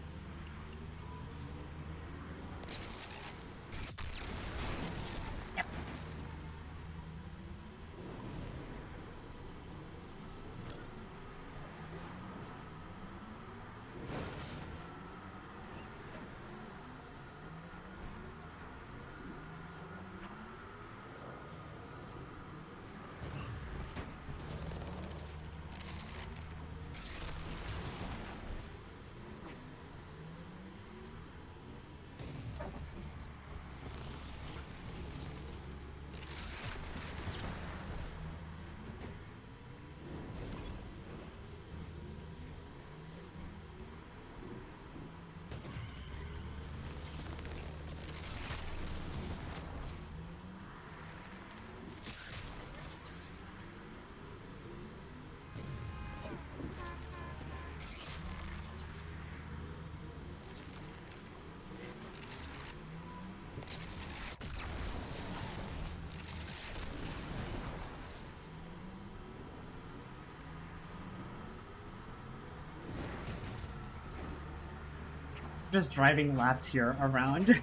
Just driving laps here around.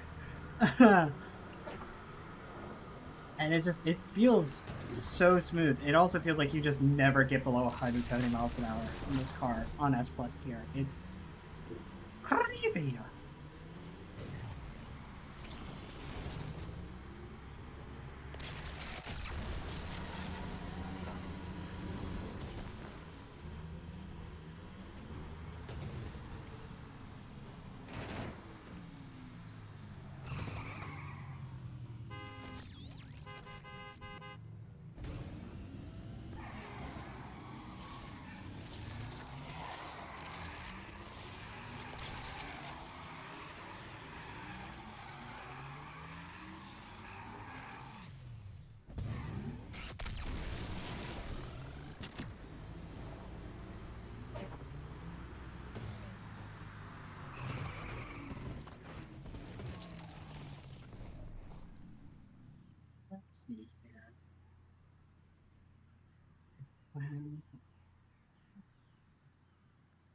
And it feels so smooth. It also feels like you just never get below 170 miles an hour in this car on S Plus tier. It's crazy. Let's see here.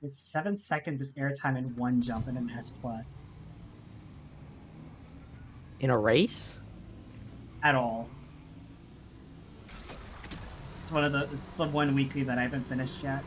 It's 7 seconds of airtime in one jump in an S Plus. In a race? At all. It's the one weekly that I haven't finished yet.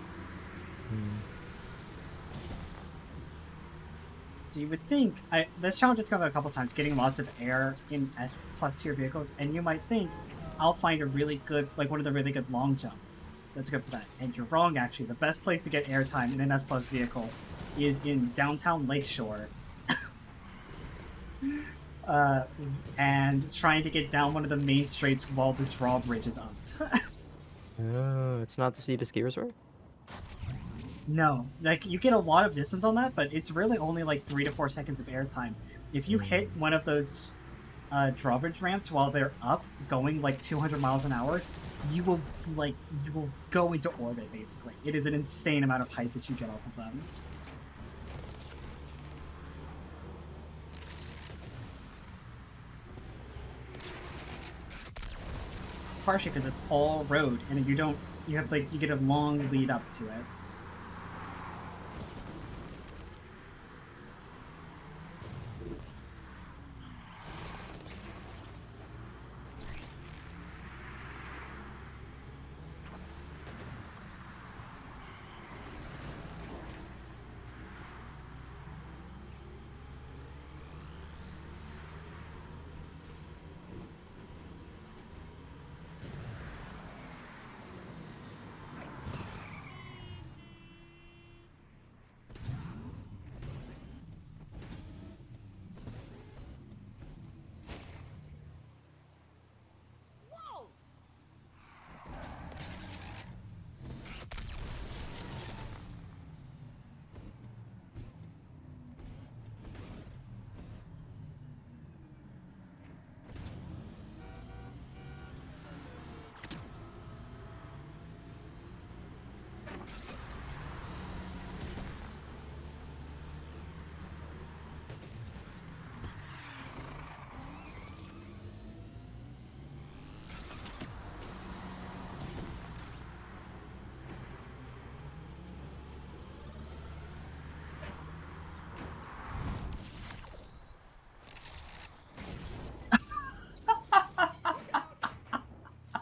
So you would think this challenge has come up a couple times, getting lots of air in S Plus tier vehicles, and you might think I'll find a really good, like one of the really good long jumps that's good for that. And you're wrong, actually. The best place to get airtime in an S Plus vehicle is in downtown Lakeshore. And trying to get down one of the main straights while the drawbridge is up. Oh, it's not the Sea to Ski Resort? No, like you get a lot of distance on that, but it's really only like 3 to 4 seconds of airtime. If you hit one of those drawbridge ramps while they're up, going like 200 miles an hour, you will go into orbit. Basically, it is an insane amount of height that you get off of them. Partially because it's all road, and you get a long lead up to it.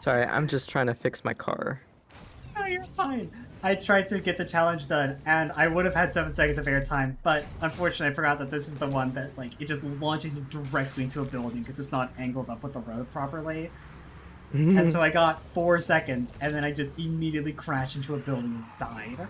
Sorry, I'm just trying to fix my car. No, you're fine. I tried to get the challenge done, and I would have had 7 seconds of airtime, but unfortunately I forgot that this is the one that, like, it just launches you directly into a building because it's not angled up with the road properly. And so I got 4 seconds, and then I just immediately crashed into a building and died.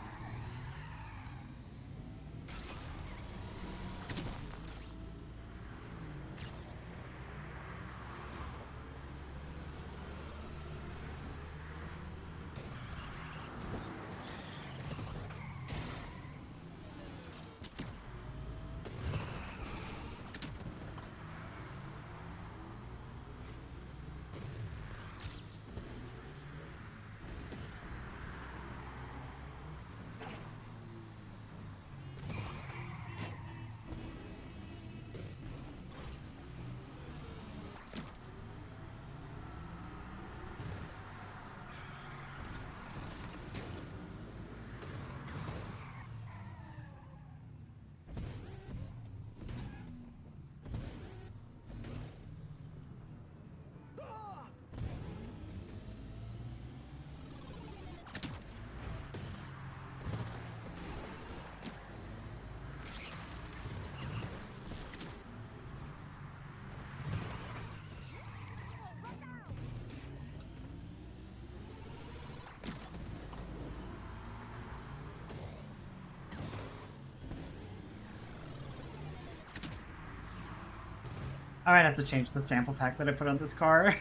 I might have to change the sample pack that I put on this car.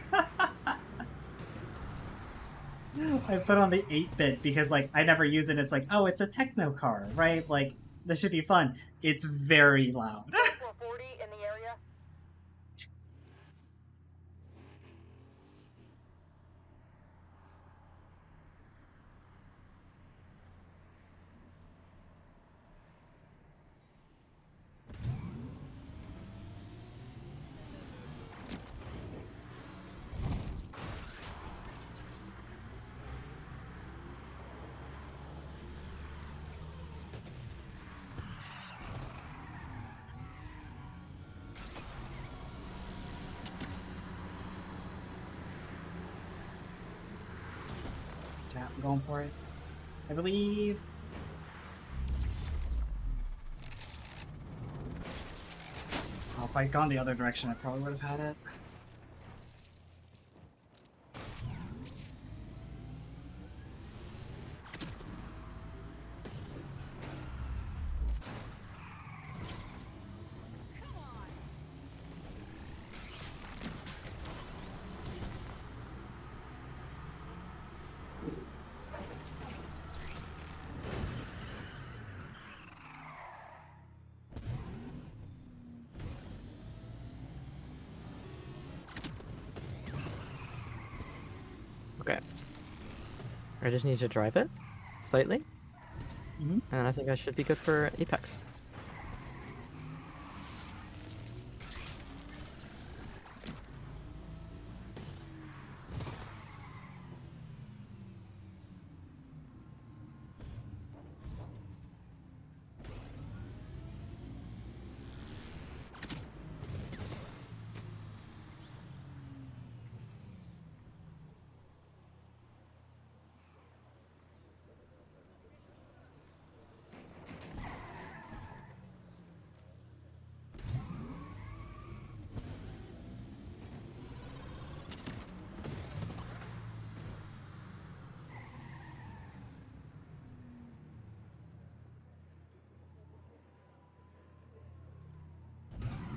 I put on the 8-bit because, like, I never use it. It's like, oh, it's a techno car, right? Like, this should be fun. It's very loud. 440 in the area. Yeah, I'm going for it. I believe. Oh, if I'd gone the other direction, I probably would have had it. Okay. I just need to drive it slightly, Mhm. and I think I should be good for Apex.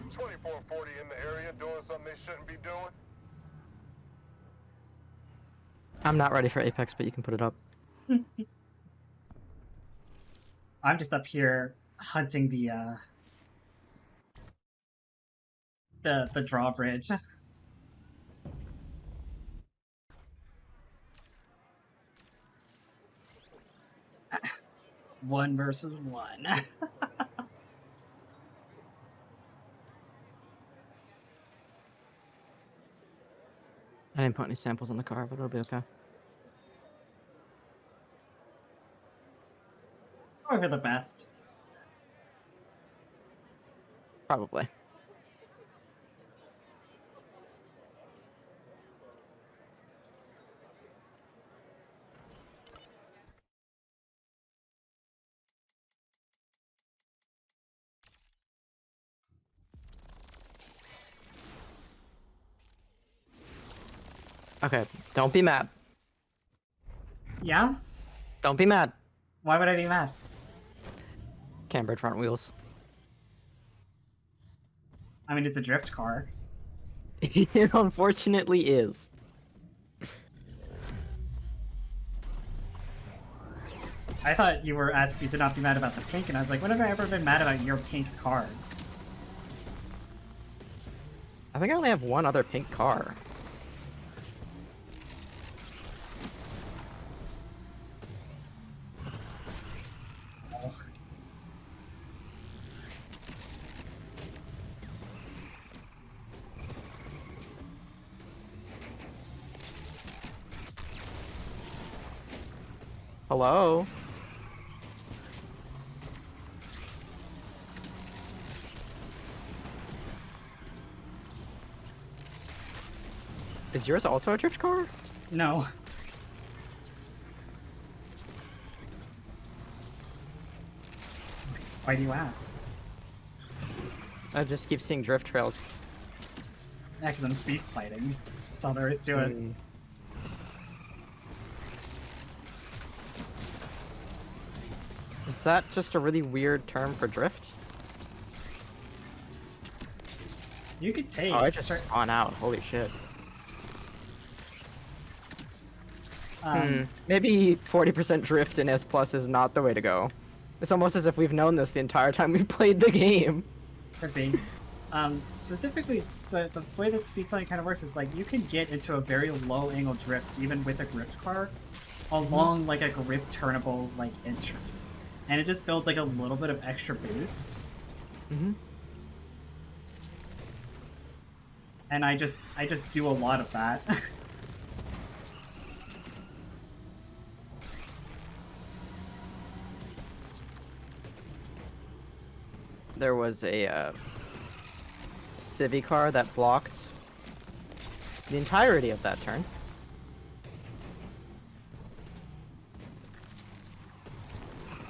Twenty-four 40 in the area doing something they shouldn't be doing. I'm not ready for Apex, but you can put it up. I'm just up here hunting the drawbridge. One versus one. I didn't put any samples in the car, but it'll be okay. Probably for the best. Probably. Okay, don't be mad. Yeah? Don't be mad. Why would I be mad? Cambered front wheels. I mean, it's a drift car. It unfortunately is. I thought you were asking me to not be mad about the pink, and I was like, when have I ever been mad about your pink cars? I think I only have one other pink car. Oh. Hello? Is yours also a drift car? No. Why do you ask? I just keep seeing drift trails. Yeah, because I'm speed sliding. That's all there is to it. Is that just a really weird term for drift? You could take. Oh, I just spawn out. Holy shit. Maybe 40% drift in S Plus is not the way to go. It's almost as if we've known this the entire time we've played the game. Could be. Specifically, the way that speed sliding kind of works is like you can get into a very low angle drift even with a gripped car along like a grip turnable like entry, and it just builds like a little bit of extra boost. And I just do a lot of that. There was a Civi car that blocked the entirety of that turn.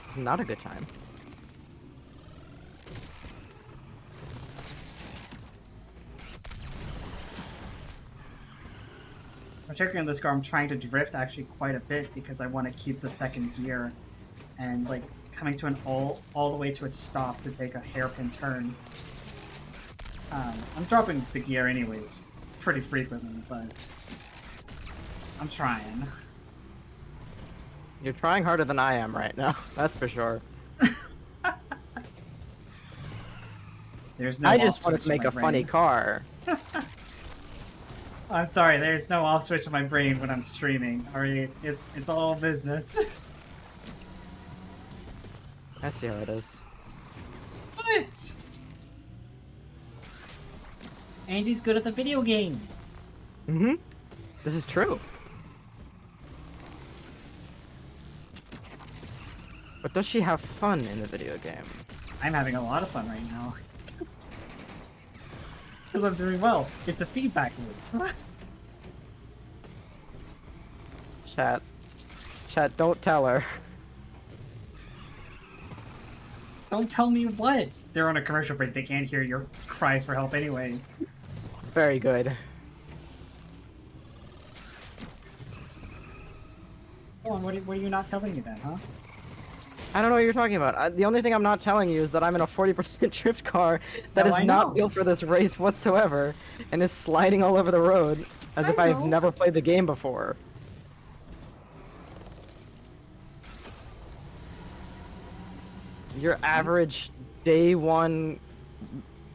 It's not a good time. Particularly in this car, I'm trying to drift actually quite a bit because I want to keep the second gear and like coming to an all the way to a stop to take a hairpin turn. I'm dropping the gear anyways pretty frequently, but I'm trying. You're trying harder than I am right now, that's for sure. There's no I off just wanted to switch in make my a funny brain. car. I'm sorry, there's no off switch in my brain when I'm streaming. Alright, it's all business. I see how it is. What? Angie's good at the video game. This is true. But does she have fun in the video game? I'm having a lot of fun right now. Because I'm doing well. It's a feedback loop. Chat. Chat, don't tell her. Don't tell me what. They're on a commercial break. They can't hear your cries for help anyways. Very good. Hold on, what are you not telling me then, huh? I don't know what you're talking about. The only thing I'm not telling you is that I'm in a 40% drift car that No, is I not know. built for this race whatsoever, and is sliding all over the road as if I I've know. never played the game before. Your average day one,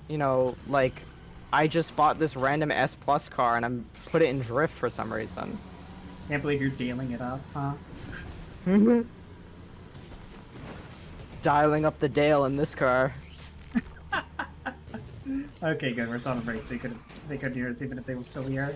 you know, like, I just bought this random S Plus car and I'm put it in drift for some reason. Can't believe you're dealing it up, huh? Dialing up the Dale in this car. Okay, good. We're still on a break, so they couldn't hear us even if they were still here.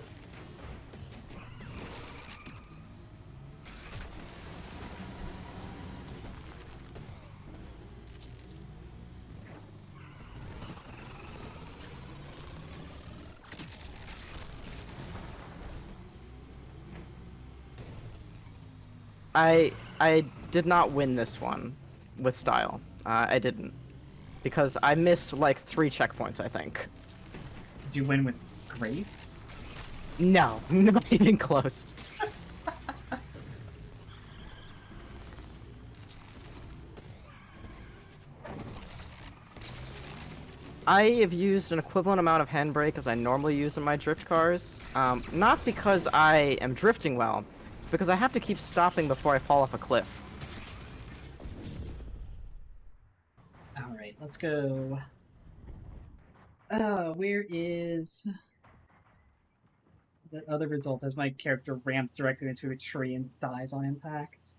I did not win this one with style. I didn't. Because I missed like 3 checkpoints, I think. Did you win with grace? No, not even close. I have used an equivalent amount of handbrake as I normally use in my drift cars. Not because I am drifting well, because I have to keep stopping before I fall off a cliff. Alright, let's go. Where is the other result as my character rams directly into a tree and dies on impact?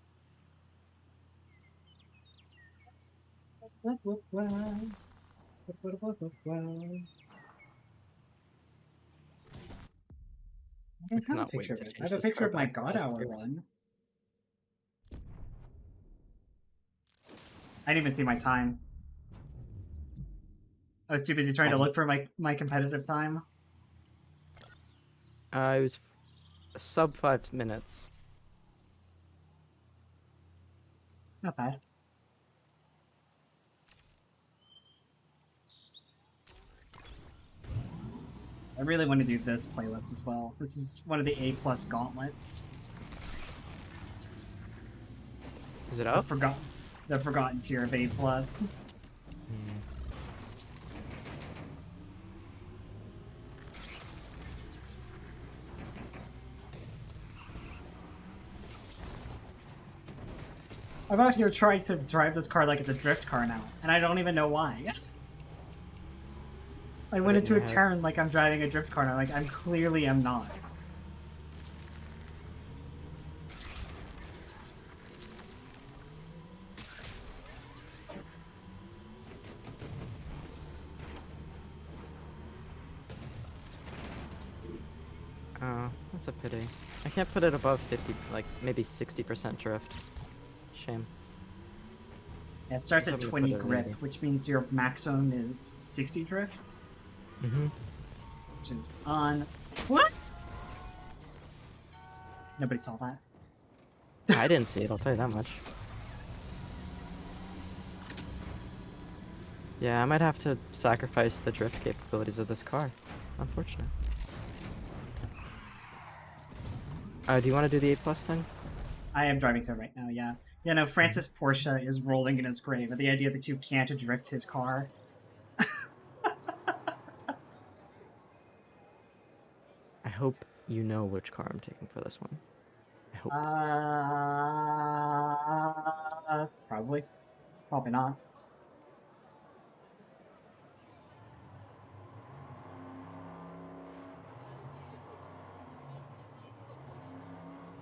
I don't have a Cannot wait picture of to it. I change have a this picture car of my back to God last Hour year. run. I didn't even see my time. I was too busy trying to look for my competitive time. It was sub 5 minutes. Not bad. I really want to do this playlist as well. This is one of the A+ gauntlets. Is it The up? forgotten tier of A+. I'm out here trying to drive this car like it's a drift car now, and I don't even know why. I went it in into a your head. turn like I'm driving a drift car now, like I'm clearly am not. Oh, that's a pity. I can't put it above 50, like maybe 60% drift. Shame. Yeah, it starts I at was hoping to 20 put it at grip, 80. which means your maximum is 60 drift, Mm-hmm. which is on what? Nobody saw that. I didn't see it, I'll tell you that much. Yeah, I might have to sacrifice the drift capabilities of this car. Unfortunate. Do you want to do the A+ thing? I am driving to it right now, yeah. Yeah, no, Francis Porsche is rolling in his grave at the idea that you can't drift his car. I hope you know which car I'm taking for this one. I hope. Probably. Probably not.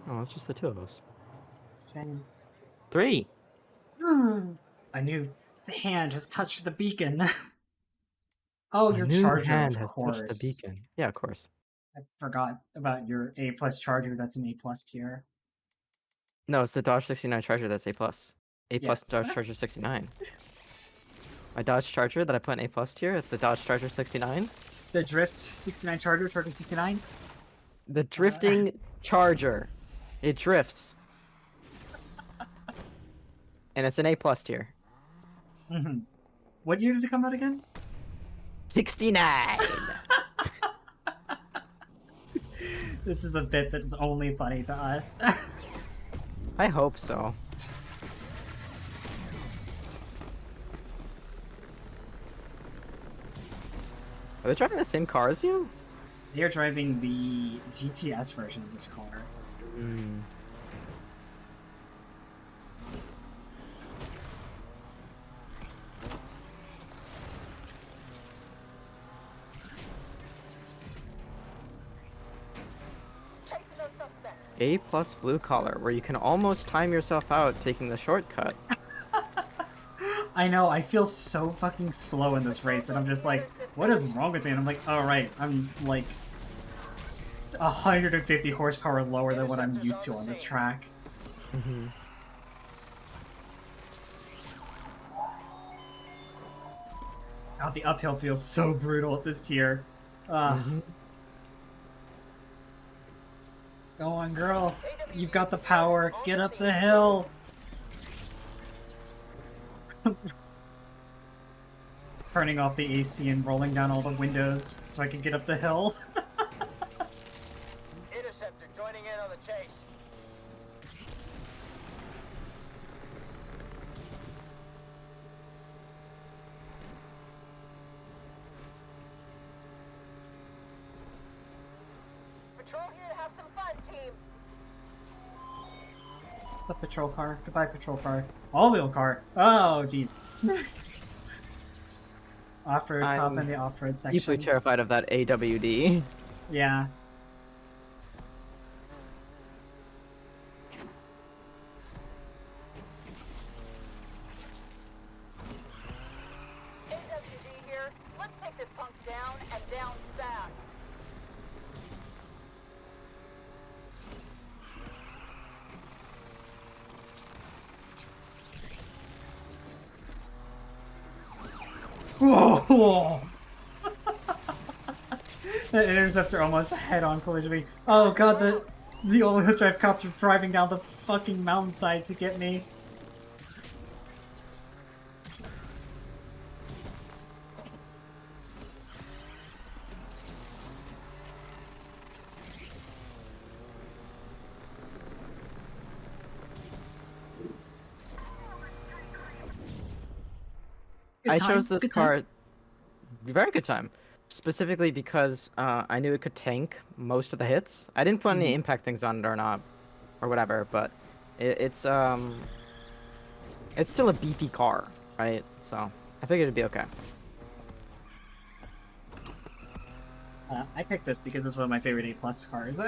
Oh, it's just the two of us. Shame. 3! A new hand has touched the beacon. Oh, A your new charger, hand of has touched the course. beacon. Yeah, of course. I forgot about your A plus charger. That's an A plus tier. No, it's the Dodge 69 Charger that's A+. A+ Yes. Dodge Charger 69. My Dodge Charger that I put in A+ tier, it's the Dodge Charger 69. The Drift 69 Charger, Charger 69. The drifting Charger. It drifts. And it's an A+ tier. Mm-hmm. What year did it come out again? 69! This is a bit that is only funny to us. I hope so. Are they driving the same car as you? They are driving the GTS version of this car. Hmm. Chasing those suspects. A+ blue collar, where you can almost time yourself out taking the shortcut. I know, I feel so fucking slow in this race, and I'm just like, what is wrong with me? And I'm like, oh right, I'm like 150 horsepower lower than what I'm used to on this track. Mm-hmm. God, the uphill feels so brutal at this tier. Mm-hmm. Go on, girl. You've got the power. Get up the hill. Turning off the AC and rolling down all the windows so I can get up the hill. Interceptor joining in on the chase. Patrol here to have some fun, team. The patrol car. Goodbye, patrol car. All-wheel car. Oh, jeez. Off-road cop in I'm the off-road Deeply section. terrified of that AWD. Yeah. AWD here. Let's take this punk down and down fast. Whoa! That interceptor almost head-on collision me. Oh god, the all-wheel drive cops are driving down the fucking mountainside to get me. Good I time, chose this good time. car. Very good time. Specifically because I knew it could tank most of the hits. I didn't put any impact things on it or not, or whatever, but it's It's still a beefy car, right? So I figured it'd be okay. I picked this because it's one of my favorite A+ cars.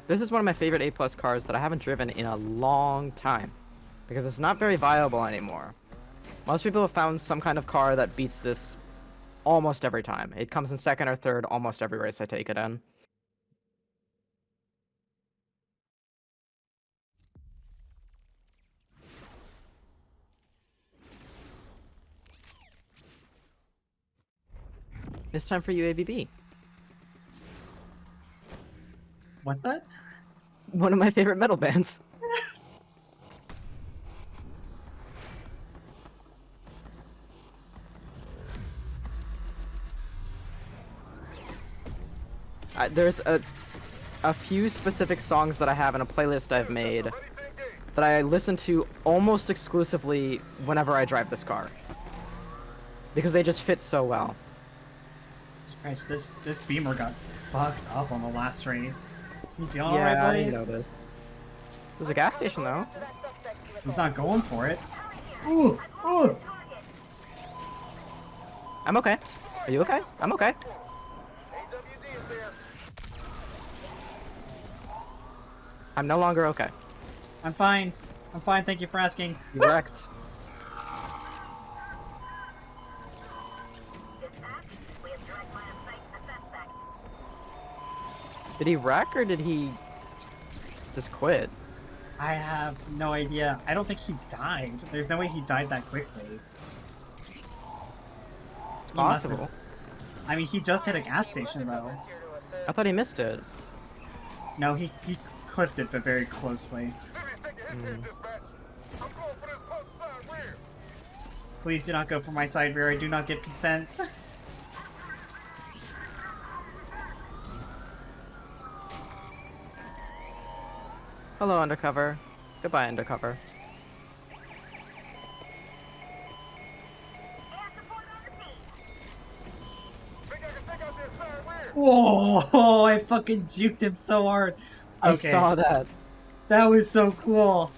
This is one of my favorite A+ cars that I haven't driven in a long time, because it's not very viable anymore. Most people have found some kind of car that beats this almost every time. It comes in second or third almost every race I take it in. It's time for UABB. What's that? One of my favorite metal bands. There's a few specific songs that I have in a playlist I've made Ready to engage. that I listen to almost exclusively whenever I drive this car. Because they just fit so well. Christ, this Beamer got fucked up on the last race. You feeling Yeah, alright, I buddy? didn't know this. There's a gas station though. After that suspect you He's attacked. not going for it. Ooh, ooh. I'm okay. Are you okay? I'm okay. AWD is there. I'm no longer okay. I'm fine. I'm fine. Thank you for asking. You wrecked. Dispatch, we have direct line of sight to the suspect. Did he wreck or did he just quit? I have no idea. I don't think he died. There's no way he died that quickly. It's He must have- possible. I mean, he just hit a gas station though. Is here to assist. I thought he missed it. No, he clipped it, but very closely. City's taking hits here, dispatch. I'm going for this pump side rear. Please do not go for my side rear. I do not give consent. Hello, undercover. Goodbye, undercover. Air support on the scene. Think I can take out their side rear. Whoa! I fucking juked him so hard. I Okay, saw that. that was so cool.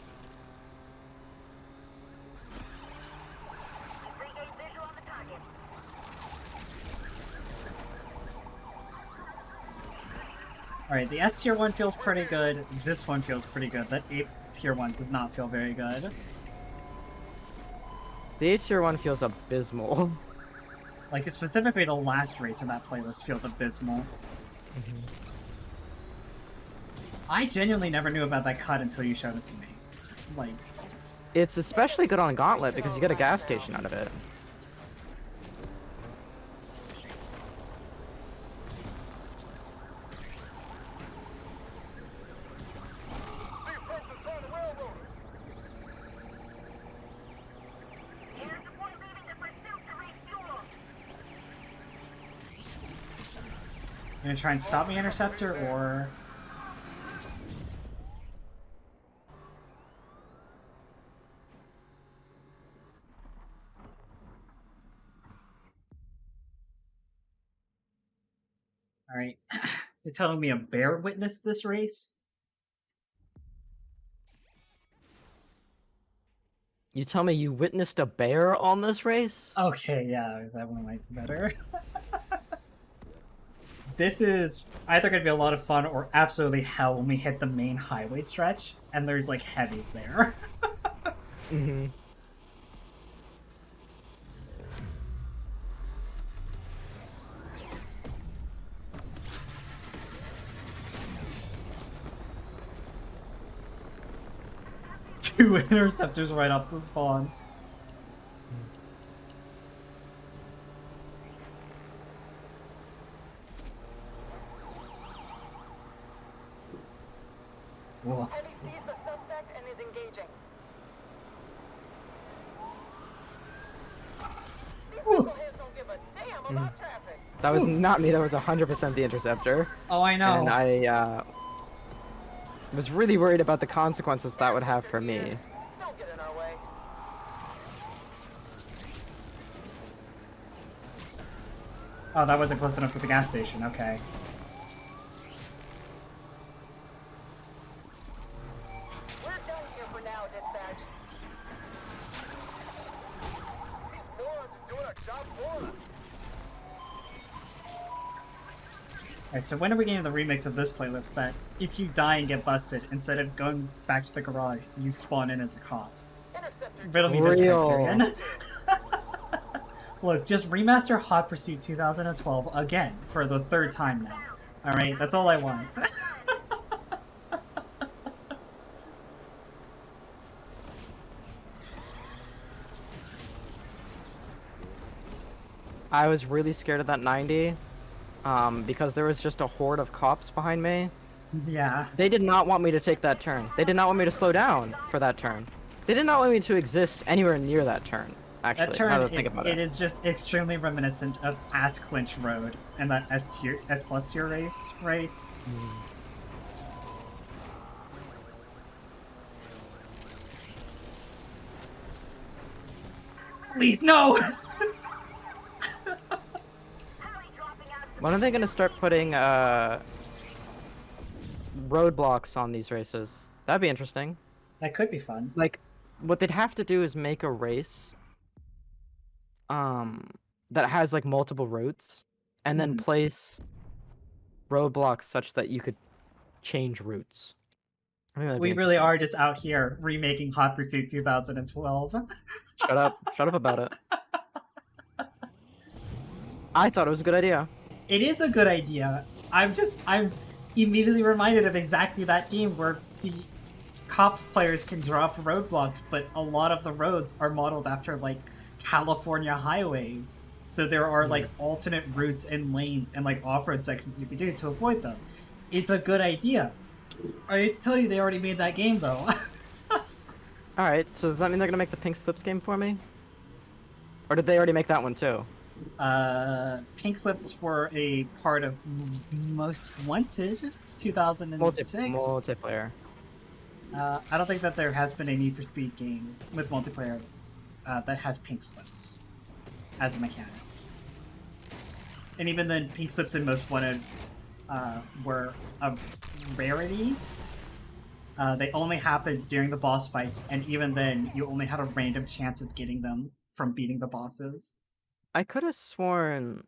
Three-day visual on the target. Alright, the S tier 1 feels pretty good. This one feels pretty good. That A tier 1 does not feel very good. The A tier 1 feels abysmal. Like, specifically the last race in that playlist feels abysmal. I genuinely never knew about that cut until you showed it to me. Like, It's especially good on Gauntlet because you get a gas station out of it. These punks are trying to railroad us. Air support leaving the pursuit to refuel. you gonna try and stop me, Interceptor, or... Alright. You're telling me a bear witnessed this race? You tell me you witnessed a bear on this race? Okay, yeah, that one might be better. This is either going to be a lot of fun or absolutely hell when we hit the main highway stretch and there's like heavies there. Mm-hmm. Two interceptors right off the spawn. Whoa. Heavy sees the suspect and is engaging. These knuckleheads don't give a damn about traffic. That was not me, that was 100% the Interceptor. Oh, I know. And I was really worried about the consequences that would have for me. Don't get in our way. Oh, that wasn't close enough to the gas station. Okay. We're done here for now, dispatch. out for us. Alright, so when are we getting the remix of this playlist that if you die and get busted, instead of going back to the garage, you spawn in as a cop? Interceptor. Riddle me this Real. criterion. Look, just remaster Hot Pursuit 2012 again for the third time now. Alright, that's all I want. I was really scared of that 90, because there was just a horde of cops behind me. Yeah. They did not want me to take that turn. They did not want me to slow down for that turn. They did not want me to exist anywhere near that turn. Actually, That turn, now that I think about it is just extremely reminiscent of Ass Clinch Road and that S plus tier race, right? Please, no! When are they gonna start putting roadblocks on these races? That'd be interesting. That could be fun. Like, what they'd have to do is make a race that has like multiple routes, and then place roadblocks such that you could change routes. I think that'd be We really interesting. are just out here remaking Hot Pursuit 2012. Shut up about it. I thought it was a good idea. It is a good idea. I'm immediately reminded of exactly that game where the cop players can drop roadblocks, but a lot of the roads are modeled after like California highways. So there are like alternate routes and lanes and like off-road sections you can do to avoid them. It's a good idea. I hate to tell you, they already made that game though. Alright, so does that mean they're gonna make the Pink Slips game for me? Or did they already make that one too? Pink Slips were a part of Most Wanted 2006. Multiplayer. I don't think that there has been a Need for Speed game with multiplayer that has Pink Slips as a mechanic. And even then, Pink Slips and Most Wanted were a rarity. They only happened during the boss fights, and even then, you only had a random chance of getting them from beating the bosses. I could have sworn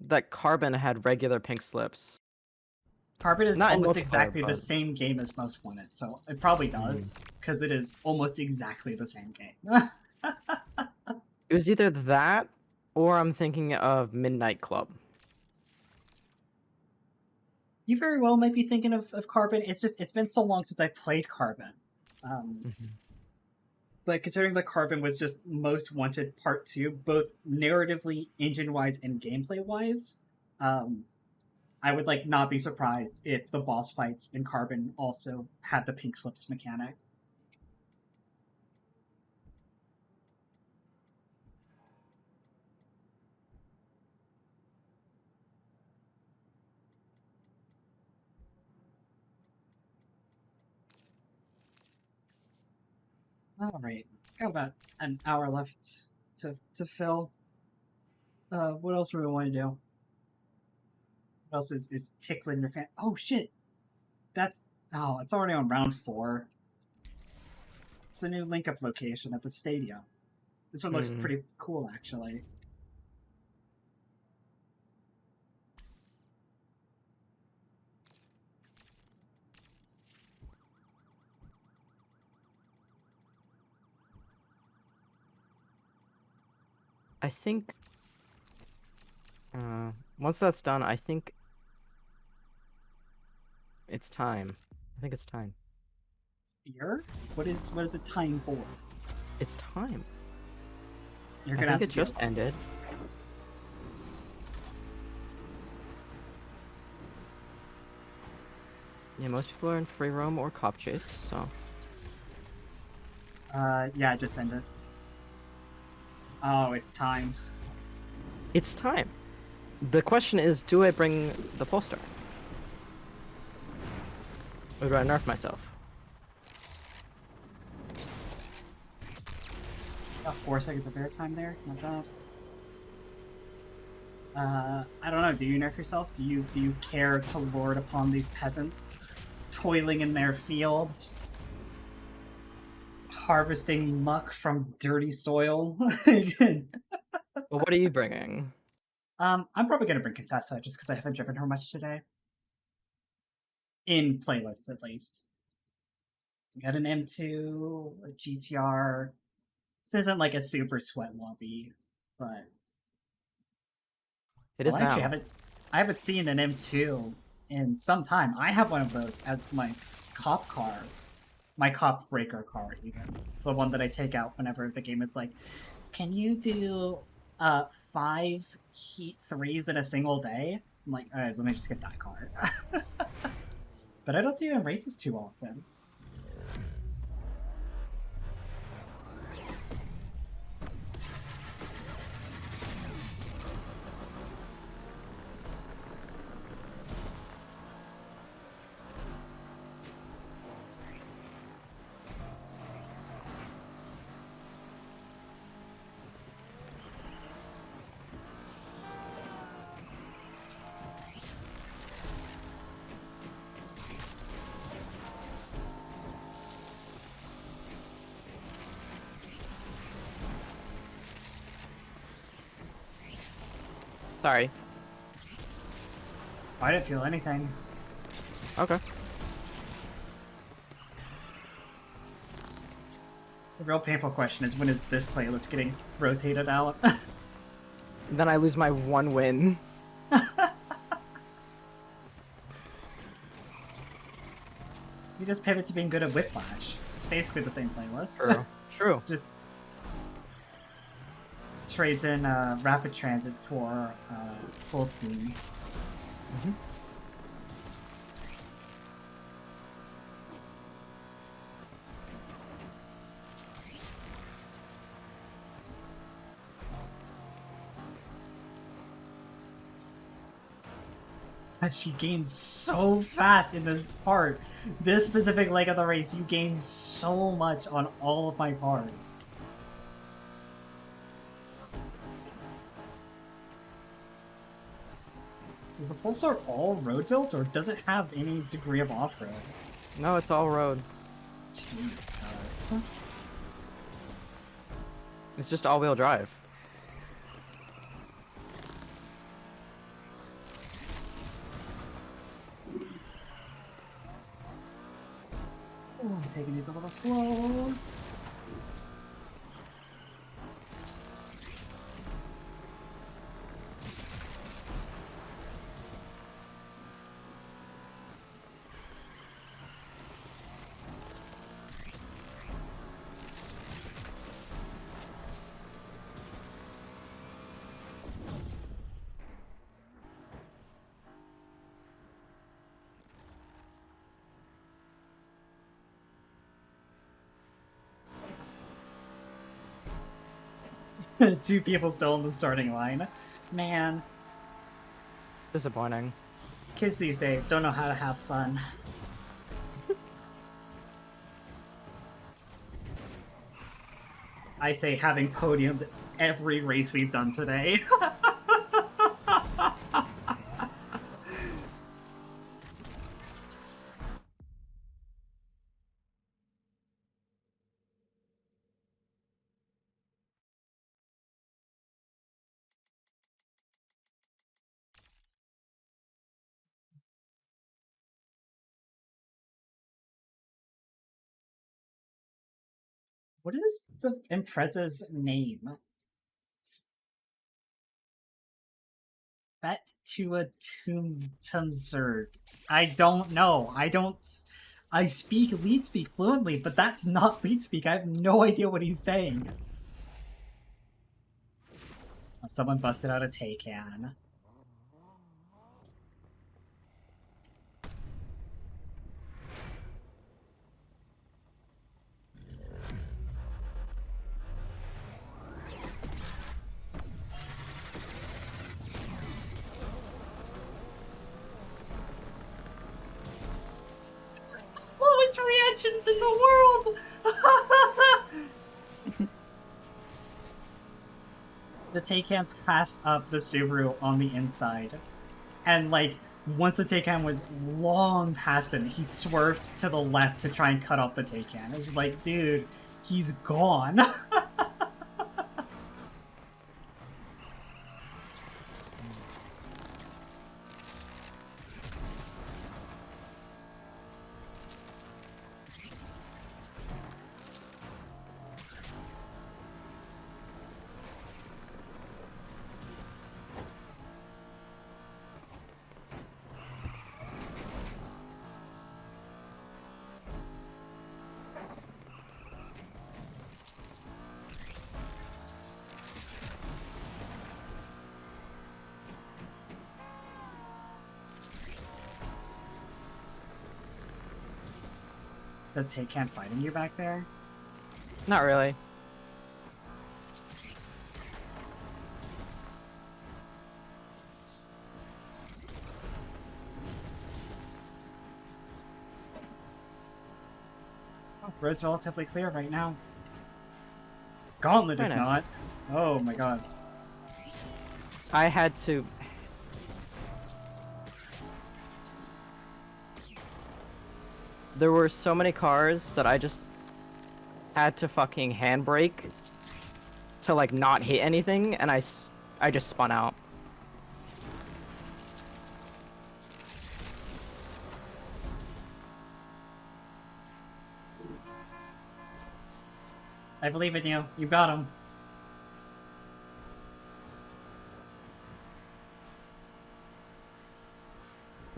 that Carbon had regular Pink Slips. Carbon is Not in almost multiplayer, exactly the but- same game as Most Wanted, so it probably does, because it is almost exactly the same game. It was either that, or I'm thinking of Midnight Club. You very well might be thinking of Carbon. It's been so long since I played Carbon. But considering that Carbon was just Most Wanted Part 2, both narratively, engine-wise, and gameplay-wise, I would like not be surprised if the boss fights in Carbon also had the Pink Slips mechanic. Alright, got about an hour left to fill. What else do we want to do? What else is tickling your fan? Oh shit! It's already on round 4. It's a new link-up location at the stadium. This one looks pretty cool, actually. I think... once that's done, I think... it's time. I think it's time. Here? What is it time for? It's time. You're I gonna think have it to just ended. Yeah, most people are in free roam or cop chase, so... yeah, it just ended. Oh, it's time. It's time. The question is, do I bring the Polestar? Or do I nerf myself? About 4 seconds of airtime there, not bad. I don't know, do you nerf yourself? Do you care to lord upon these peasants? Toiling in their fields? Harvesting muck from dirty soil? Well, what are you bringing? I'm probably gonna bring Contessa just because I haven't driven her much today. In playlists, at least. We had an M2, a GTR. This isn't like a super sweat lobby, but It well, is I actually now. haven't seen an M2 in some time. I have one of those as my cop car, my cop breaker car, even the one that I take out whenever the game is like, "Can you do 5 Heat 3s in a single day?" I'm like, all right, let me just get that car. But I don't see it in races too often. Sorry. I didn't feel anything. Okay. The real painful question is when is this playlist getting rotated out? Then I lose my 1 win. You just pivot to being good at Whiplash. It's basically the same playlist. True. True. Just trades in Rapid Transit for Full Steam. She gains so fast in this part. This specific leg of the race, you gain so much on all of my cars. Is the Pulsar all road built, or does it have any degree of off-road? No, it's all road. Jesus. It's just all-wheel drive. Ooh, taking these a little slow. Two people still in the starting line. Man, Disappointing. kids these days don't know how to have fun. I say having podiums every race we've done today. What is the Impreza's name? Bet to a Tumzerd. I don't know. I speak lead speak fluently, but that's not lead speak. I have no idea what he's saying. Oh, someone busted out a Taycan. Lowest reactions in the world! The Taycan passed up the Subaru on the inside. And, like, once the Taycan was long past him, he swerved to the left to try and cut off the Taycan. It's like, dude, he's gone. the Taycan fighting you back there? Not really. Oh, road's relatively clear right now. Gauntlet is Very nice. not. Oh my god. I had to. There were so many cars that I just had to fucking handbrake to like not hit anything, and I just spun out. I believe in you. You got him.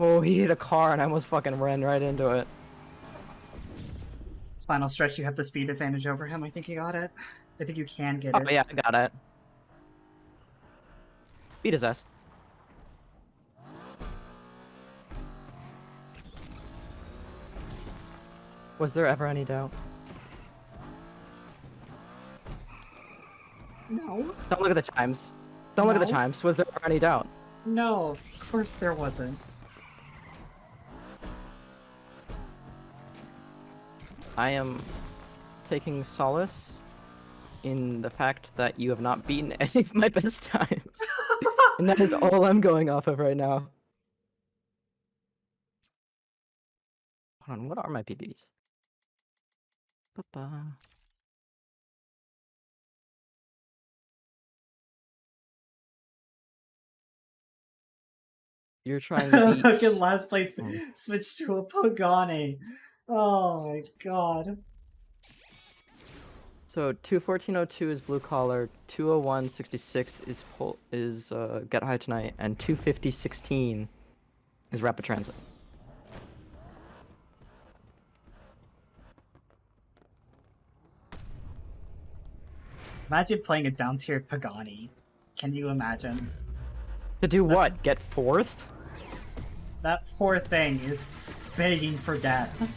Oh, he hit a car and I almost fucking ran right into it. Final stretch, you have the speed advantage over him. I think you got it. I think you can get Oh it. yeah, I got it. Beat his ass. Was there ever any doubt? No. Don't look at the times. Don't look at the No. times. Was there ever any doubt? No, of course there wasn't. I am taking solace in the fact that you have not beaten any of my best times. And that is all I'm going off of right now. Hold on, what are my PBs? Ba-ba. You're trying to Look beat... at last place switch to a Pagani. Oh my god. So 214.02 is blue collar, 201.66 is get high tonight, and 250.16 is rapid transit. Imagine playing a down-tiered Pagani. Can you imagine? To do what? Get fourth? That poor thing is begging for death.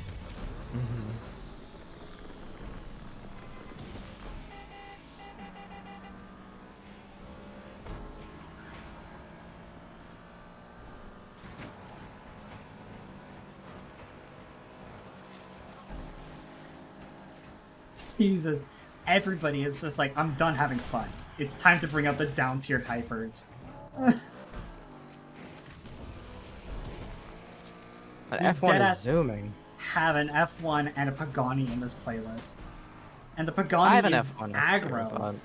Jesus. Everybody is just like, I'm done having fun. It's time to bring out the down-tiered hypers. But You F1 deadass is zooming. Have an F1 and a Pagani in this playlist. And the I Pagani have an is F1 S tier, aggro. but...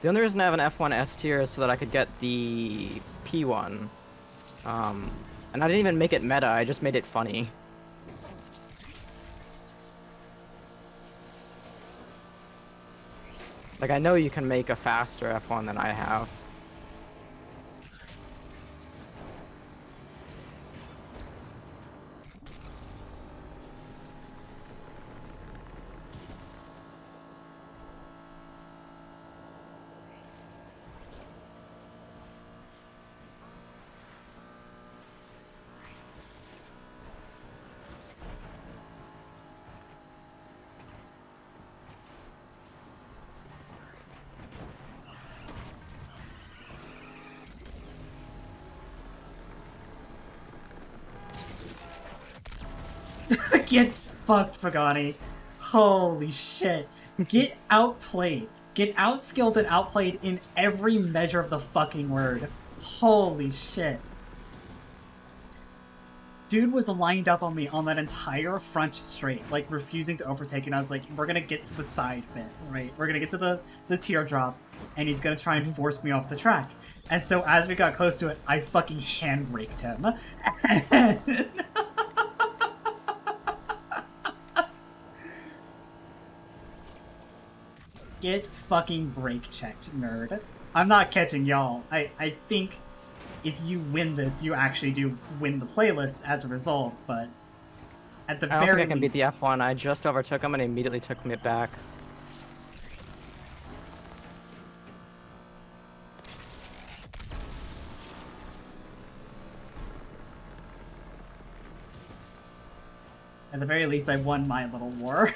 The only reason I have an F1 S tier is so that I could get the P1. And I didn't even make it meta, I just made it funny. Like, I know you can make a faster F1 than I have. Get fucked, Pagani. Holy shit. Get outplayed. Get outskilled and outplayed in every measure of the fucking word. Holy shit. Dude was lined up on me on that entire front straight, like refusing to overtake, and I was like, we're gonna get to the side bit, right? We're gonna get to the teardrop, and he's gonna try and force me off the track. And so as we got close to it, I fucking handbraked him. Get fucking brake checked, nerd. I'm not catching y'all. I think if you win this, you actually do win the playlist as a result, but at the I don't very think I can least... beat the F1, I just overtook him and he immediately took me back. At the very least, I won my little war.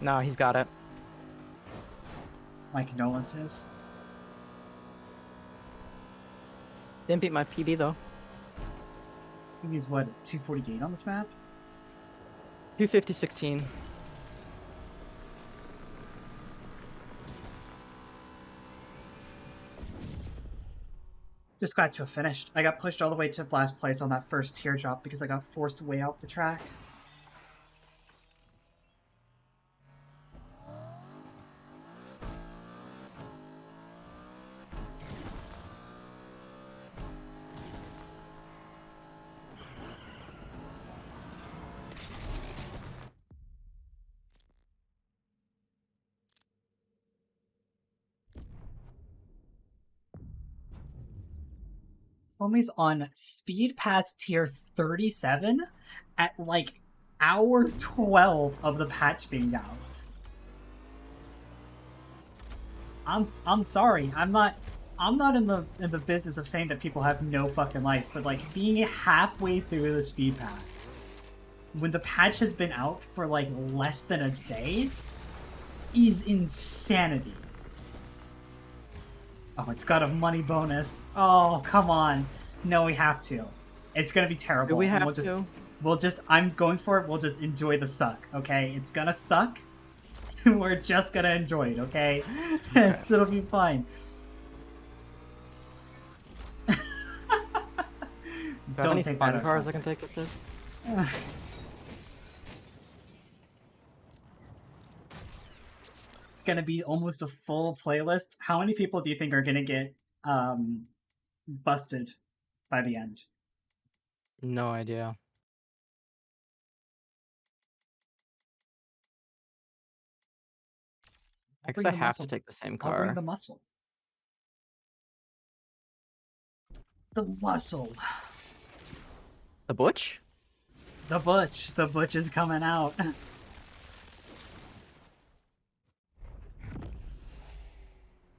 No, he's got it. My condolences. Didn't beat my PB though. He's what, 248 on this map? 250-16. Just glad to have finished. I got pushed all the way to last place on that first tier drop because I got forced way off the track. Homie's on speed pass tier 37 at like hour 12 of the patch being out. I'm sorry. I'm not in the business of saying that people have no fucking life, but like being halfway through the speed pass when the patch has been out for like less than a day is insanity. Oh, it's got a money bonus. Oh, come on. No, we have to. It's gonna be terrible. Do we have and to? I'm going for it. We'll just enjoy the suck, okay? It's gonna suck. We're just gonna enjoy it, okay? It'll be fine. Do I have Don't any take fun that out of cars I can context. take with this? It's gonna be almost a full playlist. How many people do you think are gonna get busted by the end? No idea. I guess I have to take the same I'll bring car. the muscle. The muscle. The Butch? The Butch. The Butch is coming out.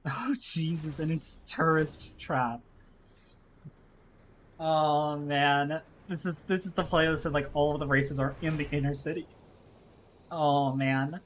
Oh Jesus, and it's tourist trap. Oh man. This is the playlist that like all of the races are in the inner city. Oh man.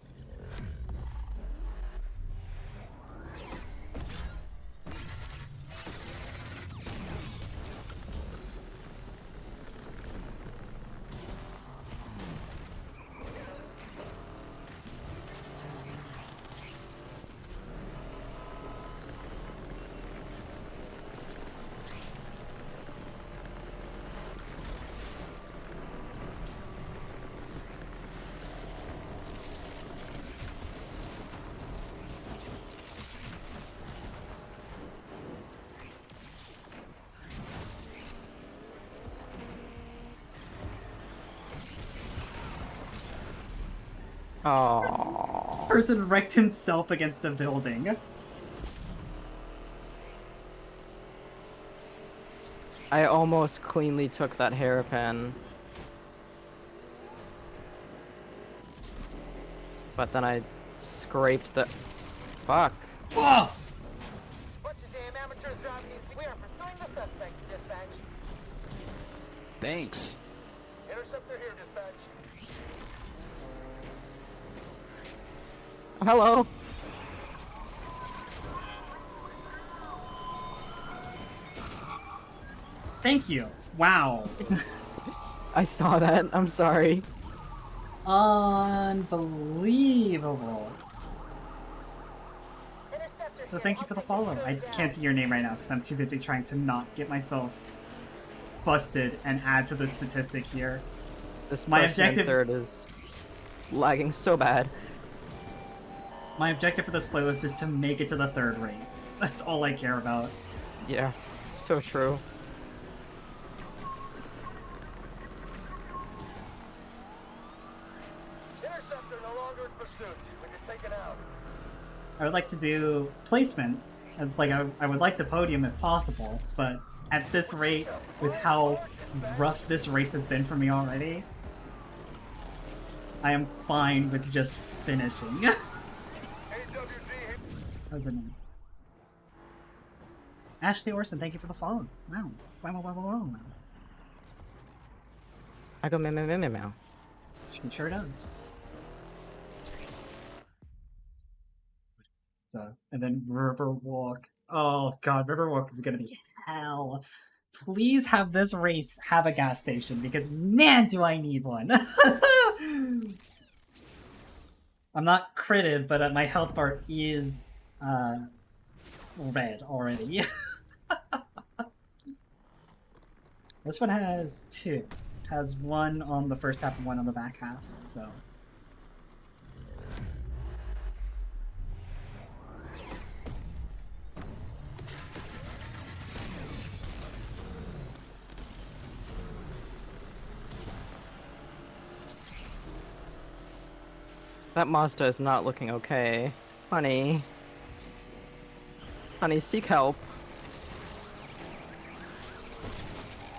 Oh. Person wrecked himself against a building. I almost cleanly took that hairpin. But then I scraped the... Fuck. Oh! Bunch of damn amateurs driving these. We are pursuing the suspects, dispatch. Thanks. Interceptor here, dispatch. Hello. Thank you. Wow. I saw that. I'm sorry. Unbelievable. Interceptor So here. thank you I'll for the take this follow. goon I down. can't see your name right now because I'm too busy trying to not get myself busted and add to the statistic here. This My person in objective- third is lagging so bad. My objective for this playlist is to make it to the third race. That's all I care about. Yeah, so true. Interceptor no longer in pursuit. We can take it out. I would like to do placements, as like I would like to podium if possible, but at this rate, with how rough this race has been for me already, I am fine with just finishing. How's it name? Ashley Orson, thank you for the follow. Wow. Wow. I go meow meow meow meow meow. She sure does. And then Riverwalk. Oh god, Riverwalk is gonna be hell. Please have this race have a gas station because man, do I need one. I'm not critted, but my health bar is red already. This one has two. It has one on the first half and one on the back half, so. That Mazda is not looking okay. Honey. Honey, seek help.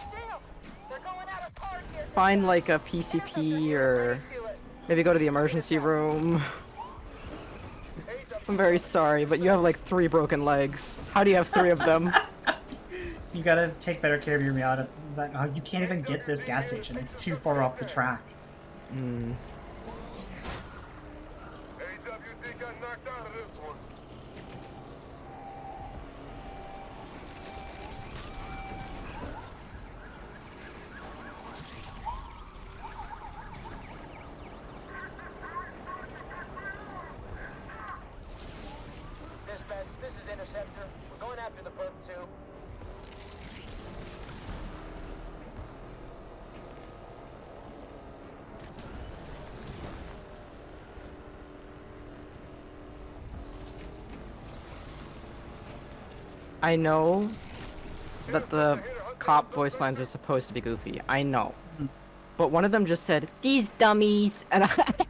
Damn! They're going at us hard here. Find like a PCP or maybe go to the emergency room. I'm very sorry, but you have like 3 broken legs. How do you have 3 of them? You gotta take better care of your Miata. Oh, you can't even get this gas station. It's too far off the track. AWD got knocked out of this one. Dispatch, this is Interceptor. We're going after the perp too. I know that the cop voice lines are supposed to be goofy. I know. But one of them just said, "These dummies," and I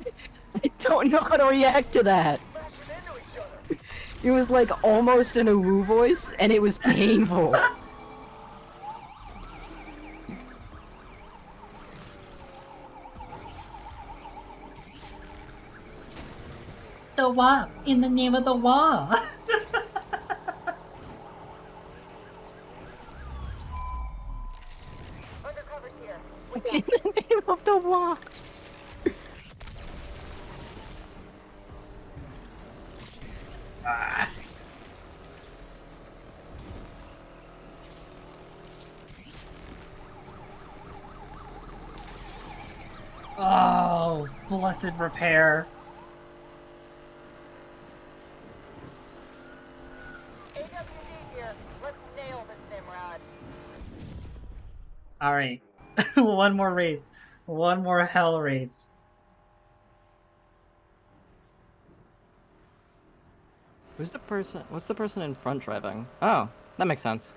don't know how to react to that. Smashing into each other. It was like almost in a woo voice, and it was painful. The law! In the name of the law! Undercover's here. In the name of the law. Oh, blessed repair. AWD here. Let's nail this Nimrod. Alright. One more race. One more hell race. Who's the person? What's the person in front driving? Oh, that makes sense.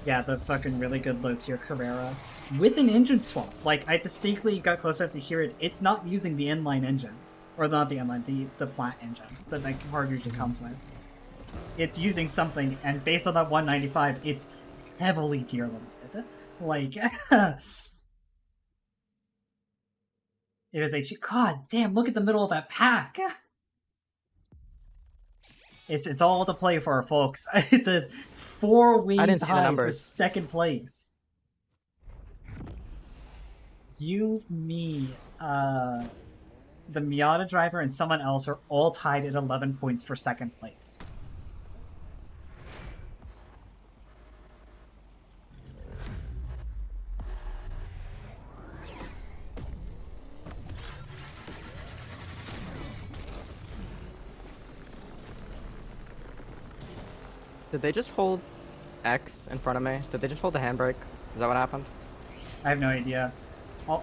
Yeah, the fucking really good low tier Carrera. With an engine swap. Like, I distinctly got close enough to hear it. It's not using the inline engine. Or not the inline, the flat engine that the car usually comes with. It's using something, and based on that 195, it's heavily gear limited. Like, it is a... God damn, look at the middle of that pack! It's all to play for, folks. It's a 4-way I didn't see the tie for numbers. second place. You, me, the Miata driver, and someone else are all tied at 11 points for second place. Did they just hold X in front of me? Did they just hold the handbrake? Is that what happened? I have no idea. Oh,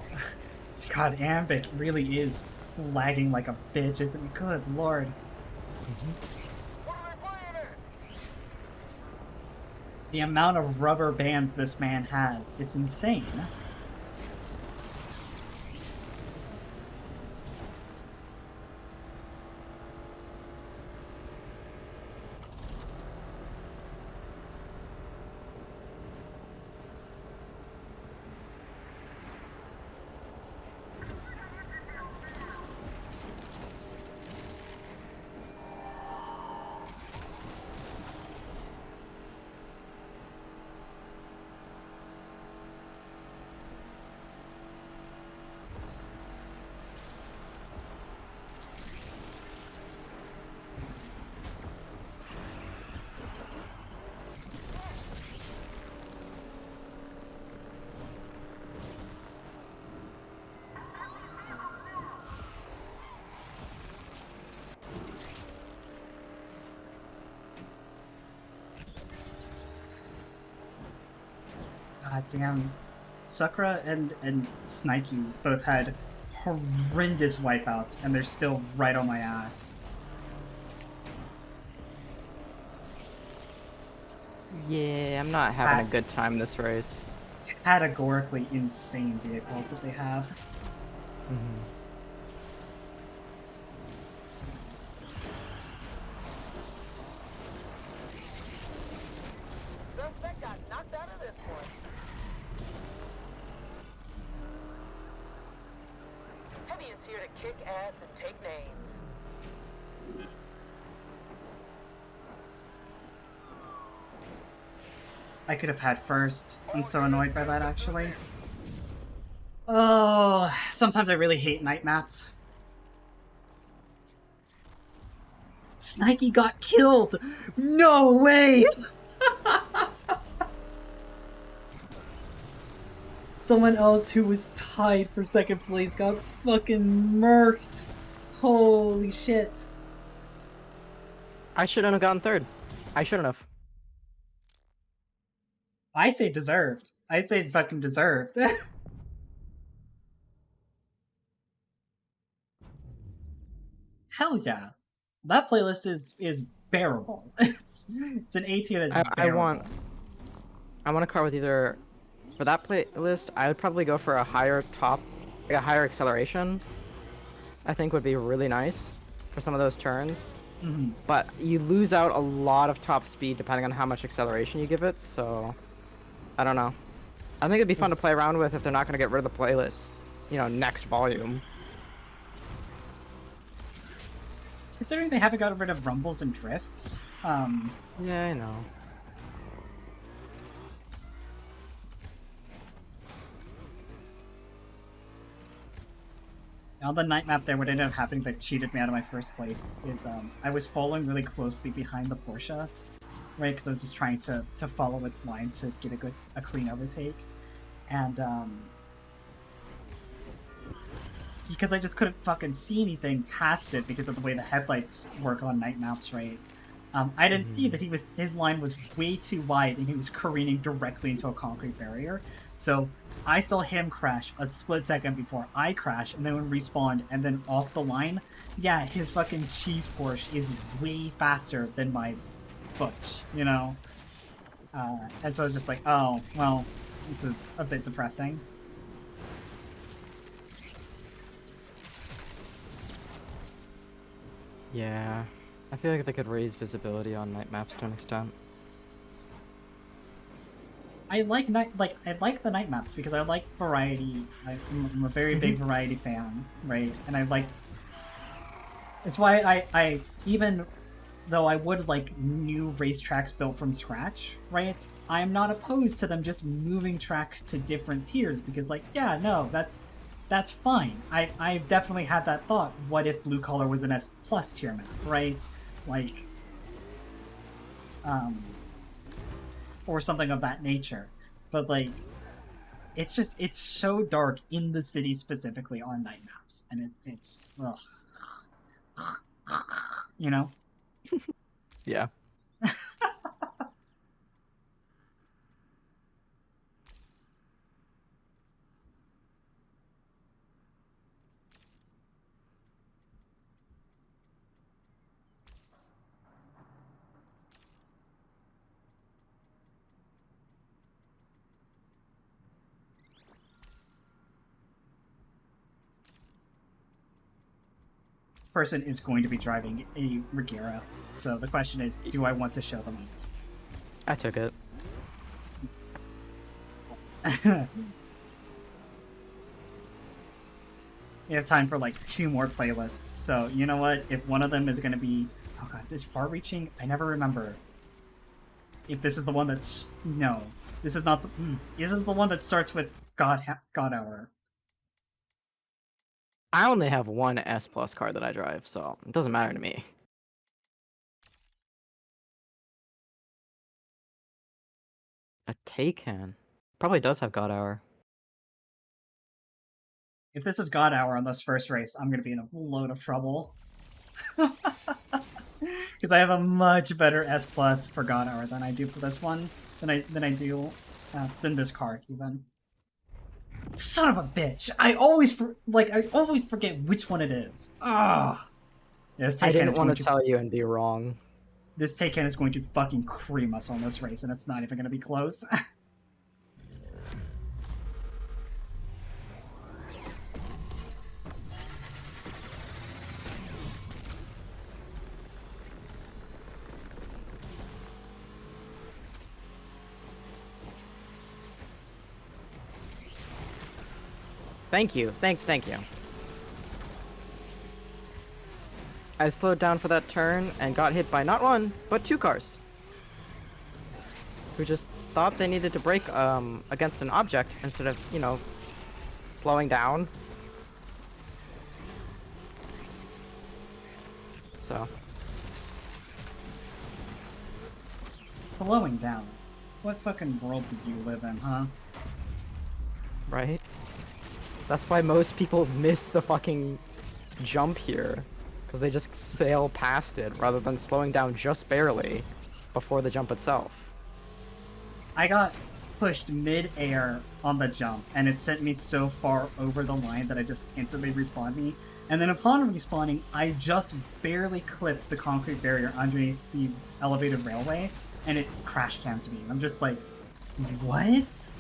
God, Ambic really is lagging like a bitch, isn't it? Good lord. What are they playing at? The amount of rubber bands this man has, it's insane. God damn. Sakura and Snikey both had horrendous wipeouts, and they're still right on my ass. Yeah, I'm not having a good time this race. Categorically insane vehicles that they have. Suspect got knocked out of this one. Heavy is here to kick ass and take names. I could have had first. I'm so annoyed by that, actually. Oh, sometimes I really hate night maps. Snikey got killed! No way! Someone else who was tied for second place got fucking murked. Holy shit. I shouldn't have gotten third. I shouldn't have. I say deserved. I say fucking deserved. Hell yeah. That playlist is bearable. It's an A tier that's bearable. I want a car with either, for that playlist, I would probably go for a higher top, like a higher acceleration. I think would be really nice for some of those turns. But you lose out a lot of top speed depending on how much acceleration you give it, so I don't know. I think it'd be fun to play around with if they're not going to get rid of the playlist, you know, next volume. Considering they haven't gotten rid of rumbles and drifts, Yeah, I know. on the night map there, what ended up happening that cheated me out of my first place is I was following really closely behind the Porsche, right? Because I was just trying to follow its line to get a clean overtake, and because I just couldn't fucking see anything past it because of the way the headlights work on night maps, right? I didn't see that his line was way too wide and he was careening directly into a concrete barrier. So I saw him crash a split second before I crashed, and then when respawned and then off the line. Yeah, his fucking cheese Porsche is way faster than my Butch, you know? And so I was just like, oh, well, this is a bit depressing. Yeah. I feel like they could raise visibility on night maps to an extent. I like the night maps because I like variety. I'm a very big variety fan, right? And I like. It's why I even though I would like new racetracks built from scratch, right? I'm not opposed to them just moving tracks to different tiers because, like, yeah, no, that's fine. I've definitely had that thought. What if Blue Collar was an S plus tier map, right? Like, or something of that nature. But like, it's so dark in the city specifically on night maps, and it's ugh. You know? Yeah. Person is going to be driving a Regera, so the question is, do I want to show them I took it. We have time for like 2 more playlists, so you know what? If one of them is going to be, oh god, this far-reaching, I never remember. If this is the one that's, no, this is not the, this is the one that starts with God Hour. I only have one S plus car that I drive, so it doesn't matter to me. A Taycan probably does have God Hour. If this is God Hour on this first race, I'm going to be in a load of trouble. Because I have a much better S plus for God Hour than I do for this one. Than I do than this card even. Son of a bitch! I always forget which one it is. Ah, this I Taycan didn't is want going to tell you and be wrong. This Taycan is going to fucking cream us on this race, and it's not even going to be close. Thank you. Thank you. I slowed down for that turn and got hit by not one, but 2 cars. Who just thought they needed to brake against an object instead of, you know, slowing down. So. Slowing down. What fucking world did you live in, huh? Right? That's why most people miss the fucking jump here. Because they just sail past it rather than slowing down just barely before the jump itself. I got pushed mid-air on the jump, and it sent me so far over the line that I just instantly respawned me. And then upon respawning, I just barely clipped the concrete barrier underneath the elevated railway, and it crash camped me. And I'm just like, what?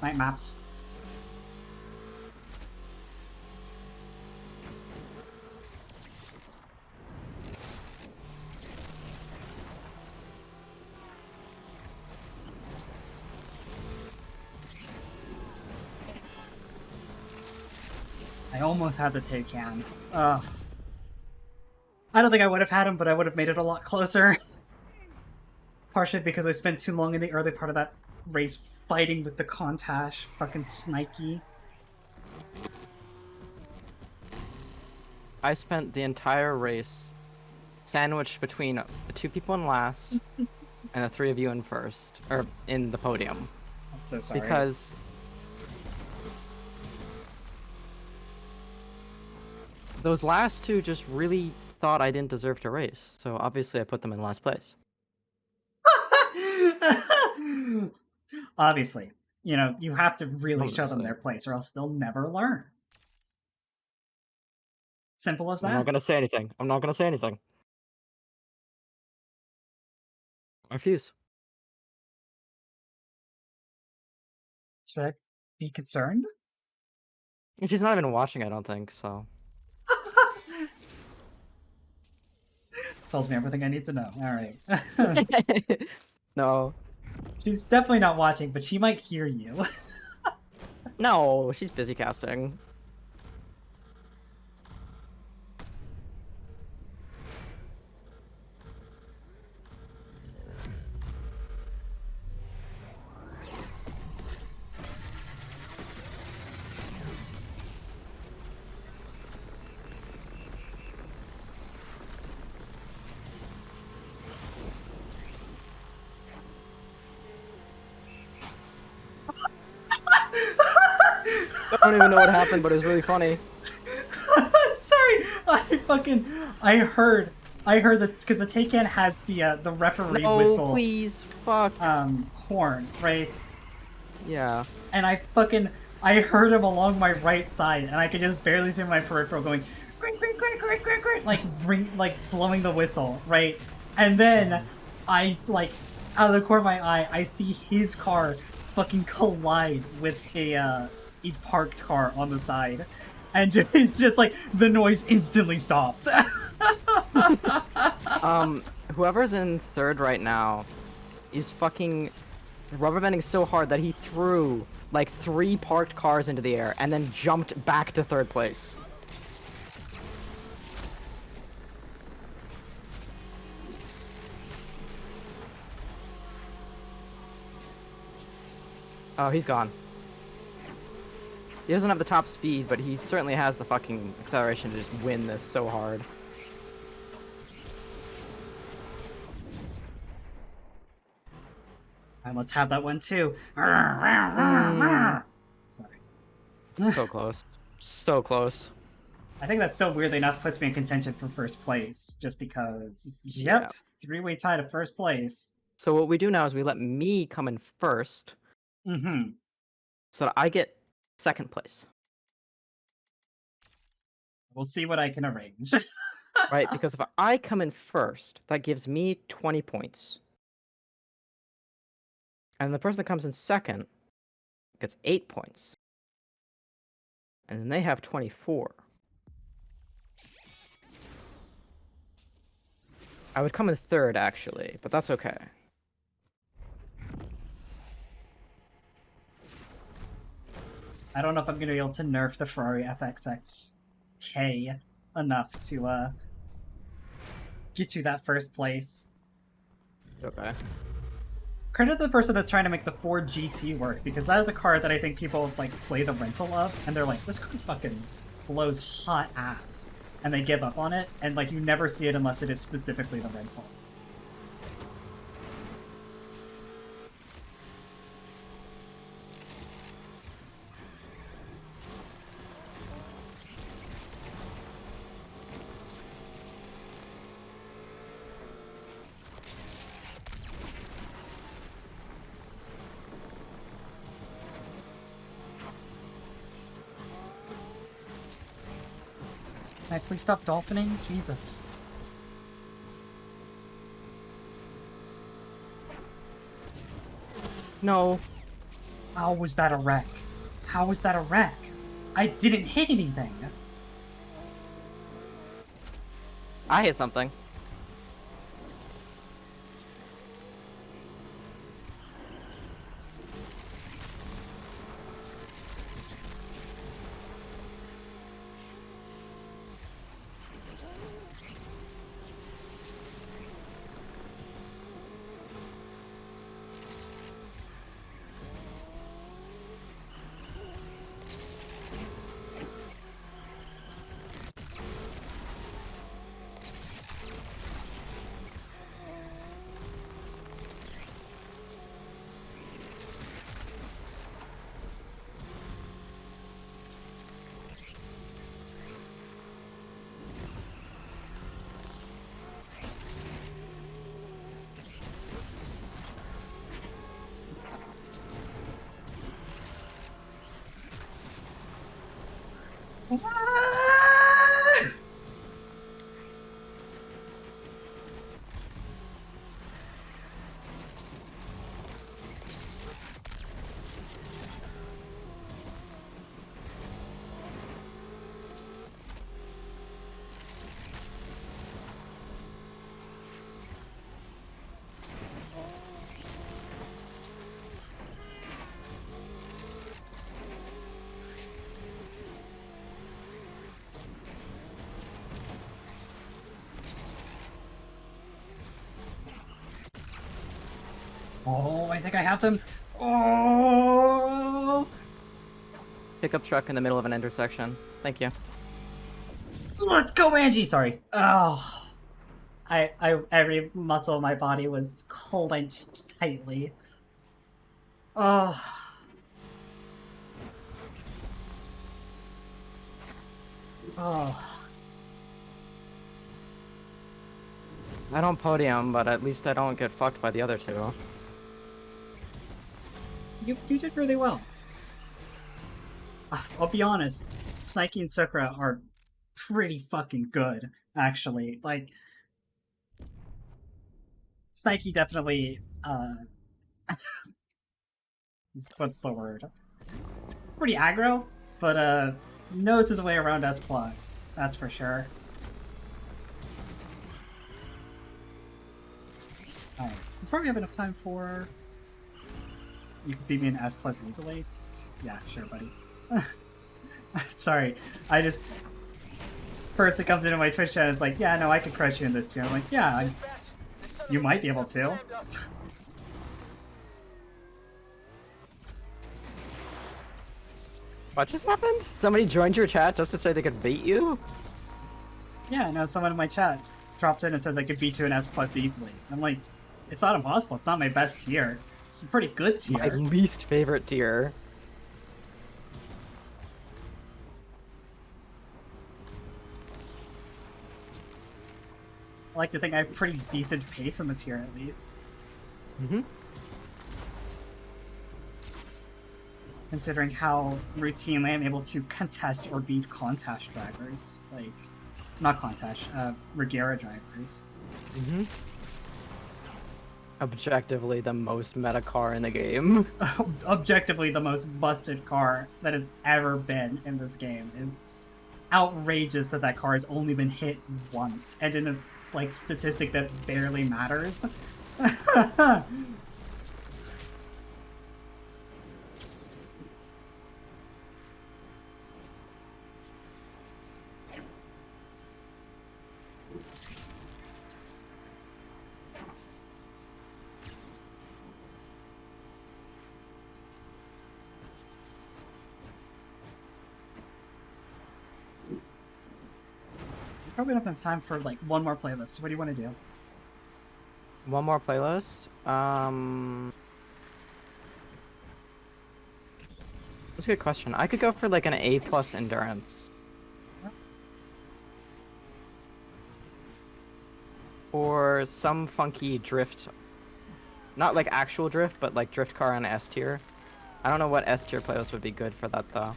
Night maps. I almost had the Taycan. Ugh. I don't think I would have had him, but I would have made it a lot closer. Partially because I spent too long in the early part of that race fighting with the Contash. Fucking Snikey. I spent the entire race sandwiched between the 2 people in last and the 3 of you in first, or in the podium. I'm so sorry. Because those last 2 just really thought I didn't deserve to race, so obviously I put them in last place. Obviously. You know, you have to really show them Obviously. their place or else they'll never learn. Simple as that. I'm not gonna say anything. I'm not gonna say anything. I refuse. Should I be concerned? And she's not even watching, I don't think, so. Tells me everything I need to know. Alright. No. She's definitely not watching, but she might hear you. No, she's busy casting. I don't even know what happened, but it was really funny. Sorry, I heard that because the Taycan has the referee No, whistle please, fuck. horn, right? Yeah. And I fucking I heard him along my right side, and I could just barely see my peripheral going, quick, quick, quick, quick, quick, quick, like blowing the whistle, right? And then I out of the corner of my eye, I see his car fucking collide with a parked car on the side, and it's just like the noise instantly stops. Whoever's in third right now is fucking rubberbanding so hard that he threw like 3 parked cars into the air and then jumped back to third place. Oh, he's gone. He doesn't have the top speed, but he certainly has the fucking acceleration to just win this so hard. I must have that one too. Sorry. So close. So close. I think that's so weird they enough puts me in contention for first place, just because, yep, Yeah. 3-way tie to first place. So what we do now is we let me come in first Mm-hmm. so that I get second place. We'll see what I can arrange. Right? Because if I come in first, that gives me 20 points. And the person that comes in second gets 8 points. And then they have 24. I would come in third, actually, but that's okay. I don't know if I'm going to be able to nerf the Ferrari FXX K enough to get you that first place. Okay. Credit to the person that's trying to make the Ford GT work, because that is a car that I think people like play the rental of, and they're like, this car fucking blows hot ass, and they give up on it, and like you never see it unless it is specifically the rental. Can I please stop dolphining? Jesus. No. How was that a wreck? How was that a wreck? I didn't hit anything. I hit something. Oh, I think I have them. Oh! Pickup truck in the middle of an intersection. Thank you. Let's go, Angie! Sorry. Oh. Every muscle of my body was clenched tightly. Oh. Oh. I don't podium, but at least I don't get fucked by the other two. You did really well. I'll be honest, Snikey and Sakura are pretty fucking good, actually. Like, Snikey definitely, what's the word? Pretty aggro, but, knows his way around S+. That's for sure. Alright, we probably have enough time for... You could beat me in S+ easily? Yeah, sure, buddy. Sorry, I just... First it comes into my Twitch chat, it's like, yeah, no, I could crush you in this tier. I'm like, yeah, Dispatch, the son of you a might be bitch able to. slammed us. What just happened? Somebody joined your chat just to say they could beat you? Yeah, no, someone in my chat dropped in and says I could beat you in S+ easily. I'm like, it's not impossible, it's not my best tier. It's a pretty good tier. My least favorite tier. I like to think I have pretty decent pace in the tier at least. Mm-hmm. Considering how routinely I'm able to contest or beat contest drivers. Like, not contest, Regera drivers. Mm-hmm. Objectively the most meta car in the game. Objectively the most busted car that has ever been in this game. It's outrageous that that car has only been hit once, and in a like statistic that barely matters. Probably don't have time for like one more playlist. What do you want to do? One more playlist. That's a good question. I could go for like an A+ endurance. Or some funky drift. Not like actual drift, but like drift car on S tier. I don't know what S tier playlist would be good for that though.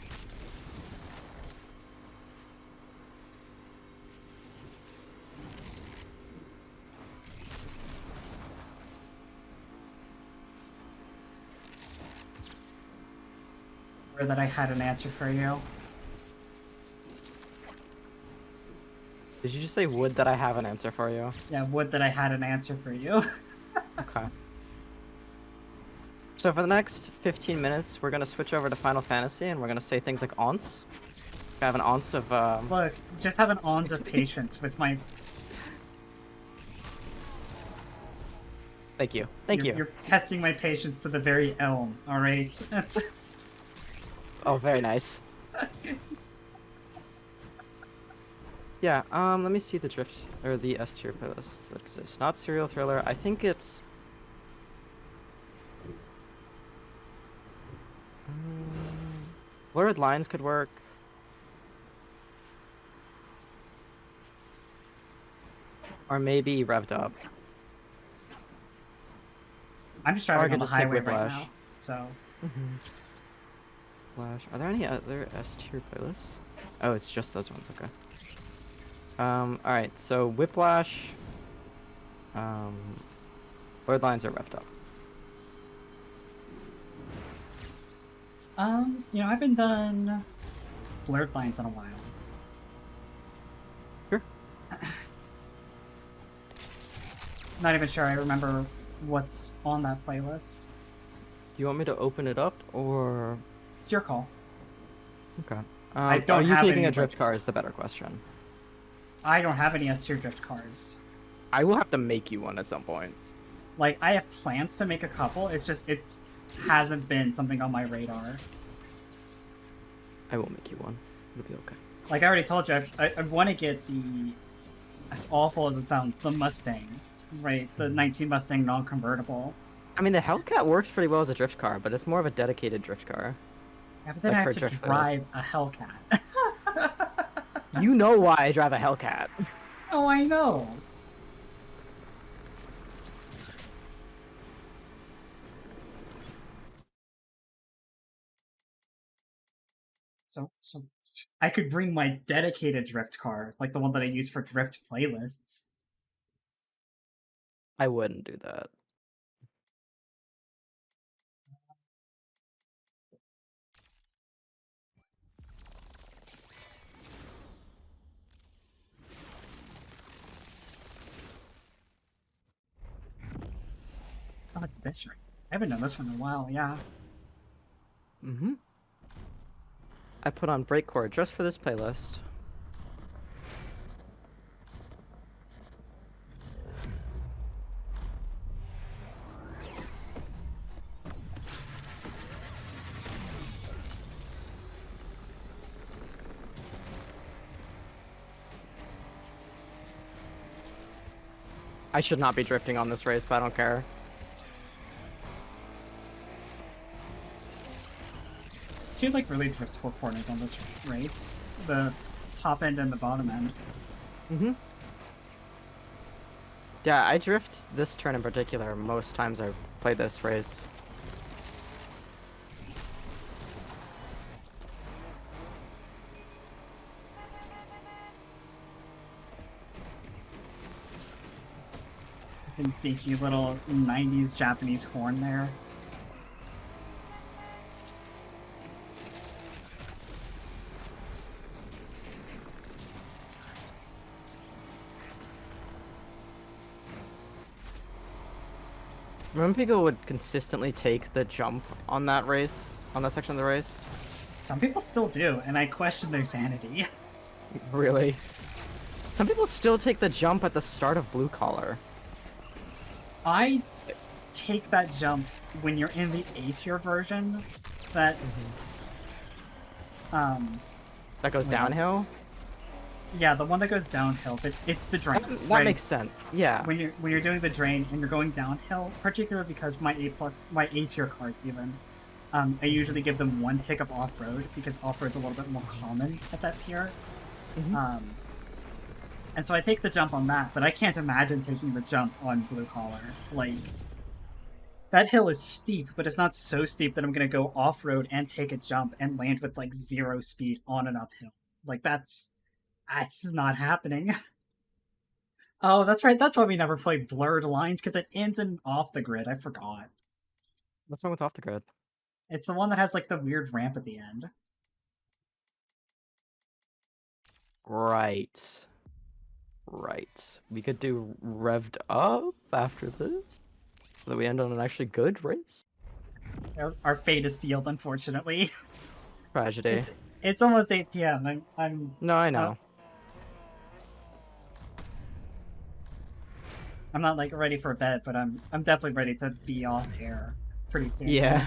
Or that I had an answer for you. Did you just say would that I have an answer for you? Yeah, would that I had an answer for you. Okay. So for the next 15 minutes, we're gonna switch over to Final Fantasy, and we're gonna say things like aunts. I have an aunts of Look, just have an ounce of patience with my... Thank you. Thank you. You're testing my patience to the very elm, alright? Oh, very nice. Yeah, let me see the drift or the S tier playlists that exist. Not serial thriller. I think it's Blurred Lines could work. Or maybe Revved Up. I'm just Or I driving could on the just take highway right Whiplash. now, so... Flash. Are there any other S tier playlists? Oh, it's just those ones. Okay. Alright, so Whiplash, Blurred Lines are revved up. You know, I haven't done Blurred Lines in a while. Sure. Not even sure I remember what's on that playlist. Do you want me to open it up, or... It's your call. Okay. I don't are you have keeping any, a drift like- car is the better question. I don't have any S-tier drift cars. I will have to make you one at some point. Like, I have plans to make a couple, it's just, it hasn't been something on my radar. I will make you one. It'll be okay. Like I already told you, I want to get the, as awful as it sounds, the Mustang, right? The 19 Mustang non-convertible. I mean, the Hellcat works pretty well as a drift car, but it's more of a dedicated drift car. Yeah, but then Like I for have to drift drive a Hellcat. You know why I drive a Hellcat. Oh, I know. So I could bring my dedicated drift car, like the one that I use for drift playlists. I wouldn't do that. Oh, it's this race. I haven't done this one in a while, yeah. Mm-hmm. I put on breakcore just for this playlist. I should not be drifting on this race, but I don't care. There's two like really driftable corners on this race. The top end and the bottom end. Mm-hmm. Yeah, I drift this turn in particular most times I play this race. And dinky little 90s Japanese horn there. Remember people would consistently take the jump on that race, on that section of the race? Some people still do, and I question their sanity. Really? Some people still take the jump at the start of Blue Collar. I take that jump when you're in the A-tier version. That That goes Wait, downhill? yeah, the one that goes downhill, but it's the drain. That right? makes sense. Yeah. When you're doing the drain and you're going downhill, particularly because my A-tier cars even, I usually give them one tick of off-road because off-road's a little bit more common at that tier. And so I take the jump on that, but I can't imagine taking the jump on Blue Collar. Like, that hill is steep, but it's not so steep that I'm gonna go off-road and take a jump and land with like 0 speed on an uphill. Like that's just not happening. Oh, that's right. That's why we never played Blurred Lines, because it ends in Off the Grid. I forgot. What's wrong with Off the Grid? It's the one that has like the weird ramp at the end. Right. Right. We could do Revved Up after this, so that we end on an actually good race. Our fate is sealed, unfortunately. Tragedy. It's almost 8 p.m. I'm No, I know. I'm not like ready for bed, but I'm definitely ready to be off air pretty soon. Yeah.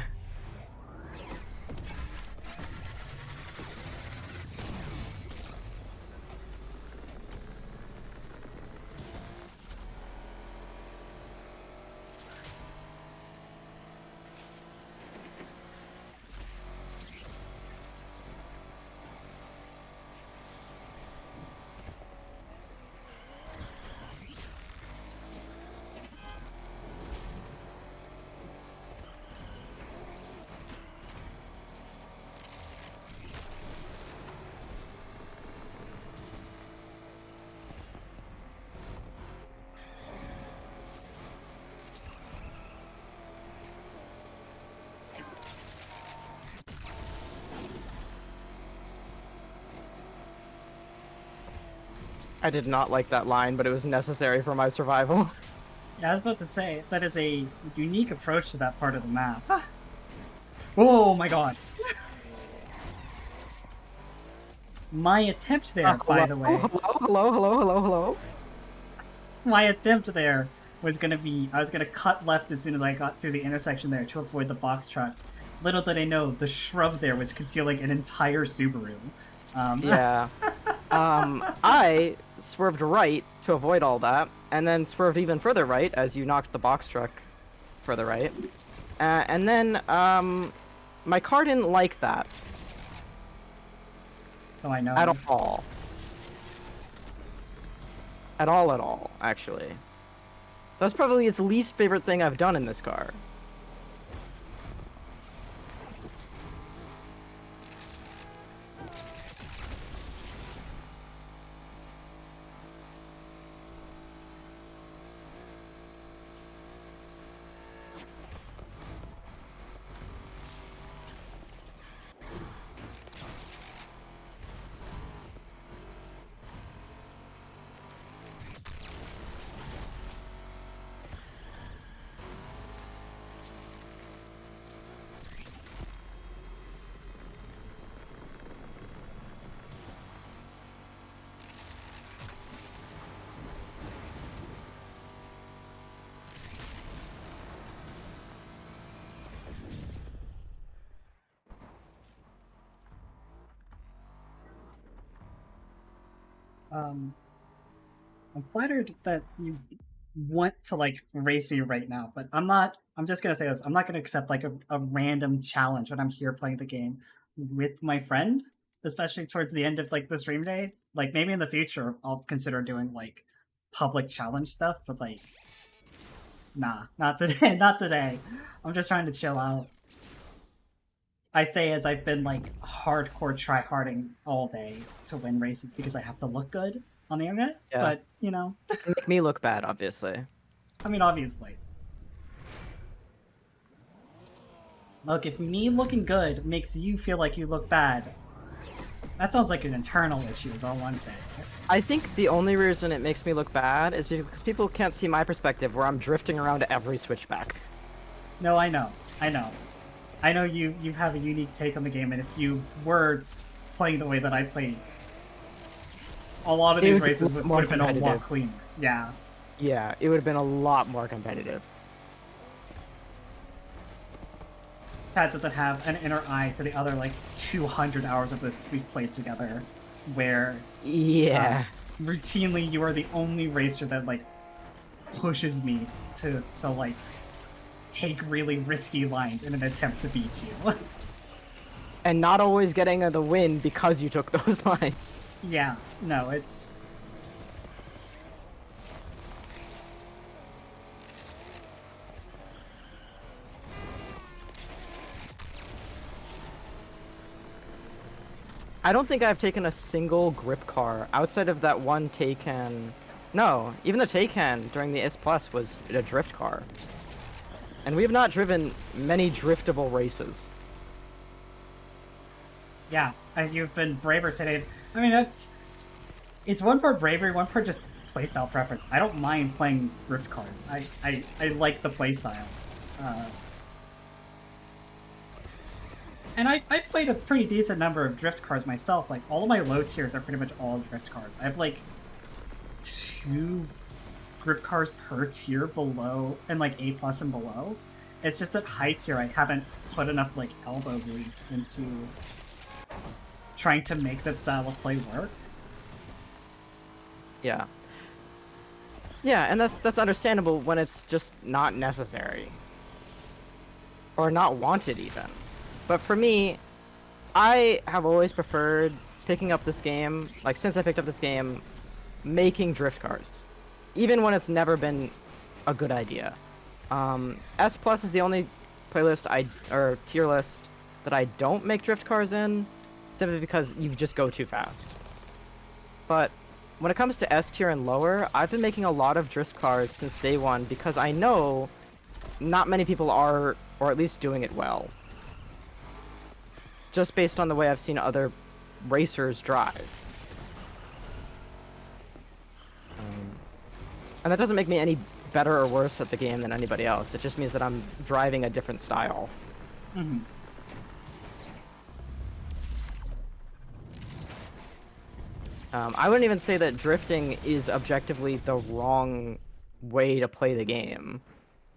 I did not like that line, but it was necessary for my survival. Yeah, I was about to say, that is a unique approach to that part of the map. Oh my god. My attempt there, by the way. Hello. My attempt there was gonna be, I was gonna cut left as soon as I got through the intersection there to avoid the box truck. Little did I know, the shrub there was concealing an entire Subaru. Yeah. I swerved right to avoid all that, and then swerved even further right as you knocked the box truck further right. And then, my car didn't like that. So I know. At all. At all, actually. That's probably its least favorite thing I've done in this car. Um, I'm flattered that you want to like race me right now, but I'm not. I'm just gonna say this. I'm not gonna accept like a random challenge when I'm here playing the game with my friend, especially towards the end of like the stream day. Like maybe in the future I'll consider doing like public challenge stuff, but like nah, not today. Not today. I'm just trying to chill out. I say as I've been like hardcore tryharding all day to win races because I have to look good on the internet. Yeah. But you know, Make me look bad, obviously. I mean, obviously. Look, if me looking good makes you feel like you look bad, that sounds like an internal issue, is all I'm saying. I think the only reason it makes me look bad is because people can't see my perspective where I'm drifting around every switchback. No, I know. I know. I know you have a unique take on the game, and if you were playing the way that I played, a lot of It these would be races would more have been a lot competitive. cleaner. Yeah. Yeah, it would have been a lot more competitive. Pat doesn't have an inner eye to the other like 200 hours of this we've played together, where Yeah. routinely you are the only racer that like pushes me to like take really risky lines in an attempt to beat you. And not always getting the win because you took those lines. Yeah, no, it's I don't think I've taken a single grip car outside of that one Taycan. No, even the Taycan during the S Plus was a drift car. And we have not driven many driftable races. yeah, and you've been braver today. I mean, it's one part bravery, one part just playstyle preference. I don't mind playing drift cars. I like the playstyle. And I played a pretty decent number of drift cars myself. Like, all of my low tiers are pretty much all drift cars. I have, like, 2 grip cars per tier below, and, like, A+ and below. It's just at high tier I haven't put enough, like, elbow grease into trying to make that style of play work. Yeah. Yeah, and that's understandable when it's just not necessary. Or not wanted even. But for me, I have always preferred picking up this game, like since I picked up this game, making drift cars. Even when it's never been a good idea. S Plus is the only playlist or tier list that I don't make drift cars in, simply because you just go too fast. But when it comes to S tier and lower, I've been making a lot of drift cars since day one because I know not many people are, or at least doing it well. Just based on the way I've seen other racers drive. And that doesn't make me any better or worse at the game than anybody else. It just means that I'm driving a different style. Mm-hmm. I wouldn't even say that drifting is objectively the wrong way to play the game.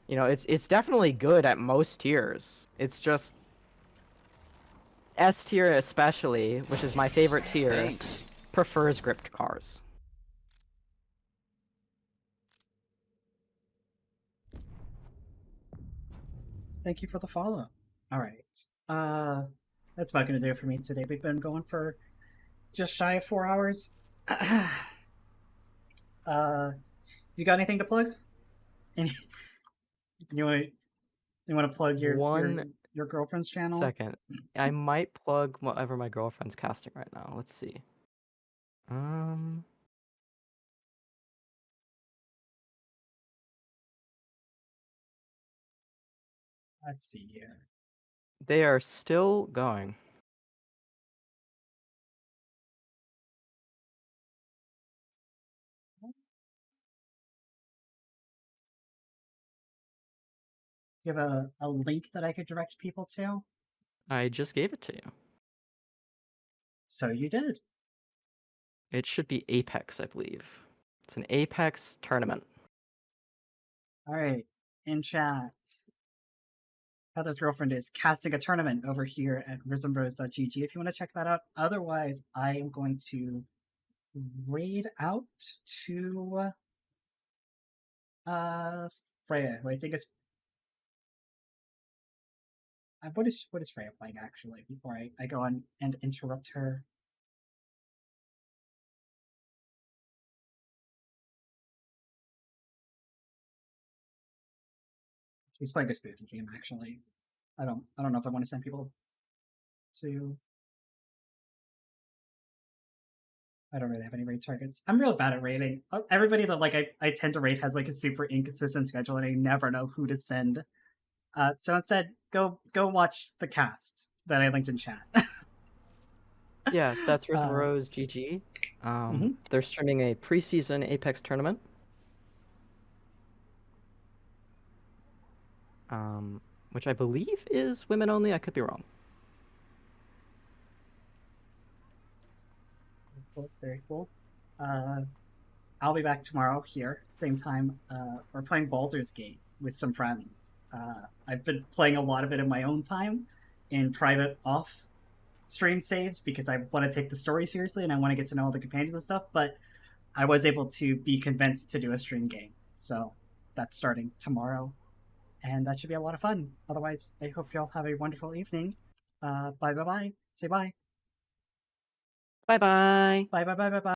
You know, it's definitely good at most tiers. It's just S tier especially, which is my favorite tier, prefers gripped cars. Thank you for the follow. All right. That's about gonna do it for me today. We've been going for just shy of 4 hours. You got anything to plug? Any, you want to plug your girlfriend's channel? Second, I might plug whatever my girlfriend's casting right now. Let's see. Let's see here. They are still going. You have a link that I could direct people to? I just gave it to you. So you did. It should be Apex, I believe. It's an Apex tournament. All right. In chat, Heather's girlfriend is casting a tournament over here at rhythmbros.gg if you want to check that out. Otherwise, I am going to raid out to Freya, who I think is what is Freya playing actually before I go on and interrupt her. She's playing a spooky game actually. I don't know if I want to send people to. I don't really have any raid targets. I'm real bad at raiding. Everybody that like I tend to raid has like a super inconsistent schedule, and I never know who to send. So instead, go watch the cast that I linked in chat. Yeah, that's Rose and Rose GG. They're streaming a preseason Apex tournament. Which I believe is women only. I could be wrong. Cool, very cool. I'll be back tomorrow here, same time. We're playing Baldur's Gate with some friends. I've been playing a lot of it in my own time, in private off stream saves, because I want to take the story seriously and I want to get to know all the companions and stuff. But I was able to be convinced to do a stream game, so that's starting tomorrow, and that should be a lot of fun. Otherwise, I hope you all have a wonderful evening. Bye. Say bye. Bye bye. Bye.